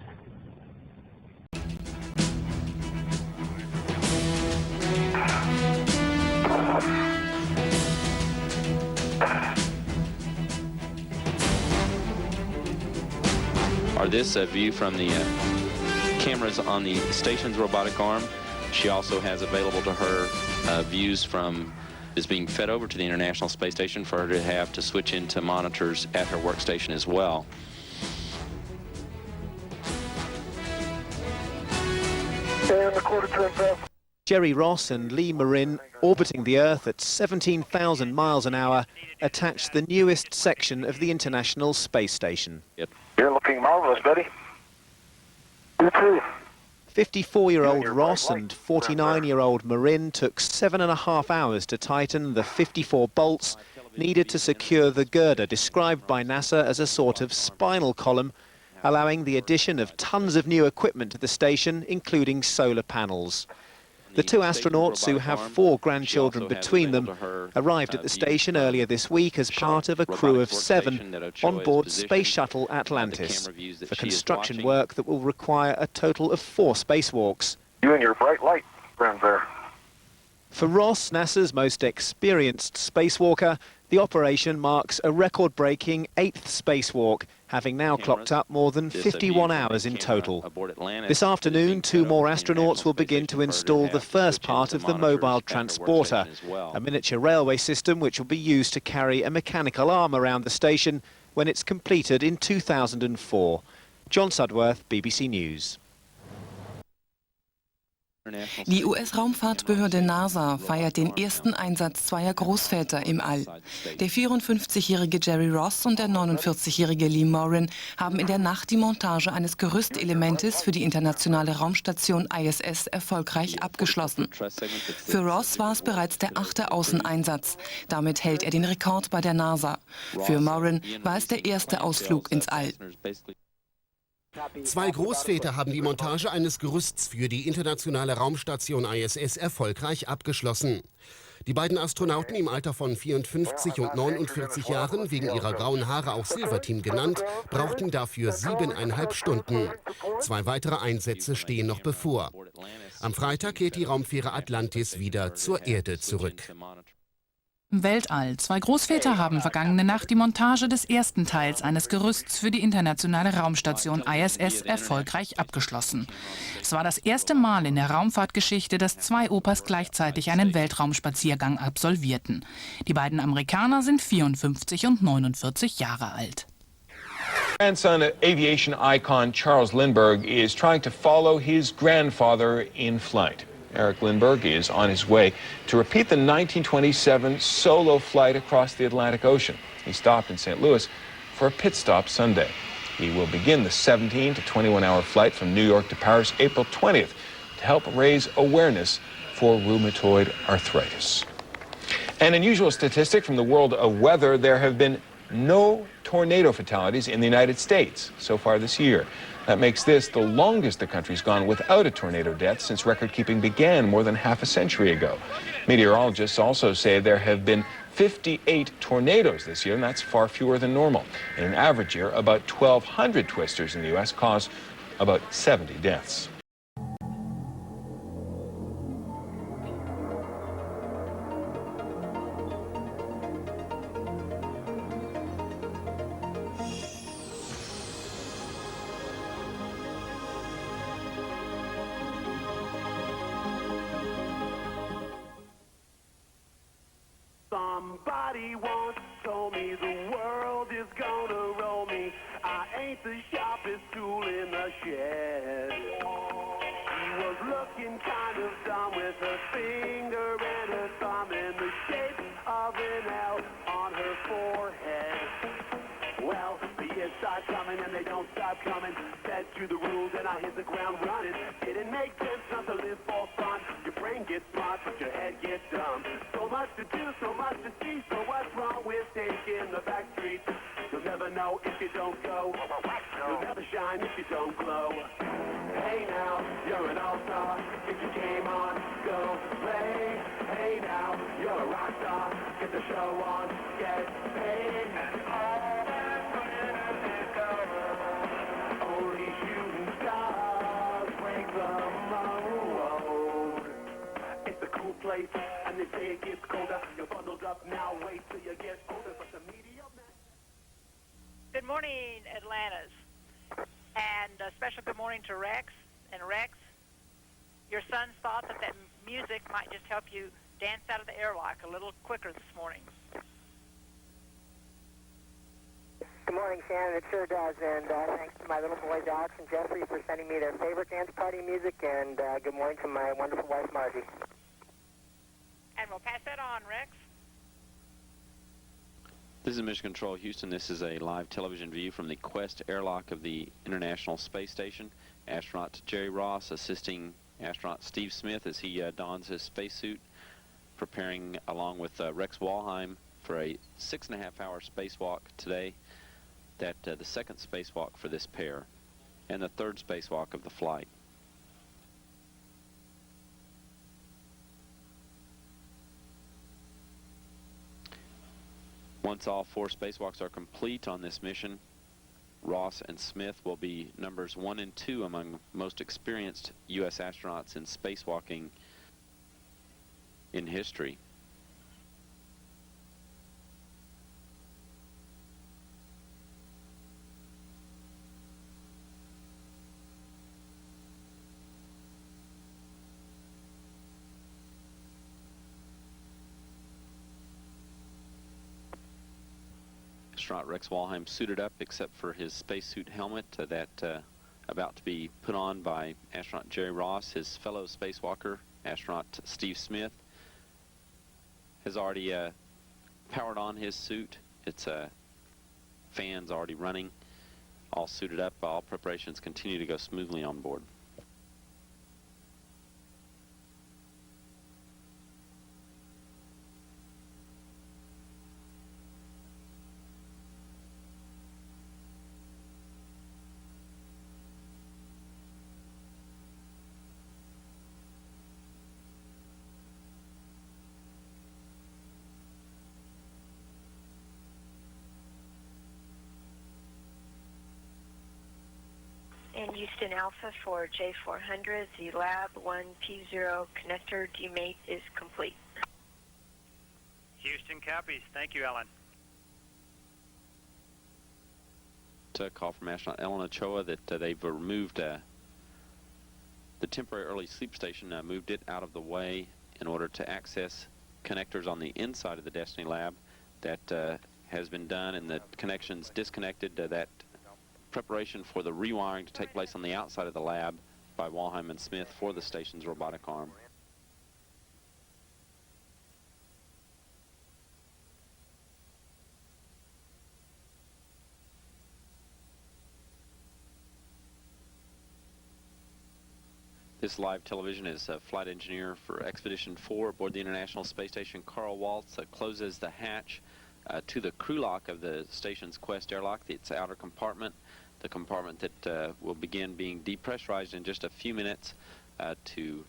Or this view from the cameras on the station's robotic arm. She also has available to her views from is being fed over to the International Space Station for her to have to switch into monitors at her workstation as well. Jerry Ross and Lee Marin, orbiting the Earth at 17,000 miles an hour, attached the newest section of the International Space Station. You're looking marvelous, Betty. You too. 54-year-old Ross and 49-year-old Marin took 7.5 hours to tighten the 54 bolts needed to secure the girder described by NASA as a sort of spinal column, allowing the addition of tons of new equipment to the station, including solar panels. The 2 astronauts, who have 4 grandchildren between them, arrived at the station earlier this week as part of a crew of 7 on board Space Shuttle Atlantis for construction work that will require a total of 4 spacewalks. You and your bright light, friend there. For Ross, NASA's most experienced spacewalker, the operation marks a record-breaking 8th spacewalk, having now clocked up more than 51 hours in total. This afternoon, 2 more astronauts will begin to install the first part of the mobile transporter, a miniature railway system which will be used to carry a mechanical arm around the station when it's completed in 2004. John Sudworth, BBC News. Die US-Raumfahrtbehörde NASA feiert den ersten Einsatz zweier Großväter im All. Der 54-jährige Jerry Ross und der 49-jährige Lee Morin haben in der Nacht die Montage eines Gerüstelementes für die internationale Raumstation ISS erfolgreich abgeschlossen. Für Ross war es bereits der 8. Außeneinsatz. Damit hält er den Rekord bei der NASA. Für Morin war es der erste Ausflug ins All. Zwei Großväter haben die Montage eines Gerüsts für die internationale Raumstation ISS erfolgreich abgeschlossen. Die beiden Astronauten im Alter von 54 und 49 Jahren, wegen ihrer grauen Haare auch Silverteam genannt, brauchten dafür 7,5 Stunden. 2 weitere Einsätze stehen noch bevor. Am Freitag kehrt die Raumfähre Atlantis wieder zur Erde zurück. Weltall. Zwei Großväter haben vergangene Nacht die Montage des ersten Teils eines Gerüsts für die internationale Raumstation ISS erfolgreich abgeschlossen. Es war das erste Mal in der Raumfahrtgeschichte, dass 2 Opas gleichzeitig einen Weltraumspaziergang absolvierten. Die beiden Amerikaner sind 54 und 49 Jahre alt. Grandson of aviation icon Charles Lindbergh is trying to follow his grandfather in flight. Eric Lindbergh is on his way to repeat the 1927 solo flight across the Atlantic Ocean. He stopped in St. Louis for a pit stop Sunday. He will begin the 17 to 21-hour flight from New York to Paris April 20th to help raise awareness for rheumatoid arthritis. An unusual statistic from the world of weather: there have been no tornado fatalities in the United States so far this year. That makes this the longest the country's gone without a tornado death since record-keeping began more than half a century ago. Meteorologists also say there have been 58 tornadoes this year, and that's far fewer than normal. In an average year, about 1,200 twisters in the U.S. cause about 70 deaths. Somebody once told me the world is gonna roll me. I ain't the sharpest tool in the shed. She was looking kind of dumb with her finger and her thumb in the shape of an L on her forehead. Well, the years start coming and they don't stop coming. Fed to the rules and I hit the ground running. Didn't make sense not to live for fun. Your brain gets smart but your head gets dumb. So much to do, so much to see. So what's wrong with taking the back streets? You'll never know if you don't go. You'll never shine if you don't glow. Hey now, you're an all-star. Get your game on, go play. Hey now, you're a rock star. Get the show on, get paid. And all that glitters is gold. Only shooting stars break the mold. It's a cool place, and they say it gets colder. You're bundled up now, wait till you get older. But the media... Good morning, Atlantis. And a special good morning to Rex. And Rex, your sons thought that that music might just help you dance out of the airlock a little quicker this morning. Good morning, Shannon. It sure does. And thanks to my little boys, Alex and Jeffrey, for sending me their favorite dance party music. And good morning to my wonderful wife, Margie. And we'll pass that on, Rex. This is Mission Control Houston. This is a live television view from the Quest airlock of the International Space Station. Astronaut Jerry Ross assisting astronaut Steve Smith as he dons his spacesuit, preparing along with Rex Walheim for a 6.5-hour spacewalk today. The second spacewalk for this pair and the third spacewalk of the flight. Once all 4 spacewalks are complete on this mission, Ross and Smith will be numbers 1 and 2 among most experienced U.S. astronauts in spacewalking in history. Astronaut Rex Walheim suited up except for his spacesuit helmet that about to be put on by astronaut Jerry Ross. His fellow spacewalker, astronaut Steve Smith, has already powered on his suit. Its fans already running, all suited up. All preparations continue to go smoothly on board. And Houston Alpha for J400, the Lab 1P0 connector demate is complete. Houston copies. Thank you, Ellen. A call from astronaut Ellen Ochoa that they've removed the temporary early sleep station, moved it out of the way in order to access connectors on the inside of the Destiny Lab. That has been done, and the connections disconnected. That preparation for the rewiring to take place on the outside of the lab by Walheim and Smith for the station's robotic arm. This live television is flight engineer for Expedition 4 aboard the International Space Station, Carl Waltz, closes the hatch to the crew lock of the station's Quest airlock, its outer compartment, the compartment that will begin being depressurized in just a few minutes to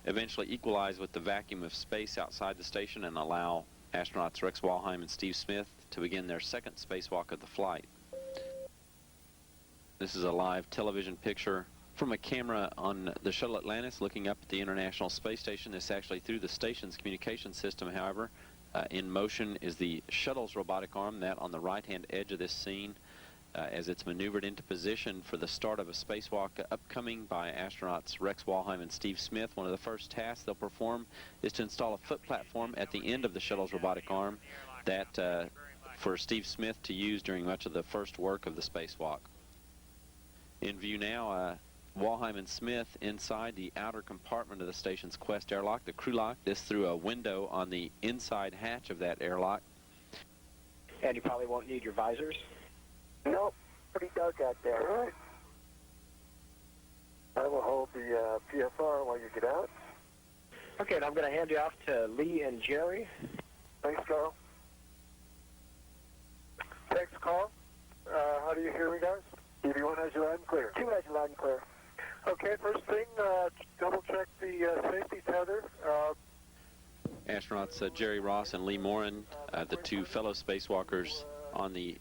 eventually equalize with the vacuum of space outside the station and allow astronauts Rex Walheim and Steve Smith to begin their second spacewalk of the flight. This is a live television picture from a camera on the Shuttle Atlantis looking up at the International Space Station. This actually through the station's communication system, however. In motion is the Shuttle's robotic arm, that on the right-hand edge of this scene, as it's maneuvered into position for the start of a spacewalk upcoming by astronauts Rex Walheim and Steve Smith. One of the first tasks they'll perform is to install a foot platform at the end of the Shuttle's robotic arm that for Steve Smith to use during much of the first work of the spacewalk. In view now, Walheim and Smith inside the outer compartment of the station's Quest airlock, the crew lock, this through a window on the inside hatch of that airlock. And you probably won't need your visors. Nope, pretty dark out there. All right. I will hold the PFR while you get out. Okay, and I'm going to hand you off to Lee and Jerry. Thanks, Carl. Thanks, Carl. How do you hear me, guys? TV1 has you loud and clear. TV1 has you loud and clear. Okay, first thing, double check the safety tether. Astronauts Jerry Ross and Lee Morin, the two fellow spacewalkers on the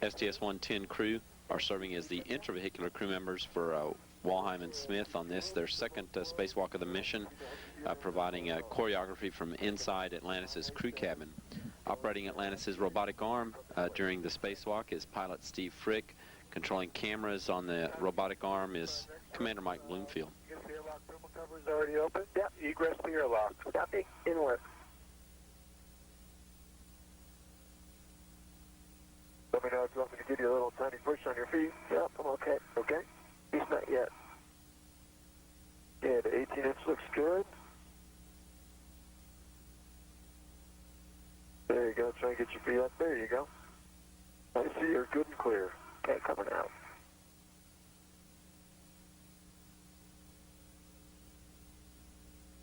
STS-110 crew, are serving as the intravehicular crew members for Walheim and Smith on this, their second spacewalk of the mission, providing choreography from inside Atlantis' crew cabin. Operating Atlantis' robotic arm during the spacewalk is pilot Steve Frick. Controlling cameras on the robotic arm is Commander Mike Bloomfield. I guess the airlock thermal cover is already open? Yep. Egress the airlock. Copy. Inlet. Let me know if you want me to give you a little tiny push on your feet. Yep, I'm okay. Okay? He's not yet. Yeah, the 18-inch looks good. There you go. Try and get your feet up. There you go. I see you're good and clear. Okay, coming out.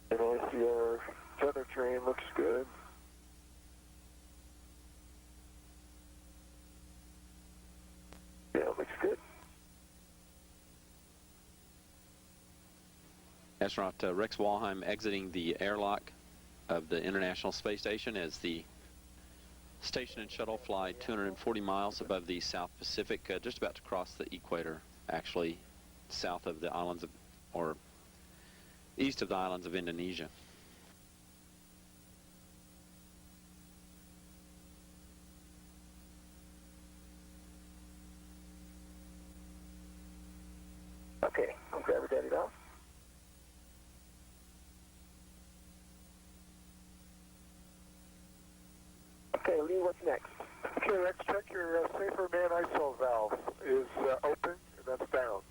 And I see our feather train looks good. Yeah, it looks good. Astronaut Rex Walheim exiting the airlock of the International Space Station as the station and shuttle fly 240 miles above the South Pacific, just about to cross the equator, actually south of the islands of, or east of the islands of Indonesia. Okay, I'll grab her daddy off. Okay, Lee, what's next? Okay, let's check your safer man ISO valve is open. that's down.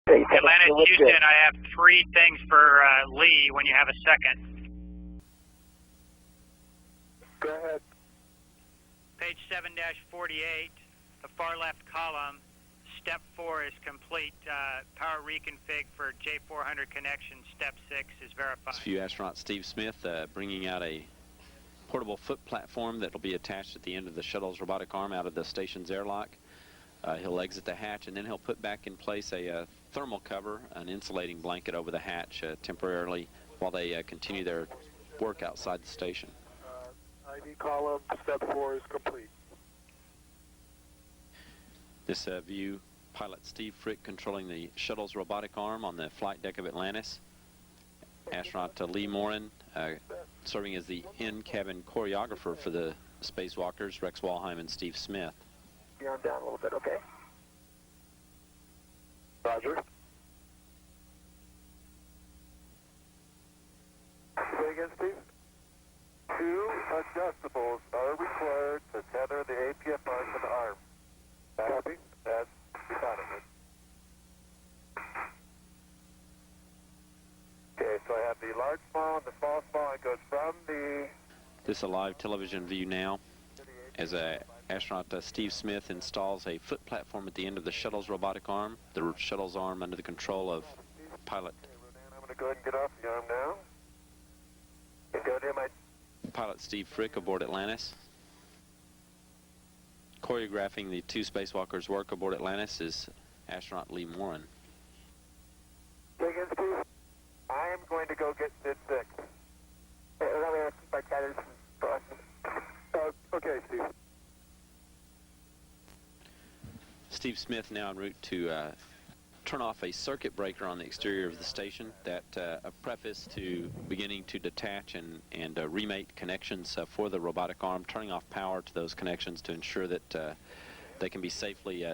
Atlantis, Houston, I have 3 things for Lee when you have a second. Go ahead. Page 7-48, the far left column, step 4 is complete. Power reconfig for J400 connection, step 6 is verified. This few astronaut Steve Smith bringing out a portable foot platform that will be attached at the end of the shuttle's robotic arm out of the station's airlock. He'll exit the hatch, and then he'll put back in place a thermal cover, an insulating blanket over the hatch temporarily while they continue their work outside the station. ID column, step 4 is complete. This view, pilot Steve Frick controlling the shuttle's robotic arm on the flight deck of Atlantis. Astronaut Lee Morin serving as the in-cabin choreographer for the spacewalkers, Rex Walheim and Steve Smith. Your arm down a little bit, okay? Roger. Say again, Steve? 2 adjustables are required to tether the APFR to the arm. Copy? That's economy. Okay, so I have the large small and the small small. It goes from the... This is a live television view now as astronaut Steve Smith installs a foot platform at the end of the shuttle's robotic arm, the shuttle's arm under the control of pilot. I'm going to go ahead and get off the arm now. And go to my... Pilot Steve Frick aboard Atlantis. Choreographing the 2 spacewalkers' work aboard Atlantis is astronaut Lee Morin. Say again, Steve? I am going to go get Sid 6. Okay, Steve. Steve Smith now en route to turn off a circuit breaker on the exterior of the station. That a preface to beginning to detach and remate connections for the robotic arm, turning off power to those connections to ensure that they can be safely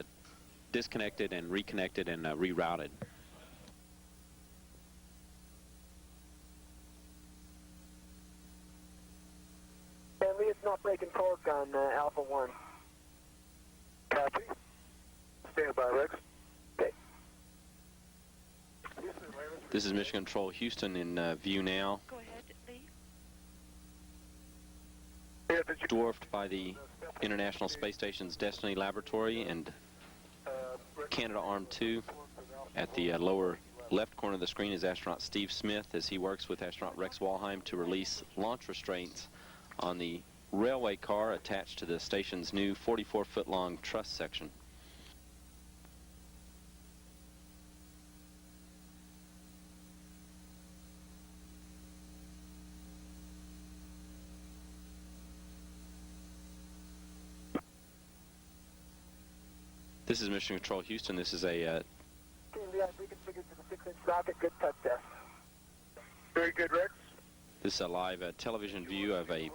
disconnected and reconnected and rerouted. Lee, it's not breaking torque on Alpha 1. Copy. Stand by, Rex. Okay. This is Mission Control Houston in view now. Go ahead, Lee. Dwarfed by the International Space Station's Destiny Laboratory and Canada Arm 2. At the lower left corner of the screen is astronaut Steve Smith as he works with astronaut Rex Walheim to release launch restraints on the railway car attached to the station's new 44-foot-long truss section. This is Mission Control Houston. This is a reconfigured to the 6-inch socket. Good touch test. Very good, Rex. This is a live television view of a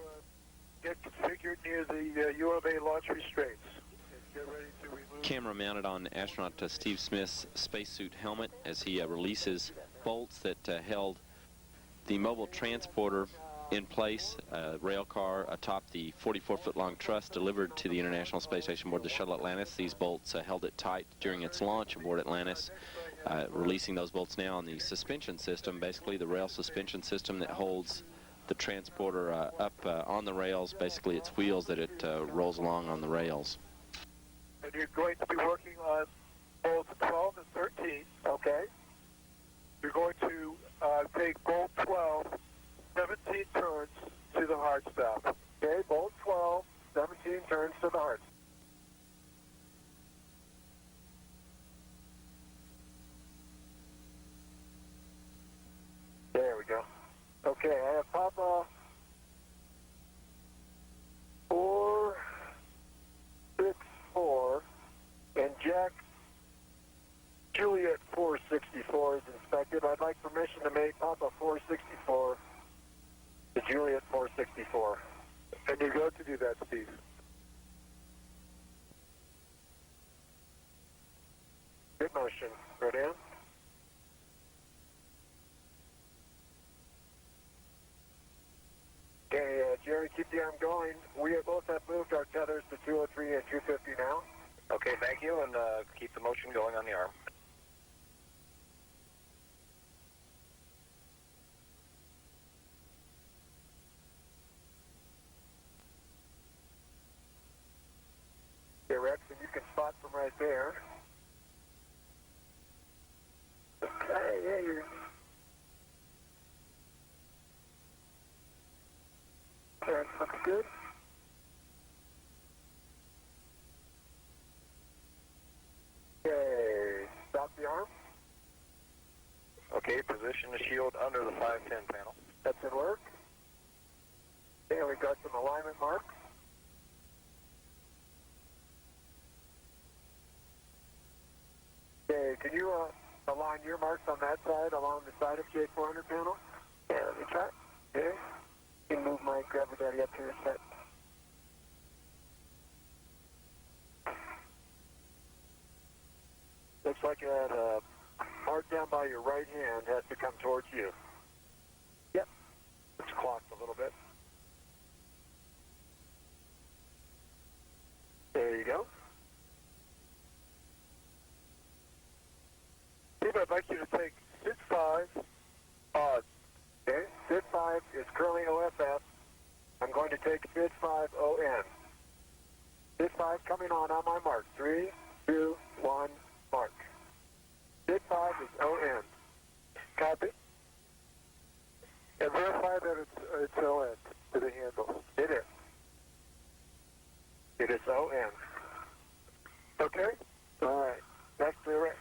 Get configured near the UMA launch restraints. Get ready to remove... camera mounted on astronaut Steve Smith's spacesuit helmet as he releases bolts that held the mobile transporter in place, rail car atop the 44-foot-long truss delivered to the International Space Station aboard the Shuttle Atlantis. These bolts held it tight during its launch aboard Atlantis. Releasing those bolts now on the suspension system, basically the rail suspension system that holds the transporter up on the rails, basically its wheels that it rolls along on the rails. And you're going to be working on bolts 12 and 13, okay? You're going to take bolt 12, 17 turns to the hard stop. Okay, bolt 12, 17 turns to the hard stop. There we go. Okay, I have Papa 464 and Jack Juliet 464 is inspected. I'd like permission to make Papa 464 to Juliet 464. And you're going to do that, Steve. Good motion. Rodan. Jerry, keep the arm going. We both have moved our tethers to 203 and 250 now. Okay, thank you, and keep the motion going on the arm. Okay, Rex, and you can spot from right there. Okay, yeah, you're... That looks good. Okay, stop the arm. Okay, position the shield under the 510 panel. That's in work. Okay, we've got some alignment marks. Okay, can you align your marks on that side, along the side of J400 panel? Yeah, let me try. Okay. You can move my grabber daddy up here a sec. Looks like that mark down by your right hand has to come towards you. Yep. It's clocked a little bit. There you go. Steve, I'd like you to take SID 5 odd. Okay, SID 5 is currently OFF. I'm going to take SID 5 ON. SID 5 coming on my mark. 3, 2, 1, mark. SID 5 is ON. Copy. And verify that it's ON to the handle. It is. It is ON. Okay? All right. That's the Rex.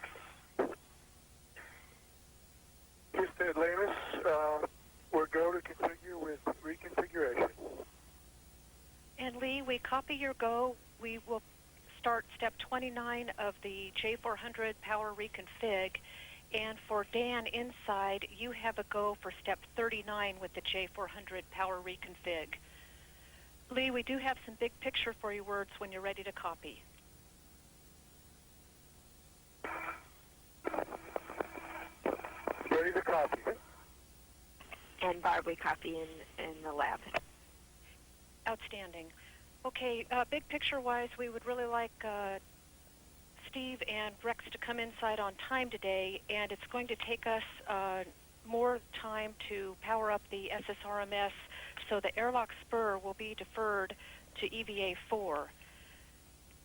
Houston, Atlantis, we're go to continue with reconfiguration. And Lee, we copy your go. We will start step 29 of the J400 power reconfig. And for Dan inside, you have a go for step 39 with the J400 power reconfig. Lee, we do have some big picture for your words when you're ready to copy. Ready to copy. And Barb, we copy in the lab. Outstanding. Okay, big picture-wise, we would really like Steve and Rex to come inside on time today, and it's going to take us more time to power up the SSRMS, so the airlock spur will be deferred to EVA 4.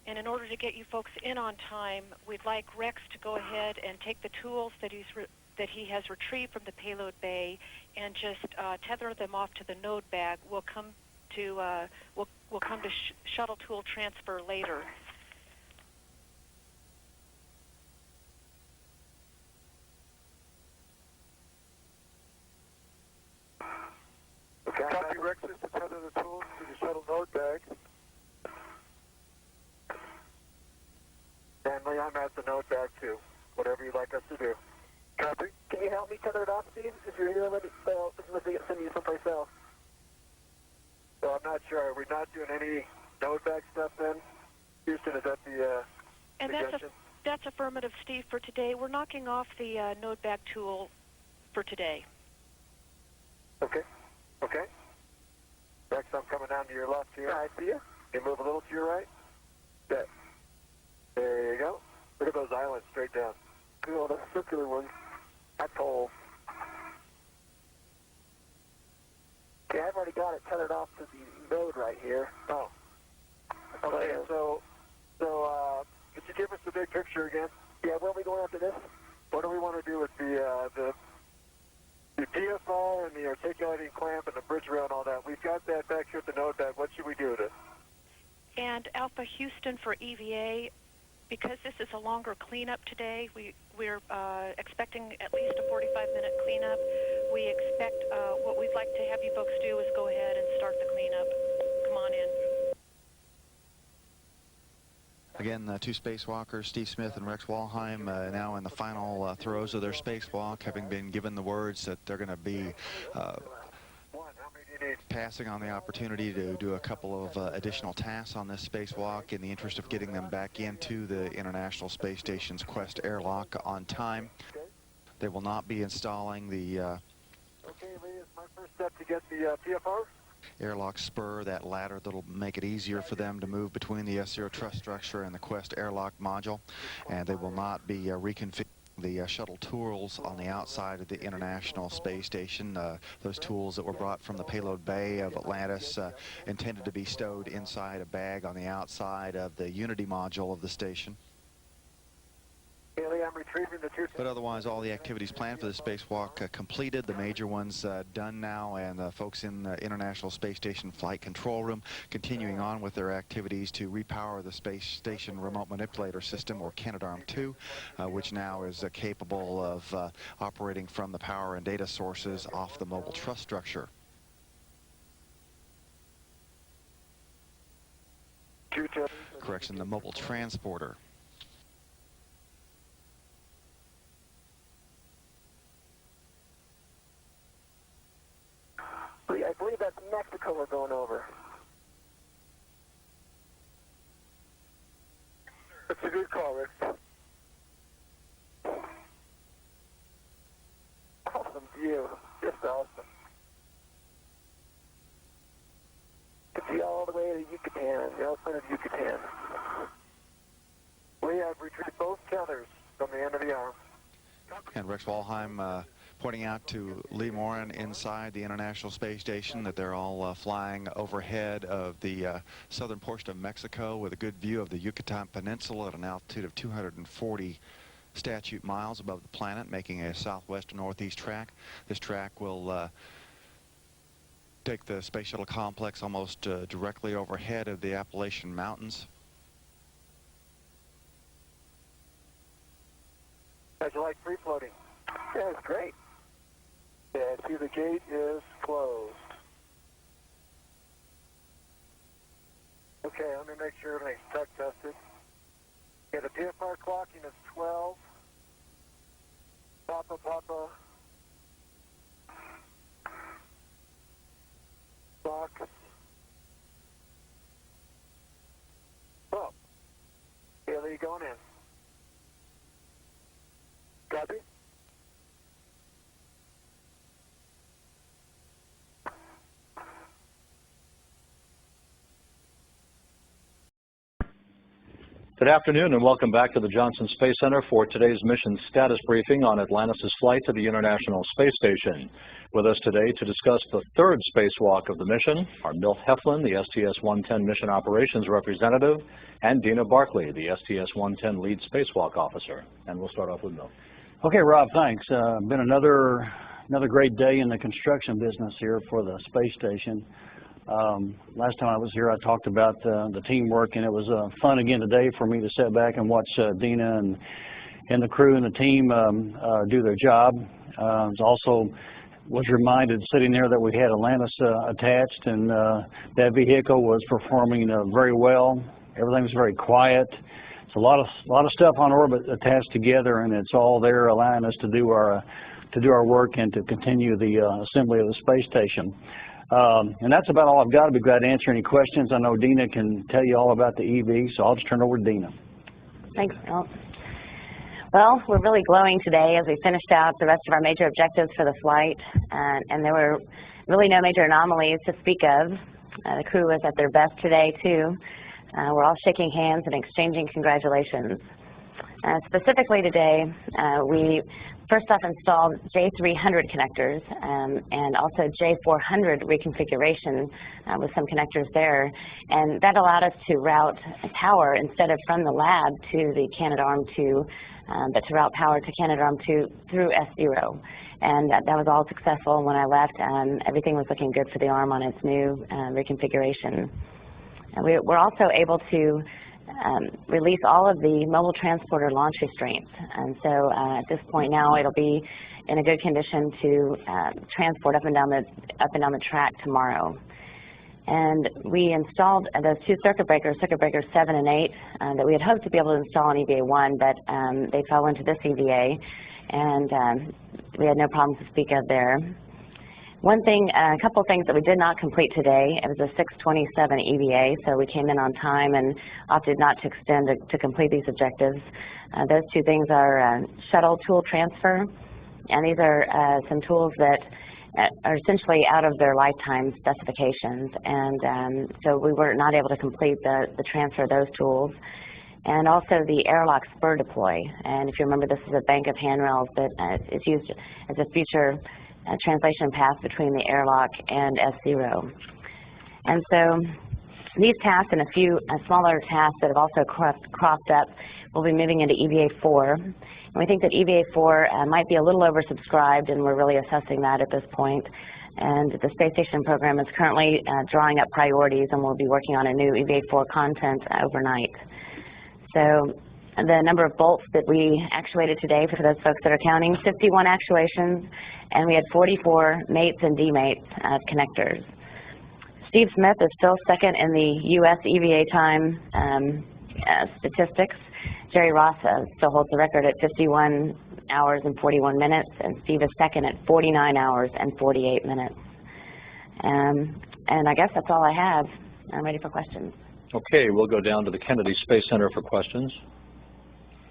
And in order to get you folks in on time, we'd like Rex to go ahead and take the tools that he has retrieved from the payload bay and just tether them off to the node bag. We'll come to shuttle tool transfer later. Okay. Copy Rex is to tether the tools to the shuttle node bag. Stanley, I'm at the node bag too. Whatever you'd like us to do. Copy. Can you help me tether it off, Steve? If you're here, let me send you someplace else. So I'm not sure. Are we not doing any node bag stuff then? Houston, is that the and suggestion? That's affirmative, Steve, for today. We're knocking off the node bag tool for today. Okay. Okay. Rex, I'm coming down to your left here. I see you. Can you move a little to your right? Good. There you go. Look at those islands straight down. Cool, that's a circular one. That's whole. Okay, I've already got it tethered off to the node right here. Oh. Okay, so could you give us the big picture again? Yeah, where are we going after this? What do we want to do with the PFR and the articulating clamp and the bridge rail and all that? We've got that back here at the node bag. What should we do with it? And Alpha Houston for EVA, because this is a longer cleanup today, we're expecting at least a 45-minute cleanup. We expect what we'd like to have you folks do is go ahead and start the cleanup. Come on in. Again, two spacewalkers, Steve Smith and Rex Walheim, now in the final throes of their spacewalk, having been given the words that they're going to be passing on the opportunity to do a couple of additional tasks on this spacewalk in the interest of getting them back into the International Space Station's Quest airlock on time. They will not be installing the... Okay, Lee, is my first step to get the PFR? airlock spur, that ladder that'll make it easier for them to move between the S-0 truss structure and the Quest airlock module, and they will not be reconfiguring the shuttle tools on the outside of the International Space Station. Those tools that were brought from the payload bay of Atlantis intended to be stowed inside a bag on the outside of the Unity module of the station. Haley, I'm retrieving the two. But otherwise, all the activities planned for the spacewalk completed, the major ones done now, and folks in the International Space Station Flight Control Room continuing on with their activities to repower the Space Station Remote Manipulator System, or Canadarm2, which now is capable of operating from the power and data sources off the mobile truss structure. Correction, the mobile transporter. I believe that's Mexico we're going over. That's a good call, Rick. Awesome view. Just awesome. You can see all the way to Yucatan, the outside of Yucatan. We have retrieved both tethers from the end of the arm. And Rex Walheim pointing out to Lee Morin inside the International Space Station that they're all flying overhead of the southern portion of Mexico with a good view of the Yucatan Peninsula at an altitude of 240 statute miles above the planet, making a southwest to northeast track. This track will take the Space Shuttle complex almost directly overhead of the Appalachian Mountains. How'd you like free floating? Yeah, it's great. Yeah, see the gate is closed. Okay, let me make sure everything's tech tested. Yeah, the PFR clocking is 12. Papa, Papa. Clock. Oh. Haley going in. Copy. Good afternoon and welcome back to the Johnson Space Center for today's mission status briefing on Atlantis' flight to the International Space Station. With us today to discuss the third spacewalk of the mission are Milt Heflin, the STS-110 Mission Operations Representative, and Dina Barkley, the STS-110 Lead Spacewalk Officer. And we'll start off with Milt. Okay, Rob, thanks. Been another great day in the construction business here for the space station. Last time I was here, I talked about the teamwork, and it was fun again today for me to sit back and watch Dina and the crew and the team do their job. Also was reminded sitting there that we had Atlantis attached, and that vehicle was performing very well. Everything was very quiet. It's a lot of stuff on orbit attached together, and it's all there allowing us to do our work and to continue the assembly of the space station. And that's about all I've got. I'll be glad to answer any questions. I know Dina can tell you all about the EV, so I'll just turn it over to Dina. Thanks, Milt. Well, we're really glowing today as we finished out the rest of our major objectives for the flight, and there were really no major anomalies to speak of. The crew was at their best today, too. We're all shaking hands and exchanging congratulations. Specifically today, we first off installed J300 connectors and also J400 reconfiguration with some connectors there. And that allowed us to route power instead of from the lab to the Canadarm2, but to route power to Canadarm2 through S0. And that was all successful. When I left, everything was looking good for the arm on its new reconfiguration. And we're also able to release all of the mobile transporter launch restraints, and so at this point now it'll be in a good condition to transport up and down the track tomorrow. And we installed those two circuit breakers 7 and 8, that we had hoped to be able to install on EVA 1, but they fell into this EVA, and we had no problems to speak of there. A couple of things that we did not complete today. It was a 627 EVA, so we came in on time and opted not to extend to complete these objectives. Those two things are shuttle tool transfer, and these are some tools that are essentially out of their lifetime specifications, and so we were not able to complete the transfer of those tools. And also the airlock spur deploy. And if you remember, this is a bank of handrails that is used as a future translation path between the airlock and S0. And so these tasks and a few smaller tasks that have also cropped up will be moving into EVA4. And we think that EVA4 might be a little oversubscribed, and we're really assessing that at this point. And the space station program is currently drawing up priorities, and we'll be working on a new EVA4 content overnight. So the number of bolts that we actuated today, for those folks that are counting, 51 actuations, and we had 44 mates and demates connectors. Steve Smith is still second in the U.S. EVA time statistics. Jerry Ross still holds the record at 51 hours and 41 minutes, and Steve is second at 49 hours and 48 minutes. And I guess that's all I have. I'm ready for questions. Okay, we'll go down to the Kennedy Space Center for questions.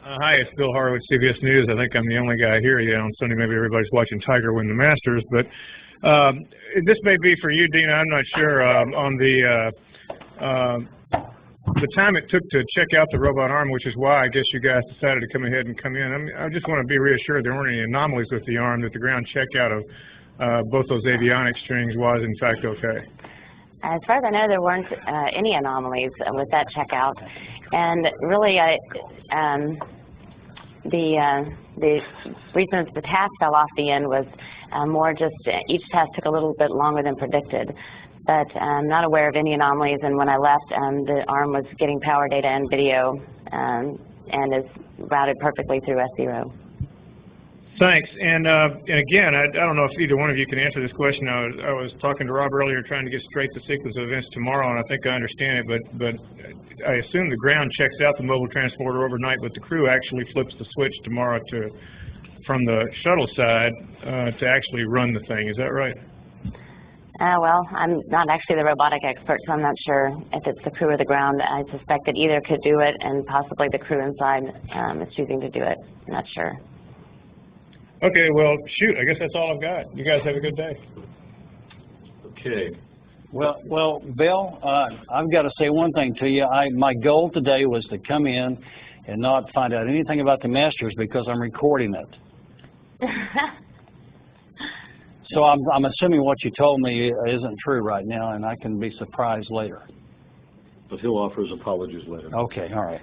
Hi, it's Bill Harwood, CBS News. I think I'm the only guy here yet on Sunday. Maybe everybody's watching Tiger win the Masters, but this may be for you, Dina. I'm not sure. On the time it took to check out the robot arm, which is why I guess you guys decided to come ahead and come in. I just want to be reassured there weren't any anomalies with the arm, that the ground checkout of both those avionics strings was in fact okay. As far as I know, there weren't any anomalies with that checkout, and really, the reason the task fell off the end was more just each task took a little bit longer than predicted. But I'm not aware of any anomalies, and when I left, the arm was getting power data and video, and is routed perfectly through S0. Thanks. And again, I don't know if either one of you can answer this question. I was talking to Rob earlier trying to get straight the sequence of events tomorrow, and I think I understand it, but I assume the ground checks out the mobile transporter overnight, but the crew actually flips the switch tomorrow from the shuttle side to actually run the thing. Is that right? Well, I'm not actually the robotic expert, so I'm not sure if it's the crew or the ground. I suspect that either could do it, and possibly the crew inside is choosing to do it. I'm not sure. Okay, well, shoot, I guess that's all I've got. You guys have a good day. Okay. Well, Bill, I've got to say one thing to you. My goal today was to come in and not find out anything about the Masters because I'm recording it. So I'm assuming what you told me isn't true right now, and I can be surprised later. But he'll offer his apologies later. Okay, all right.